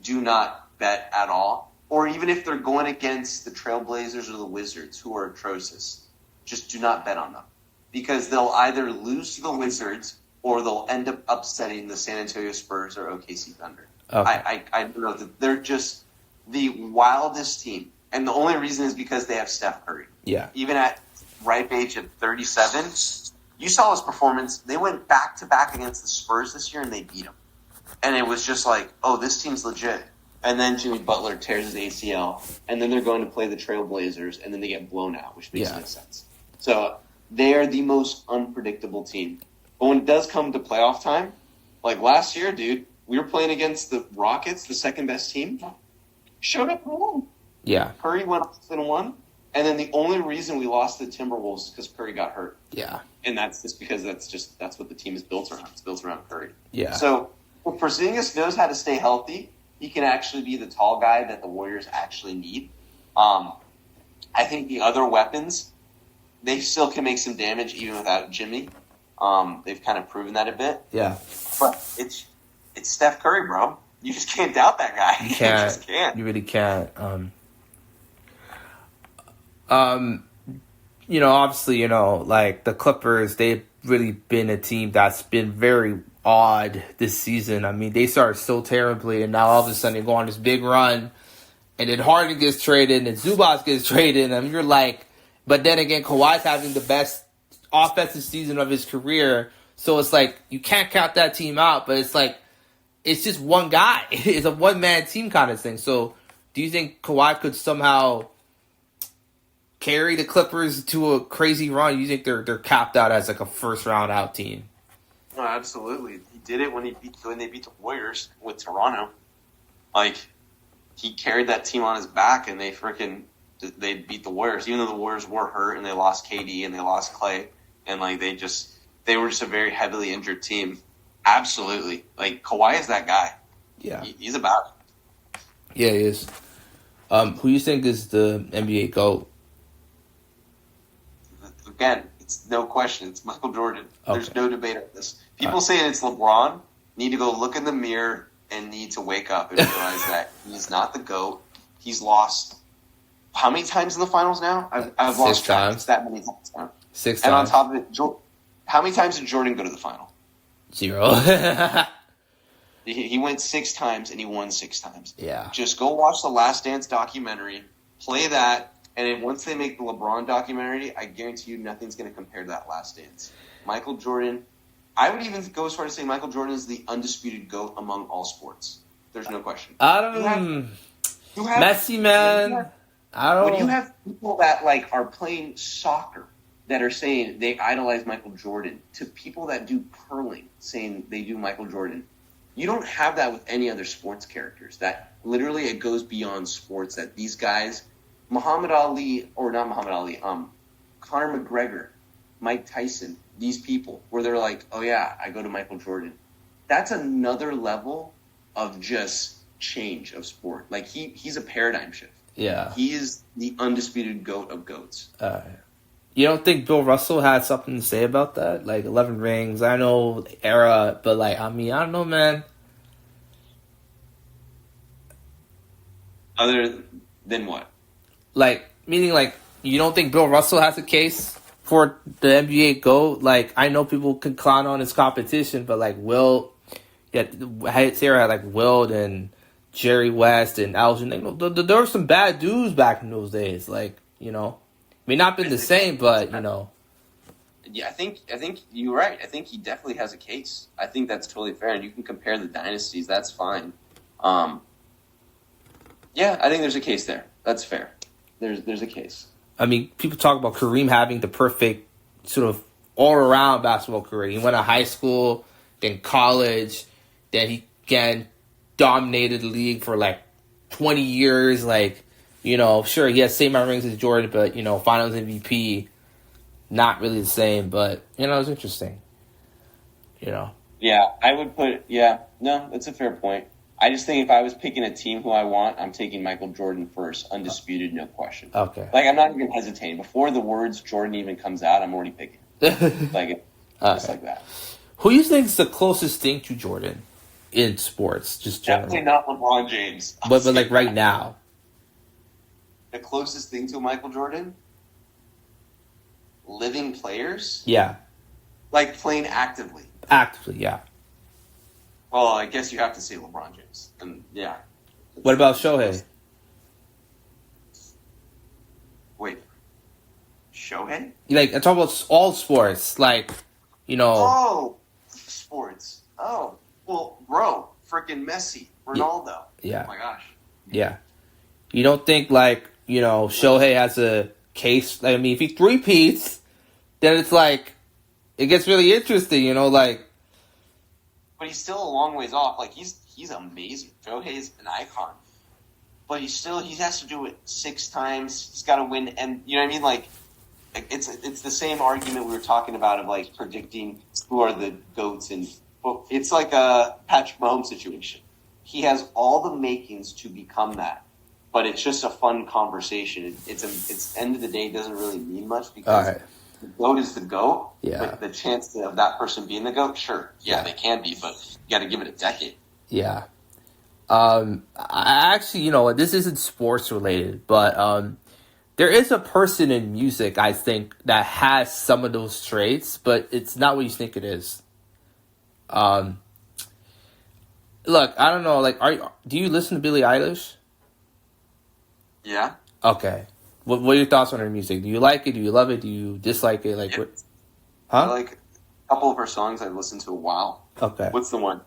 S2: do not bet at all. Or even if they're going against the Trailblazers or the Wizards, who are atrocious, just do not bet on them. Because they'll either lose to the Wizards or they'll end up upsetting the San Antonio Spurs or OKC Thunder. Okay. I don't know. They're just the wildest team. And the only reason is because they have Steph Curry.
S1: Yeah.
S2: Even at ripe age of 37, you saw his performance. They went back-to-back against the Spurs this year, and they beat them. And it was just like, oh, this team's legit. And then Jimmy Butler tears his ACL, and then they're going to play the Trailblazers, and then they get blown out, which makes no sense. So they are the most unpredictable team. But when it does come to playoff time, like last year, dude, we were playing against the Rockets, the second-best team, showed up and won.
S1: Yeah.
S2: Curry went up and won. And then the only reason we lost to the Timberwolves is because Curry got hurt.
S1: Yeah. And
S2: that's just because that's what the team is built around. It's built around Curry.
S1: Yeah.
S2: So if Porzingis knows how to stay healthy, he can actually be the tall guy that the Warriors actually need. I think the other weapons, they still can make some damage even without Jimmy. They've kind of proven that a bit.
S1: Yeah.
S2: But it's Steph Curry, bro. You just can't doubt that guy.
S1: You can't.
S2: You just can't.
S1: You really can't. Obviously, like the Clippers, they've really been a team that's been very odd this season. I mean, they started so terribly, and now all of a sudden they go on this big run, and then Harden gets traded, and Zubac gets traded, and you're like, but then again, Kawhi's having the best offensive season of his career, so it's like, you can't count that team out, but it's like, it's just one guy. It's a one-man team kind of thing. So, do you think Kawhi could somehow carry the Clippers to a crazy run? You think they're capped out as like a first-round out team?
S2: No, absolutely. He did it when they beat the Warriors with Toronto. Like, he carried that team on his back, and they beat the Warriors, even though the Warriors were hurt and they lost KD and they lost Clay, and like they were just a very heavily injured team. Absolutely. Like, Kawhi is that guy.
S1: Yeah.
S2: He's about it.
S1: Yeah, he is. Who you think is the NBA GOAT?
S2: Again, it's no question. It's Michael Jordan.
S1: Okay.
S2: There's no debate on this. People saying it's LeBron need to go look in the mirror and need to wake up and realize that he's not the GOAT. He's lost how many times in the finals now? I've lost track. It's that many times now.
S1: 6 times.
S2: And on top of it, how many times did Jordan go to the final?
S1: 0.
S2: He went 6 times and he won 6 times.
S1: Yeah.
S2: Just go watch the Last Dance documentary, play that, and then once they make the LeBron documentary, I guarantee you nothing's going to compare to that Last Dance. Michael Jordan, I would even go as far as to say Michael Jordan is the undisputed GOAT among all sports. There's no question.
S1: Messi, man.
S2: When you have people that like are playing soccer that are saying they idolize Michael Jordan, to people that do curling saying they do Michael Jordan, you don't have that with any other sports characters. That literally it goes beyond sports. That these guys, Conor McGregor, Mike Tyson, these people, where they're like, oh yeah, I go to Michael Jordan. That's another level of just change of sport. Like he's a paradigm shift.
S1: Yeah.
S2: He is the undisputed GOAT of GOATs.
S1: You don't think Bill Russell had something to say about that? Like 11 rings, I know the era, but like, I mean, I don't know, man.
S2: Other than what?
S1: Like, meaning like, you don't think Bill Russell has a case for the NBA GOAT? Like, I know people can clown on his competition, but like Sarah had like Wilt and Jerry West and Elgin. There were some bad dudes back in those days. Like, may not been the same, but
S2: Yeah, I think you're right. I think he definitely has a case. I think that's totally fair, and you can compare the dynasties. That's fine. Yeah, I think there's a case there. That's fair. There's a case.
S1: I mean, people talk about Kareem having the perfect sort of all-around basketball career. He went to high school, then college, then he again dominated the league for like 20 years. Like, sure, he has the same amount of rings as Jordan, but, finals MVP, not really the same. But, it's interesting.
S2: Yeah, I would put, no, that's a fair point. I just think if I was picking a team who I want, I'm taking Michael Jordan first, undisputed, no question.
S1: Okay.
S2: Like, I'm not even hesitating. Before the words Jordan even comes out, I'm already picking. Like, just like that.
S1: Who do you think is the closest thing to Jordan in sports, just generally?
S2: Definitely not LeBron James.
S1: But like right now.
S2: The closest thing to Michael Jordan? Living players?
S1: Yeah.
S2: Like playing actively.
S1: Actively, yeah.
S2: Well, I guess you have to say LeBron James. And yeah.
S1: What about Shohei?
S2: Wait. Shohei?
S1: Like, I'm talking about all sports. Like, you know.
S2: Oh, sports. Oh. Well, bro, freaking Messi. Ronaldo.
S1: Yeah.
S2: Oh my gosh.
S1: Yeah. You don't think, like, you know, Shohei has a case. I mean, if he three-peats, then it's like, it gets really interesting, you know, like.
S2: But he's still a long ways off. Like, he's amazing. Shohei's an icon. But he has to do it 6 times. He's got to win. And, you know what I mean? Like, it's the same argument we were talking about of, like, predicting who are the GOATs. And well, it's like a Patrick Mahomes situation. He has all the makings to become that. But it's just a fun conversation. It's end of the day, it doesn't really mean much because the GOAT is the GOAT.
S1: Yeah.
S2: But the chance of that person being the GOAT, sure. Yeah, they can be, but you got to give it a decade.
S1: Yeah. I actually, you know, this isn't sports related, but there is a person in music, I think, that has some of those traits, but it's not what you think it is. Look, I don't know, like, do you listen to Billie Eilish?
S2: Yeah.
S1: Okay. What are your thoughts on her music? Do you like it? Do you love it? Do you dislike it? Like,
S2: yeah.
S1: what? Huh?
S2: I like a couple of her songs I've listened to a while.
S1: Okay.
S2: What's the one?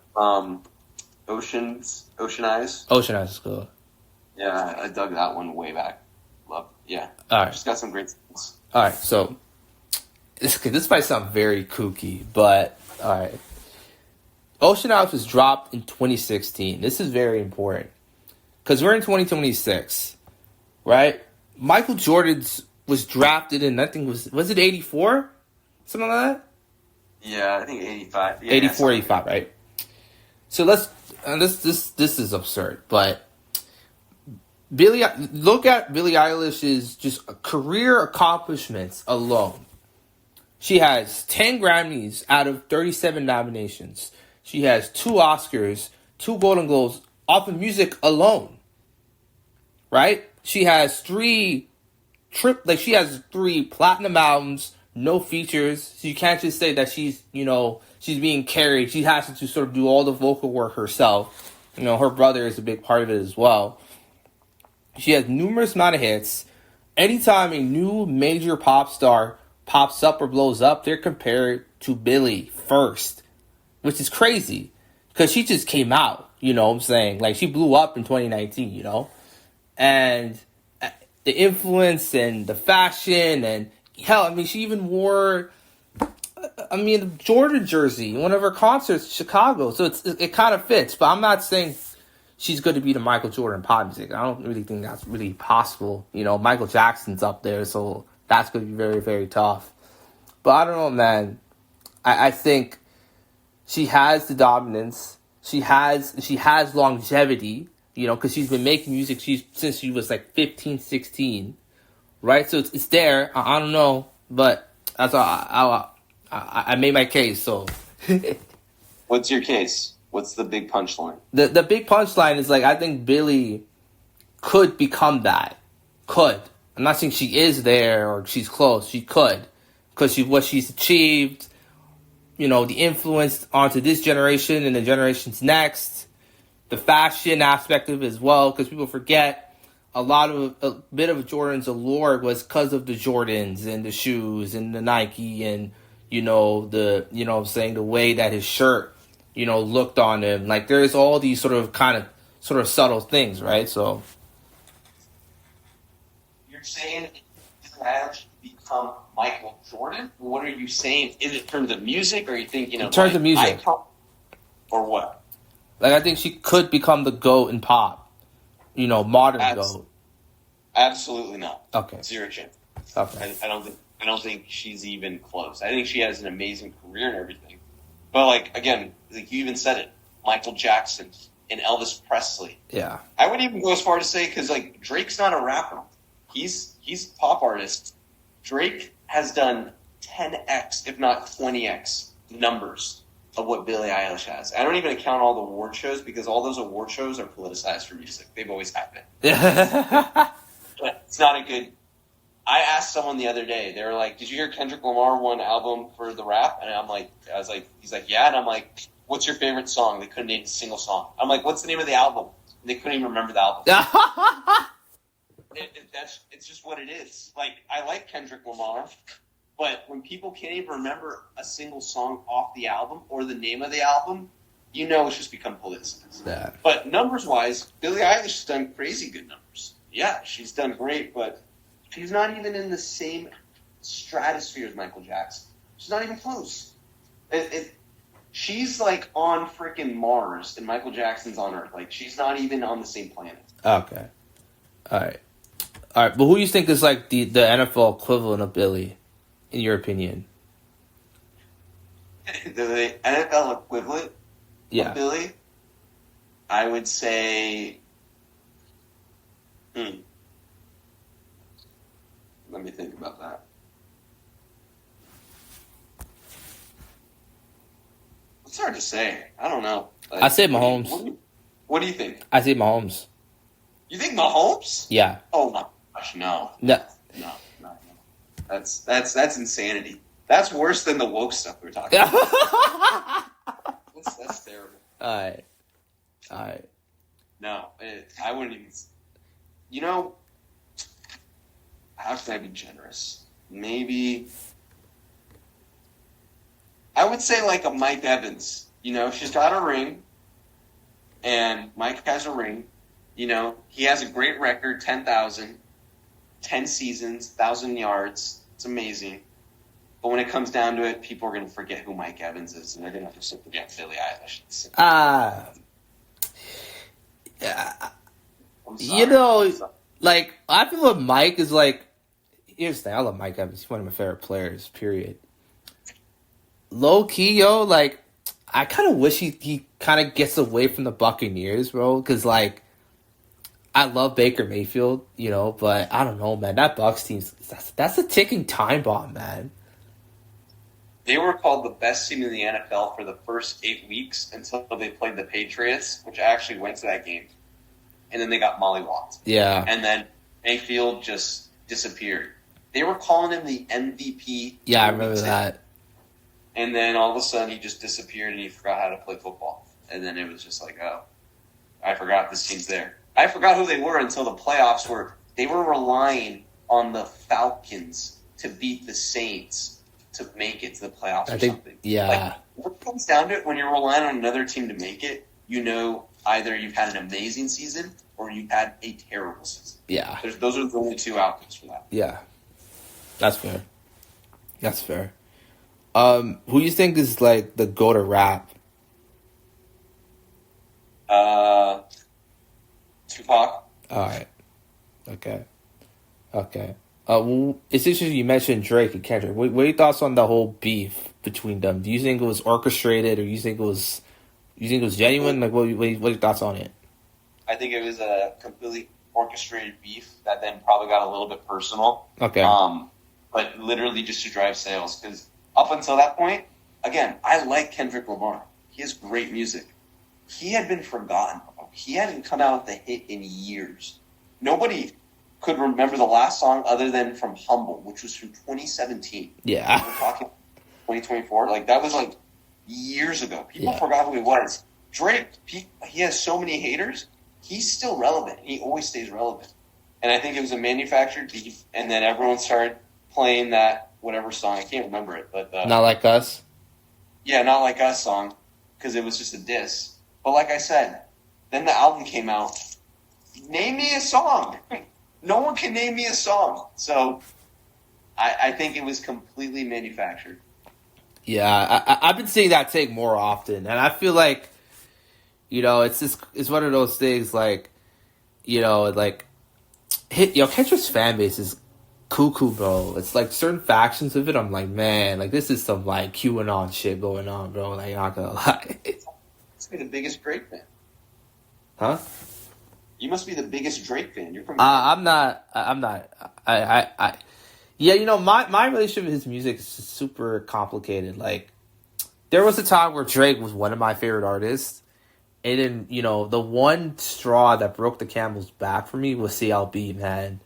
S2: Ocean Eyes.
S1: Ocean Eyes is cool.
S2: Yeah, I dug that one way back. Love. Yeah.
S1: All right.
S2: She's got some great songs.
S1: All right. So this might sound very kooky, but all right. Ocean Eyes was dropped in 2016. This is very important because we're in 2026, right? Michael Jordan's was drafted in, I think was it 84? Something like that?
S2: Yeah, I think 85. Yeah,
S1: 84, 85, right? So this is absurd, but look at Billie Eilish's just career accomplishments alone. She has 10 Grammys out of 37 nominations. She has 2 Oscars, 2 Golden Globes off of music alone. Right? She has 3 platinum albums, no features. So you can't just say that she's being carried. She has to sort of do all the vocal work herself. You know, her brother is a big part of it as well. She has numerous amount of hits. Anytime a new major pop star pops up or blows up, they're compared to Billie first, which is crazy because she just came out, you know what I'm saying? Like, she blew up in 2019, you know? And the influence and the fashion and hell, I mean, she even wore, the Jordan jersey in one of her concerts in Chicago. So it kind of fits, but I'm not saying she's going to be the Michael Jordan pop music. I don't really think that's really possible. You know, Michael Jackson's up there, so that's going to be very, very tough. But I don't know, man. I think she has the dominance. She has longevity, you know, because she's been making music since she was like 15, 16, right? So it's there. I don't know, but that's I made my case. So,
S2: what's your case? What's the big punchline?
S1: The big punchline is, like, I think Billie could become that. Could. I'm not saying she is there or she's close. She could, because what she's achieved, you know, the influence onto this generation and the generations next, the fashion aspect of it as well, because people forget a bit of Jordan's allure was because of the Jordans and the shoes and the Nike and, you know, the way that his shirt, you know, looked on him. Like, there's all these sort of subtle things, right? So
S2: you're saying that should become Michael Jordan? What are you saying? Is it in terms of music, or are you think, you know,
S1: in terms of music,
S2: or what?
S1: Like, I think she could become the GOAT in pop, you know, modern GOAT.
S2: Absolutely not.
S1: Okay.
S2: 0 chance.
S1: Okay.
S2: I don't think she's even close. I think she has an amazing career and everything. But, like, again, like you even said it, Michael Jackson, and Elvis Presley.
S1: Yeah.
S2: I would even go as far to say, because like Drake's not a rapper. He's a pop artist. Drake has done 10x, if not 20x, numbers of what Billie Eilish has. I don't even count all the award shows, because all those award shows are politicized for music. They've always have been. But it's not a good... I asked someone the other day, they were like, did you hear Kendrick Lamar won album for the rap? And he's like, yeah. And I'm like, what's your favorite song? They couldn't name a single song. I'm like, what's the name of the album? And they couldn't even remember the album. It's just what it is. Like, I like Kendrick Lamar, but when people can't even remember a single song off the album or the name of the album, you know it's just become politicized.
S1: Yeah.
S2: But numbers-wise, Billie Eilish has done crazy good numbers. Yeah, she's done great, but she's not even in the same stratosphere as Michael Jackson. She's not even close. She's like on freaking Mars, and Michael Jackson's on Earth. Like, she's not even on the same planet.
S1: Okay. All right. But who do you think is like the NFL equivalent of Billy, in your opinion?
S2: The NFL equivalent
S1: of
S2: Billy? I would say... Let me think about that. It's hard to say. I don't know. Like,
S1: I say Mahomes.
S2: What do you think?
S1: I say Mahomes.
S2: You think Mahomes?
S1: Yeah.
S2: Oh my gosh, no.
S1: No.
S2: That's insanity. That's worse than the woke stuff we were talking about. That's terrible.
S1: All right.
S2: No, I wouldn't even... You know, how can I be generous? Maybe... I would say like a Mike Evans. You know, she's got a ring, and Mike has a ring. You know, he has a great record, 10,000, 10 seasons, 1,000 yards. It's amazing. But when it comes down to it, people are going to forget who Mike Evans is, and they're going to have to forget Billie Eilish.
S1: Yeah. You know, like, I feel like Mike is like... Here's the thing, I love Mike Evans. He's one of my favorite players, period. Low key, yo, like, I kind of wish he kind of gets away from the Buccaneers, bro, because, like, I love Baker Mayfield, you know, but I don't know, man. That Bucs team, that's a ticking time bomb, man.
S2: They were called the best team in the NFL for the first 8 weeks until they played the Patriots, which I actually went to that game. And then they got mollywopped.
S1: Yeah.
S2: And then Mayfield just disappeared. They were calling him the MVP.
S1: Yeah, I remember that.
S2: And then all of a sudden he just disappeared and he forgot how to play football. And then it was just like, oh, I forgot this team's there. I forgot who they were until the playoffs were. They were relying on the Falcons to beat the Saints to make it to the playoffs or something.
S1: Yeah.
S2: Like, what it comes down to it, when you're relying on another team to make it, you know either you've had an amazing season or you've had a terrible season.
S1: Yeah.
S2: Those are the only two outcomes for that.
S1: Yeah. That's fair. Who do you think is like the go to rap?
S2: Tupac.
S1: Alright. Okay. Well, it's interesting you mentioned Drake and Kendrick. What are your thoughts on the whole beef between them? Do you think it was orchestrated, or you think it was genuine? Like, what are your thoughts on it?
S2: I think it was a completely orchestrated beef that then probably got a little bit personal.
S1: Okay.
S2: But literally just to drive sales, because up until that point, again, I like Kendrick Lamar. He has great music. He had been forgotten. He hadn't come out with a hit in years. Nobody could remember the last song other than from Humble, which was from 2017.
S1: Yeah.
S2: We're talking 2024. Like, that was like years ago. People forgot who he was. Drake, he has so many haters. He's still relevant. He always stays relevant. And I think it was a manufactured beef, and then everyone started playing that whatever song. I can't remember it, but
S1: Not Like Us.
S2: Yeah, Not Like Us song, because it was just a diss. But like I said, then the album came out. Name me a song. No one can name me a song. So I think it was completely manufactured.
S1: Yeah, I've been seeing that take more often, and I feel like, you know, it's one of those things, like, you know, like, Kendrick's fan base is cuckoo, bro. It's like certain factions of it, I'm like, man, like, this is some, like, QAnon shit going on, bro. Like, not gonna lie.
S2: It's the biggest Drake fan.
S1: Huh?
S2: You must be the biggest Drake fan. You're from.
S1: I'm not. Yeah, my relationship with his music is super complicated. Like, there was a time where Drake was one of my favorite artists, and then the one straw that broke the camel's back for me was CLB. Man,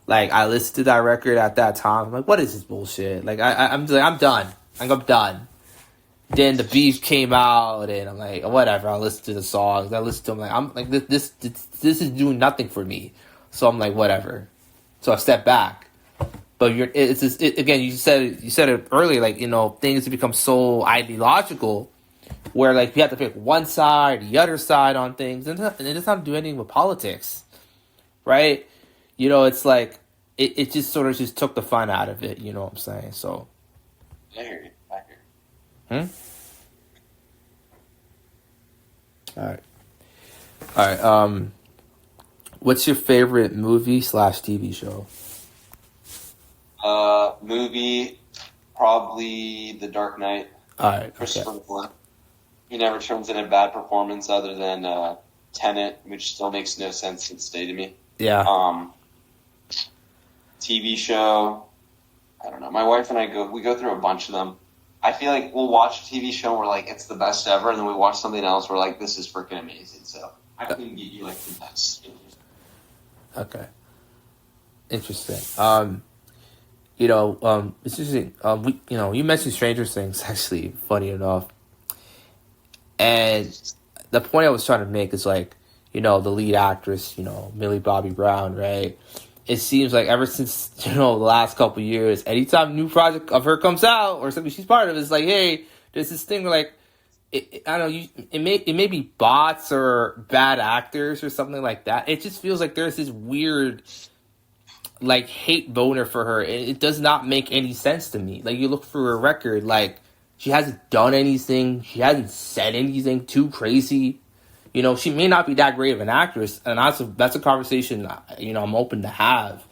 S1: like, I listened to that record at that time. I'm like, what is this bullshit? Like, I'm done. I'm done. Then the beef came out, and I'm like, whatever. I listen to the songs. I listen to them. Like, I'm like, this is doing nothing for me. So I'm like, whatever. So I step back. But again. You said it earlier. Like, things have become so ideological, where like you have to pick one side, the other side on things, and it doesn't have to do anything with politics, right? It's like it just sort of just took the fun out of it. You know what I'm saying? So.
S2: I hear you.
S1: All right. What's your favorite movie / TV show?
S2: Movie, probably The Dark Knight.
S1: All right.
S2: Christopher Nolan. He never turns in a bad performance other than Tenet, which still makes no sense to this day to me.
S1: Yeah.
S2: TV show. I don't know. My wife and I go through a bunch of them. I feel like we'll watch a TV show and we're like, it's the best ever, and then we watch something else, we're like, this is freaking amazing. So I couldn't give you like the best.
S1: Okay. Interesting. It's interesting. You mentioned Stranger Things, actually, funny enough. And the point I was trying to make is like, the lead actress, Millie Bobby Brown, right? It seems like ever since, the last couple of years, anytime a new project of her comes out or something she's part of, it's like, hey, there's this thing where like, I don't know, it may be bots or bad actors or something like that. It just feels like there's this weird, like, hate boner for her. It does not make any sense to me. Like, you look through her record, like, she hasn't done anything. She hasn't said anything too crazy. She may not be that great of an actress, and that's a conversation, I'm open to have.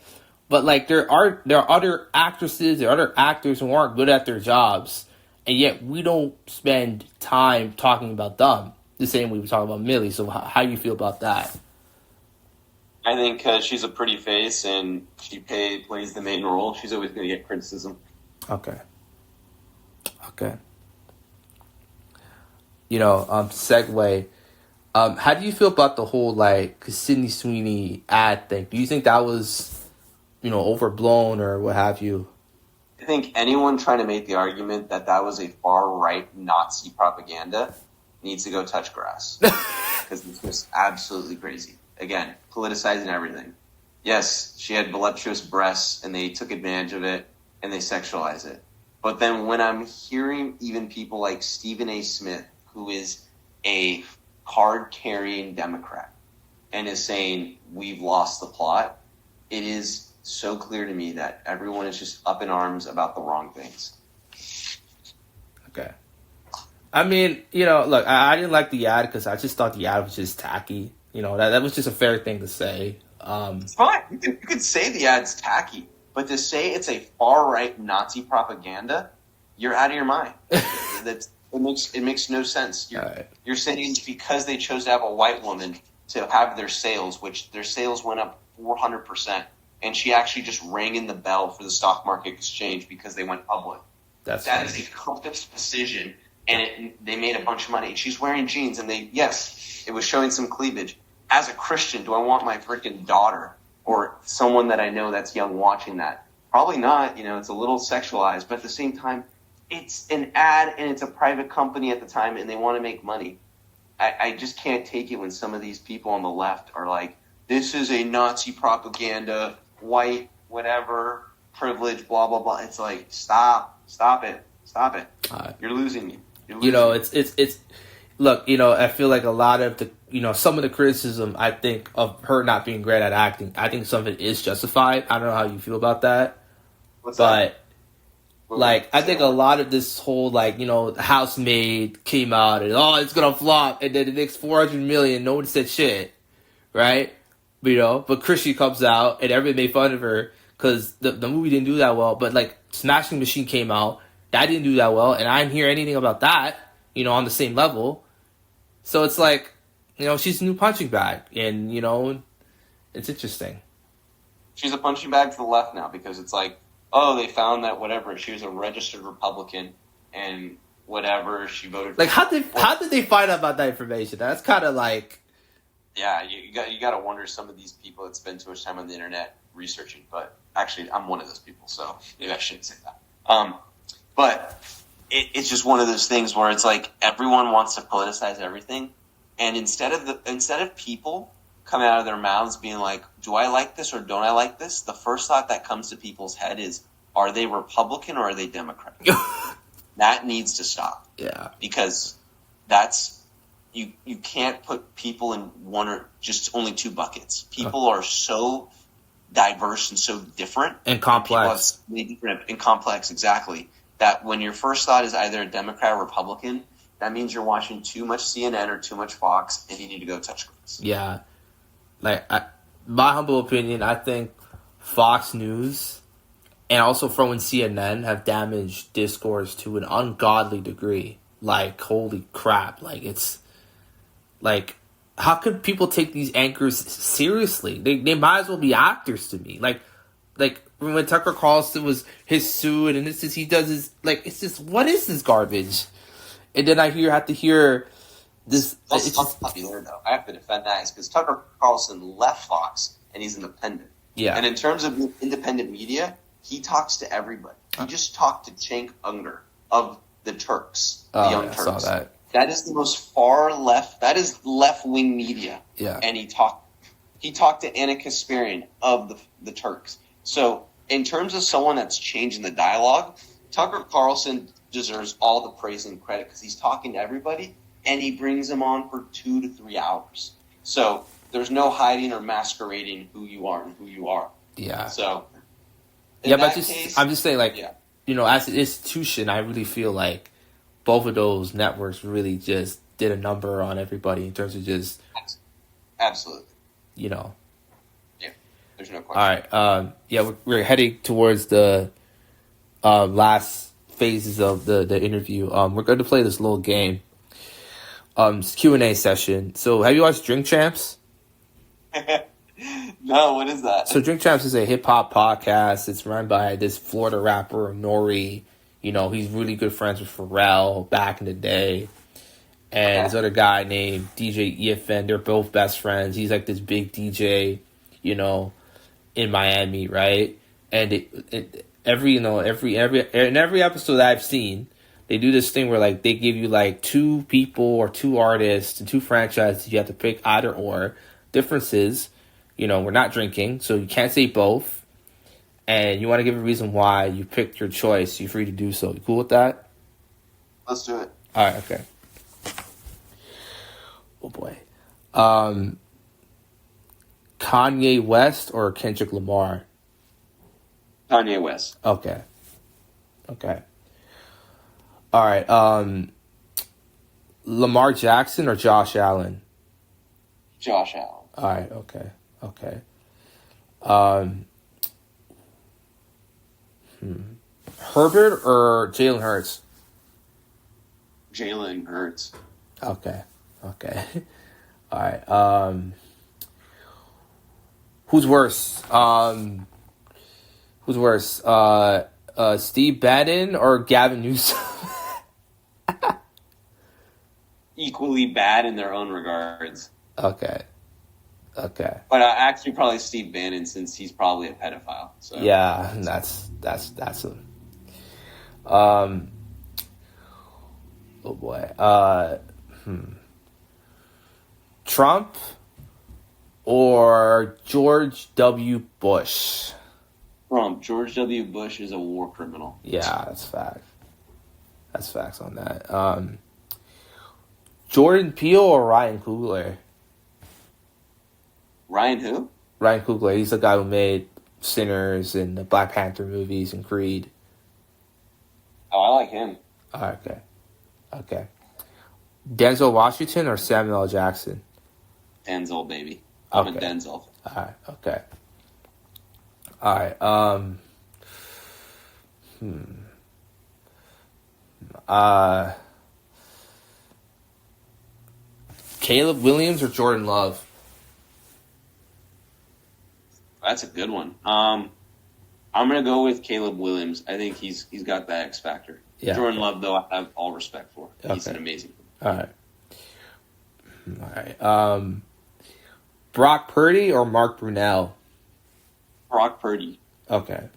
S1: But, like, there are other actresses, there are other actors who aren't good at their jobs, and yet we don't spend time talking about them the same way we talk about Millie. So how do you feel about that?
S2: I think she's a pretty face, and she plays the main role. She's always going to get criticism.
S1: Okay. Segue. How do you feel about the whole, like, Sydney Sweeney ad thing? Do you think that was, overblown or what have you?
S2: I think anyone trying to make the argument that was a far-right Nazi propaganda needs to go touch grass. Because it's just absolutely crazy. Again, politicizing everything. Yes, she had voluptuous breasts, and they took advantage of it, and they sexualize it. But then when I'm hearing even people like Stephen A. Smith, who is a card-carrying Democrat, and is saying, we've lost the plot, it is so clear to me that everyone is just up in arms about the wrong things.
S1: Okay. I mean, look, I didn't like the ad because I just thought the ad was just tacky. That was just a fair thing to say.
S2: It's fine. You could say the ad's tacky, but to say it's a far-right Nazi propaganda, you're out of your mind. It makes no sense. You're saying because they chose to have a white woman to have their sales, which their sales went up 400%, and she actually just rang in the bell for the stock market exchange because they went public. That is a conscious decision, and they made a bunch of money. She's wearing jeans, and it was showing some cleavage. As a Christian, do I want my freaking daughter or someone that I know that's young watching that? Probably not. It's a little sexualized, but at the same time, it's an ad and it's a private company at the time, and they want to make money. I just can't take it when some of these people on the left are like, this is a Nazi propaganda, white, whatever, privilege, blah, blah, blah. It's like, stop it. You're losing me.
S1: It's look, I feel like a lot of the, some of the criticism, I think, of her not being great at acting, I think some of it is justified. I don't know how you feel about that.
S2: What's that?
S1: Like, I think a lot of this whole, like, Housemaid came out and, it's gonna flop, and then it makes $400 million, no one said shit, right? But Chrissy comes out, and everybody made fun of her, because the movie didn't do that well, but, like, Smashing Machine came out, that didn't do that well, and I didn't hear anything about that, on the same level. So it's like, she's a new punching bag, and it's interesting.
S2: She's a punching bag to the left now because it's like, oh, they found that whatever, she was a registered Republican and whatever, she voted for.
S1: Like, how did they find out about that information? That's kind of like,
S2: yeah, you got to wonder, some of these people that spend too much time on the internet researching. But actually, I'm one of those people, so maybe I shouldn't say that. But it's just one of those things where it's like everyone wants to politicize everything, and instead of people coming out of their mouths being like, do I like this or don't I like this? The first thought that comes to people's head is, are they Republican or are they Democrat? That needs to stop.
S1: Yeah.
S2: Because that's, you can't put people in one or just only two buckets. People are so diverse and so different.
S1: And complex.
S2: And complex, exactly. That when your first thought is either a Democrat or Republican, that means you're watching too much CNN or too much Fox and you need to go touch grass.
S1: Yeah. Like, my humble opinion, I think Fox News and also from CNN have damaged discourse to an ungodly degree. Like, holy crap. Like, it's like, how could people take these anchors seriously? They might as well be actors to me. Like when Tucker Carlson was his suit and he does his, like, it's just, what is this garbage? And then I have to hear this.
S2: It's just popular, though. I have to defend that because Tucker Carlson left Fox and he's independent.
S1: Yeah.
S2: And in terms of independent media, he talks to everybody. He just talked to Cenk Unger of the Turks, the Young Turks.
S1: I saw that.
S2: That is the most far left. That is left wing media.
S1: Yeah.
S2: And he talked to Anna Kasparian of the Turks. So in terms of someone that's changing the dialogue, Tucker Carlson deserves all the praise and credit because he's talking to everybody and he brings them on for 2 to 3 hours. So there's no hiding or masquerading who you are and who you are.
S1: Yeah.
S2: So
S1: but I'm just saying, like, as an institution, I really feel like both of those networks really just did a number on everybody in terms of just...
S2: Absolutely.
S1: Yeah,
S2: there's no question.
S1: All right. We're heading towards the last phases of the interview. We're going to play this little game. Q&A session. So have you watched Drink Champs?
S2: No, what is that?
S1: So Drink Champs is a hip-hop podcast. It's run by this Florida rapper, Nori. He's really good friends with Pharrell back in the day. And this other guy named DJ EFN, they're both best friends. He's like this big DJ, in Miami, right? And every episode that I've seen, they do this thing where, like, they give you, like, 2 people or 2 artists and 2 franchises. You have to pick either or. Differences, we're not drinking, so you can't say both. And you want to give a reason why you picked your choice. You're free to do so. You cool with that?
S2: Let's do it.
S1: All right, okay. Oh, boy. Kanye West or Kendrick Lamar?
S2: Kanye West.
S1: Okay. All right. Lamar Jackson or Josh Allen?
S2: Josh Allen.
S1: All right. Okay. Herbert or Jalen Hurts?
S2: Jalen Hurts.
S1: Okay. All right. Who's worse? Steve Bannon or Gavin Newsom?
S2: Equally bad in their own regards.
S1: Okay.
S2: But actually probably Steve Bannon since he's probably a pedophile. So.
S1: Yeah, that's him. Oh boy. Trump or George W. Bush?
S2: Trump. George W. Bush is a war criminal.
S1: Yeah, that's fact. That's facts on that. Jordan Peele or Ryan Coogler?
S2: Ryan who?
S1: Ryan Coogler. He's the guy who made Sinners and the Black Panther movies and Creed.
S2: Oh, I like him.
S1: Okay. Denzel Washington or Samuel L. Jackson?
S2: Denzel, baby. I'm a Denzel.
S1: All right. Caleb Williams or Jordan Love?
S2: That's a good one. I'm gonna go with Caleb Williams. I think he's got that X factor.
S1: Yeah.
S2: Jordan Love, though, I have all respect for. He's
S1: Okay.
S2: an amazing.
S1: All right. Brock Purdy or Mark Brunell?
S2: Brock Purdy.
S1: Okay.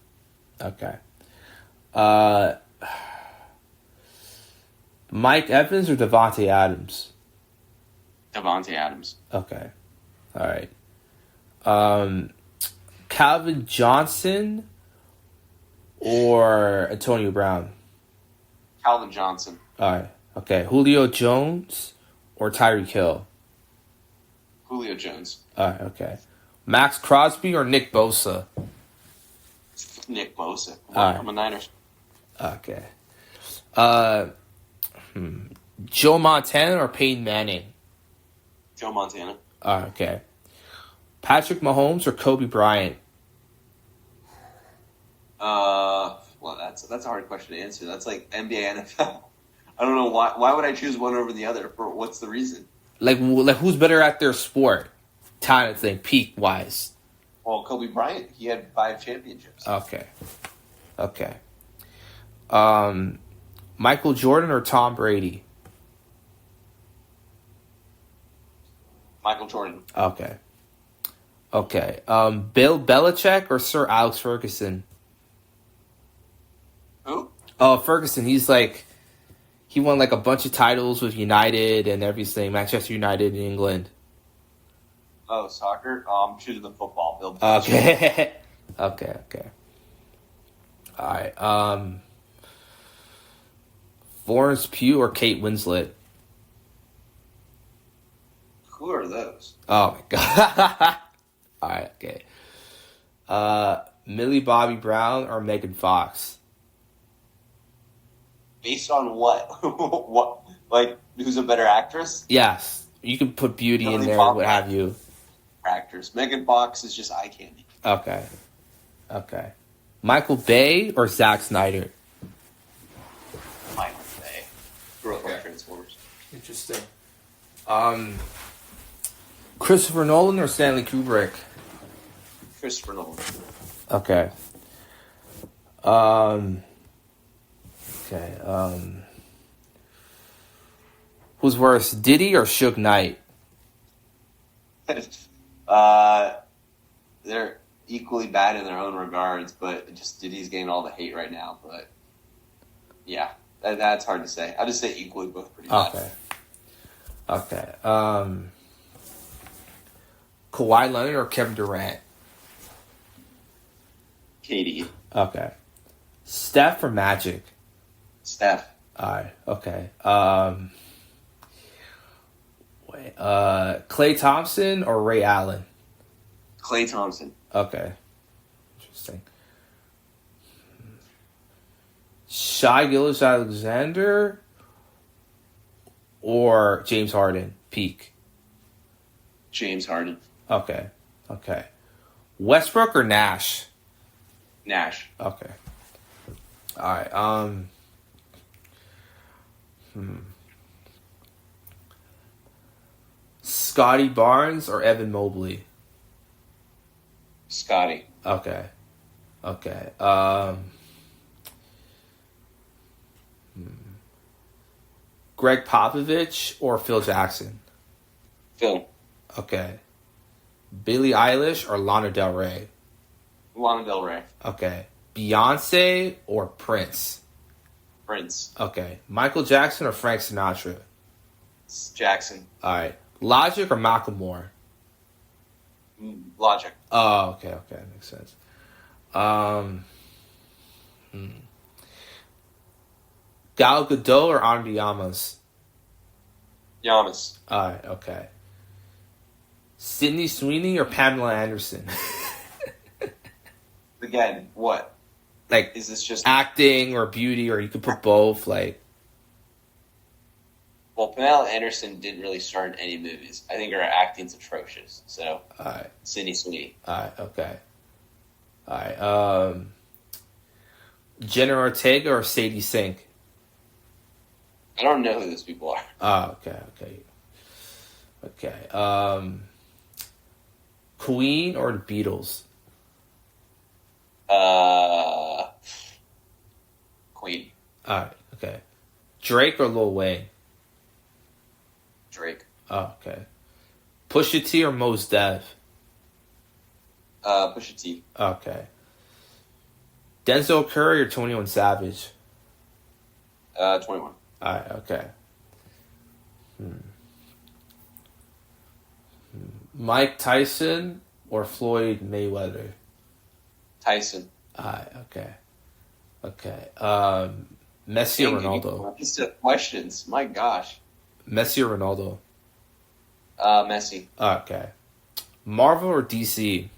S1: Mike Evans or Devontae Adams?
S2: Devontae Adams.
S1: Okay. All right. Calvin Johnson or Antonio Brown?
S2: Calvin Johnson.
S1: All right. Okay. Julio Jones or Tyreek Hill?
S2: Julio Jones.
S1: All right. Okay. Max Crosby or Nick Bosa?
S2: Nick Bosa.
S1: Right.
S2: I'm a Niners.
S1: Okay. Joe Montana or Peyton Manning?
S2: Joe Montana.
S1: Okay. Patrick Mahomes or Kobe Bryant?
S2: Well, that's a hard question to answer. That's like NBA, NFL. I don't know why would I choose one over the other? For what's the reason?
S1: Like who's better at their sport? Talent thing, peak wise.
S2: Well, Kobe Bryant, he had 5 championships.
S1: Okay. Michael Jordan or Tom Brady?
S2: Michael Jordan.
S1: Okay. Bill Belichick or Sir Alex Ferguson?
S2: Who?
S1: Oh, Ferguson. He won like a bunch of titles with United and everything. Manchester United in England.
S2: Oh, soccer? I'm choosing the football. Bill Belichick.
S1: Okay. Okay. All right. Florence Pugh or Kate Winslet?
S2: Who are those?
S1: Oh my god. All right. Okay. Millie Bobby Brown or Megan Fox?
S2: Based on what? What? Like, who's a better actress?
S1: Yes. You can put beauty in
S2: Millie
S1: there,
S2: Bobby
S1: what have you.
S2: Actress. Megan Fox is just eye candy.
S1: Okay. Michael Bay or Zack Snyder?
S2: Michael Bay. Grew up on Transformers.
S1: Interesting. Christopher Nolan or Stanley Kubrick?
S2: Christopher Nolan.
S1: Okay. Who's worse, Diddy or Suge Knight?
S2: They're equally bad in their own regards, but just Diddy's getting all the hate right now. But yeah, that's hard to say. I'll just say equally both pretty bad.
S1: Okay. Kawhi Leonard or Kevin Durant?
S2: KD.
S1: Okay. Steph or Magic?
S2: Steph.
S1: Alright, okay. Klay Thompson or Ray Allen?
S2: Klay Thompson.
S1: Okay. Interesting. Shai Gilgeous-Alexander or James Harden? Peak.
S2: James Harden.
S1: Okay. Westbrook or Nash?
S2: Nash.
S1: Okay. Alright, Scotty Barnes or Evan Mobley?
S2: Scotty.
S1: Okay. Greg Popovich or Phil Jackson?
S2: Phil.
S1: Okay. Billie Eilish or Lana Del Rey?
S2: Lana Del Rey.
S1: Okay. Beyonce or Prince?
S2: Prince.
S1: Okay. Michael Jackson or Frank Sinatra?
S2: Jackson.
S1: All right. Logic or Macklemore?
S2: Logic.
S1: Oh, okay. Makes sense. Gal Gadot or Ana de Armas?
S2: Giannis.
S1: All right. Okay. Sydney Sweeney or Pamela Anderson?
S2: Again, what?
S1: Like,
S2: Is this just...
S1: acting or beauty, or you could put both, like...
S2: Well, Pamela Anderson didn't really star in any movies. I think her acting's atrocious. So,
S1: Alright.
S2: Sydney Sweeney.
S1: Alright, okay. Alright, Jenna Ortega or Sadie Sink?
S2: I don't know who those people are.
S1: Oh, okay. Okay. Queen or the Beatles?
S2: Queen.
S1: Alright, okay. Drake or Lil Wayne?
S2: Drake.
S1: Oh, okay. Pusha T or Mos Def?
S2: Pusha T.
S1: Okay. Denzel Curry or 21 Savage?
S2: 21.
S1: Alright, okay. Mike Tyson or Floyd Mayweather?
S2: Tyson.
S1: Alright, okay. Okay. Messi or Ronaldo?
S2: These questions. My gosh.
S1: Messi or Ronaldo?
S2: Messi.
S1: Okay. Marvel or DC?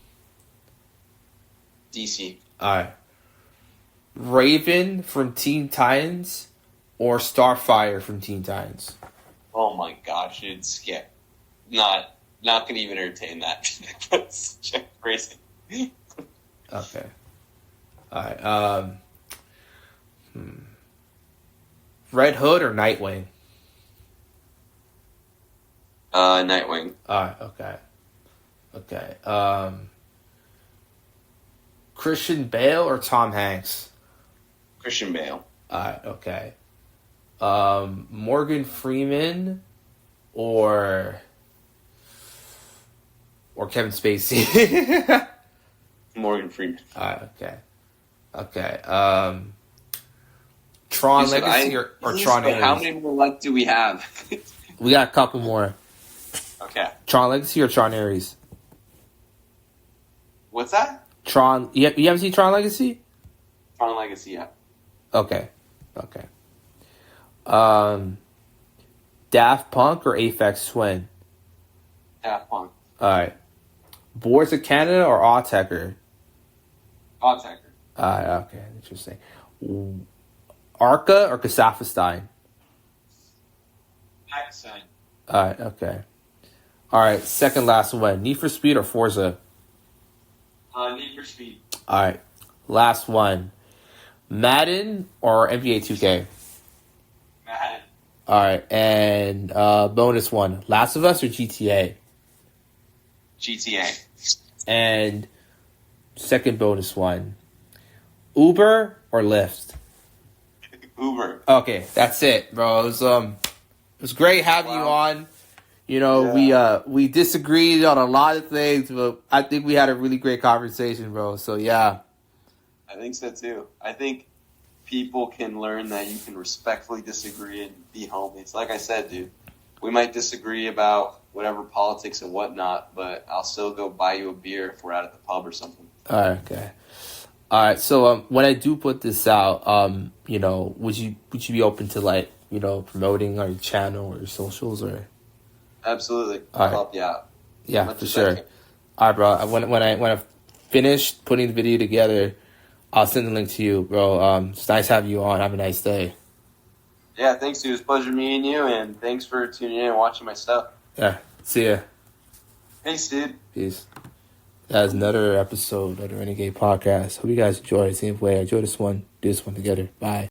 S2: DC.
S1: Alright. Raven from Teen Titans or Starfire from Teen Titans?
S2: Oh my gosh, dude, skip. Not gonna even entertain that. That's crazy.
S1: Okay. Alright. Red Hood or Nightwing?
S2: Nightwing.
S1: Alright, okay. Okay. Christian Bale or Tom Hanks?
S2: Christian Bale.
S1: Alright, okay. Morgan Freeman or Kevin Spacey?
S2: Morgan Freeman.
S1: Alright, okay. Okay. Tron Legacy or Tron Ares?
S2: How many more do we have?
S1: We got a couple more.
S2: Okay.
S1: Tron Legacy or Tron Ares?
S2: What's that?
S1: Tron. You haven't seen Tron Legacy?
S2: Tron Legacy, yeah.
S1: Okay. Daft Punk or Aphex Twin?
S2: Daft Punk.
S1: Alright. Boards of Canada or Autechre?
S2: Autechre.
S1: Alright, okay. Interesting. Arca or Kazakhstan?
S2: Pakistan.
S1: Alright, okay. Alright, second last one. Need for Speed or Forza?
S2: Need for Speed.
S1: Alright. Last one. Madden or NBA 2K?
S2: Madden.
S1: Alright, and bonus one. Last of Us or GTA?
S2: GTA.
S1: And second bonus one. Uber or Lyft?
S2: Uber.
S1: Okay, that's it, bro. It was great having you on. You know, we disagreed on a lot of things, but I think we had a really great conversation, bro. So yeah.
S2: I think so too. I think people can learn that you can respectfully disagree and be homies. Like I said, dude, we might disagree about whatever politics and whatnot, but I'll still go buy you a beer if we're out at the pub or something.
S1: All right, okay. All right, so when I do put this out, you know, would you be open to, like, you know, promoting our channel or your socials or?
S2: Absolutely.
S1: All right.
S2: I'll help you out.
S1: Yeah, for sure. All right, bro. When I finish putting the video together, I'll send the link to you, bro. It's nice having you on. Have a nice day.
S2: Yeah, thanks, dude. It was a pleasure meeting you, and thanks for tuning in and watching my stuff.
S1: Yeah, see ya.
S2: Thanks, dude.
S1: Peace. That was another episode of the Renegade Podcast. Hope you guys enjoyed. Same way I enjoyed this one. Do this one together. Bye.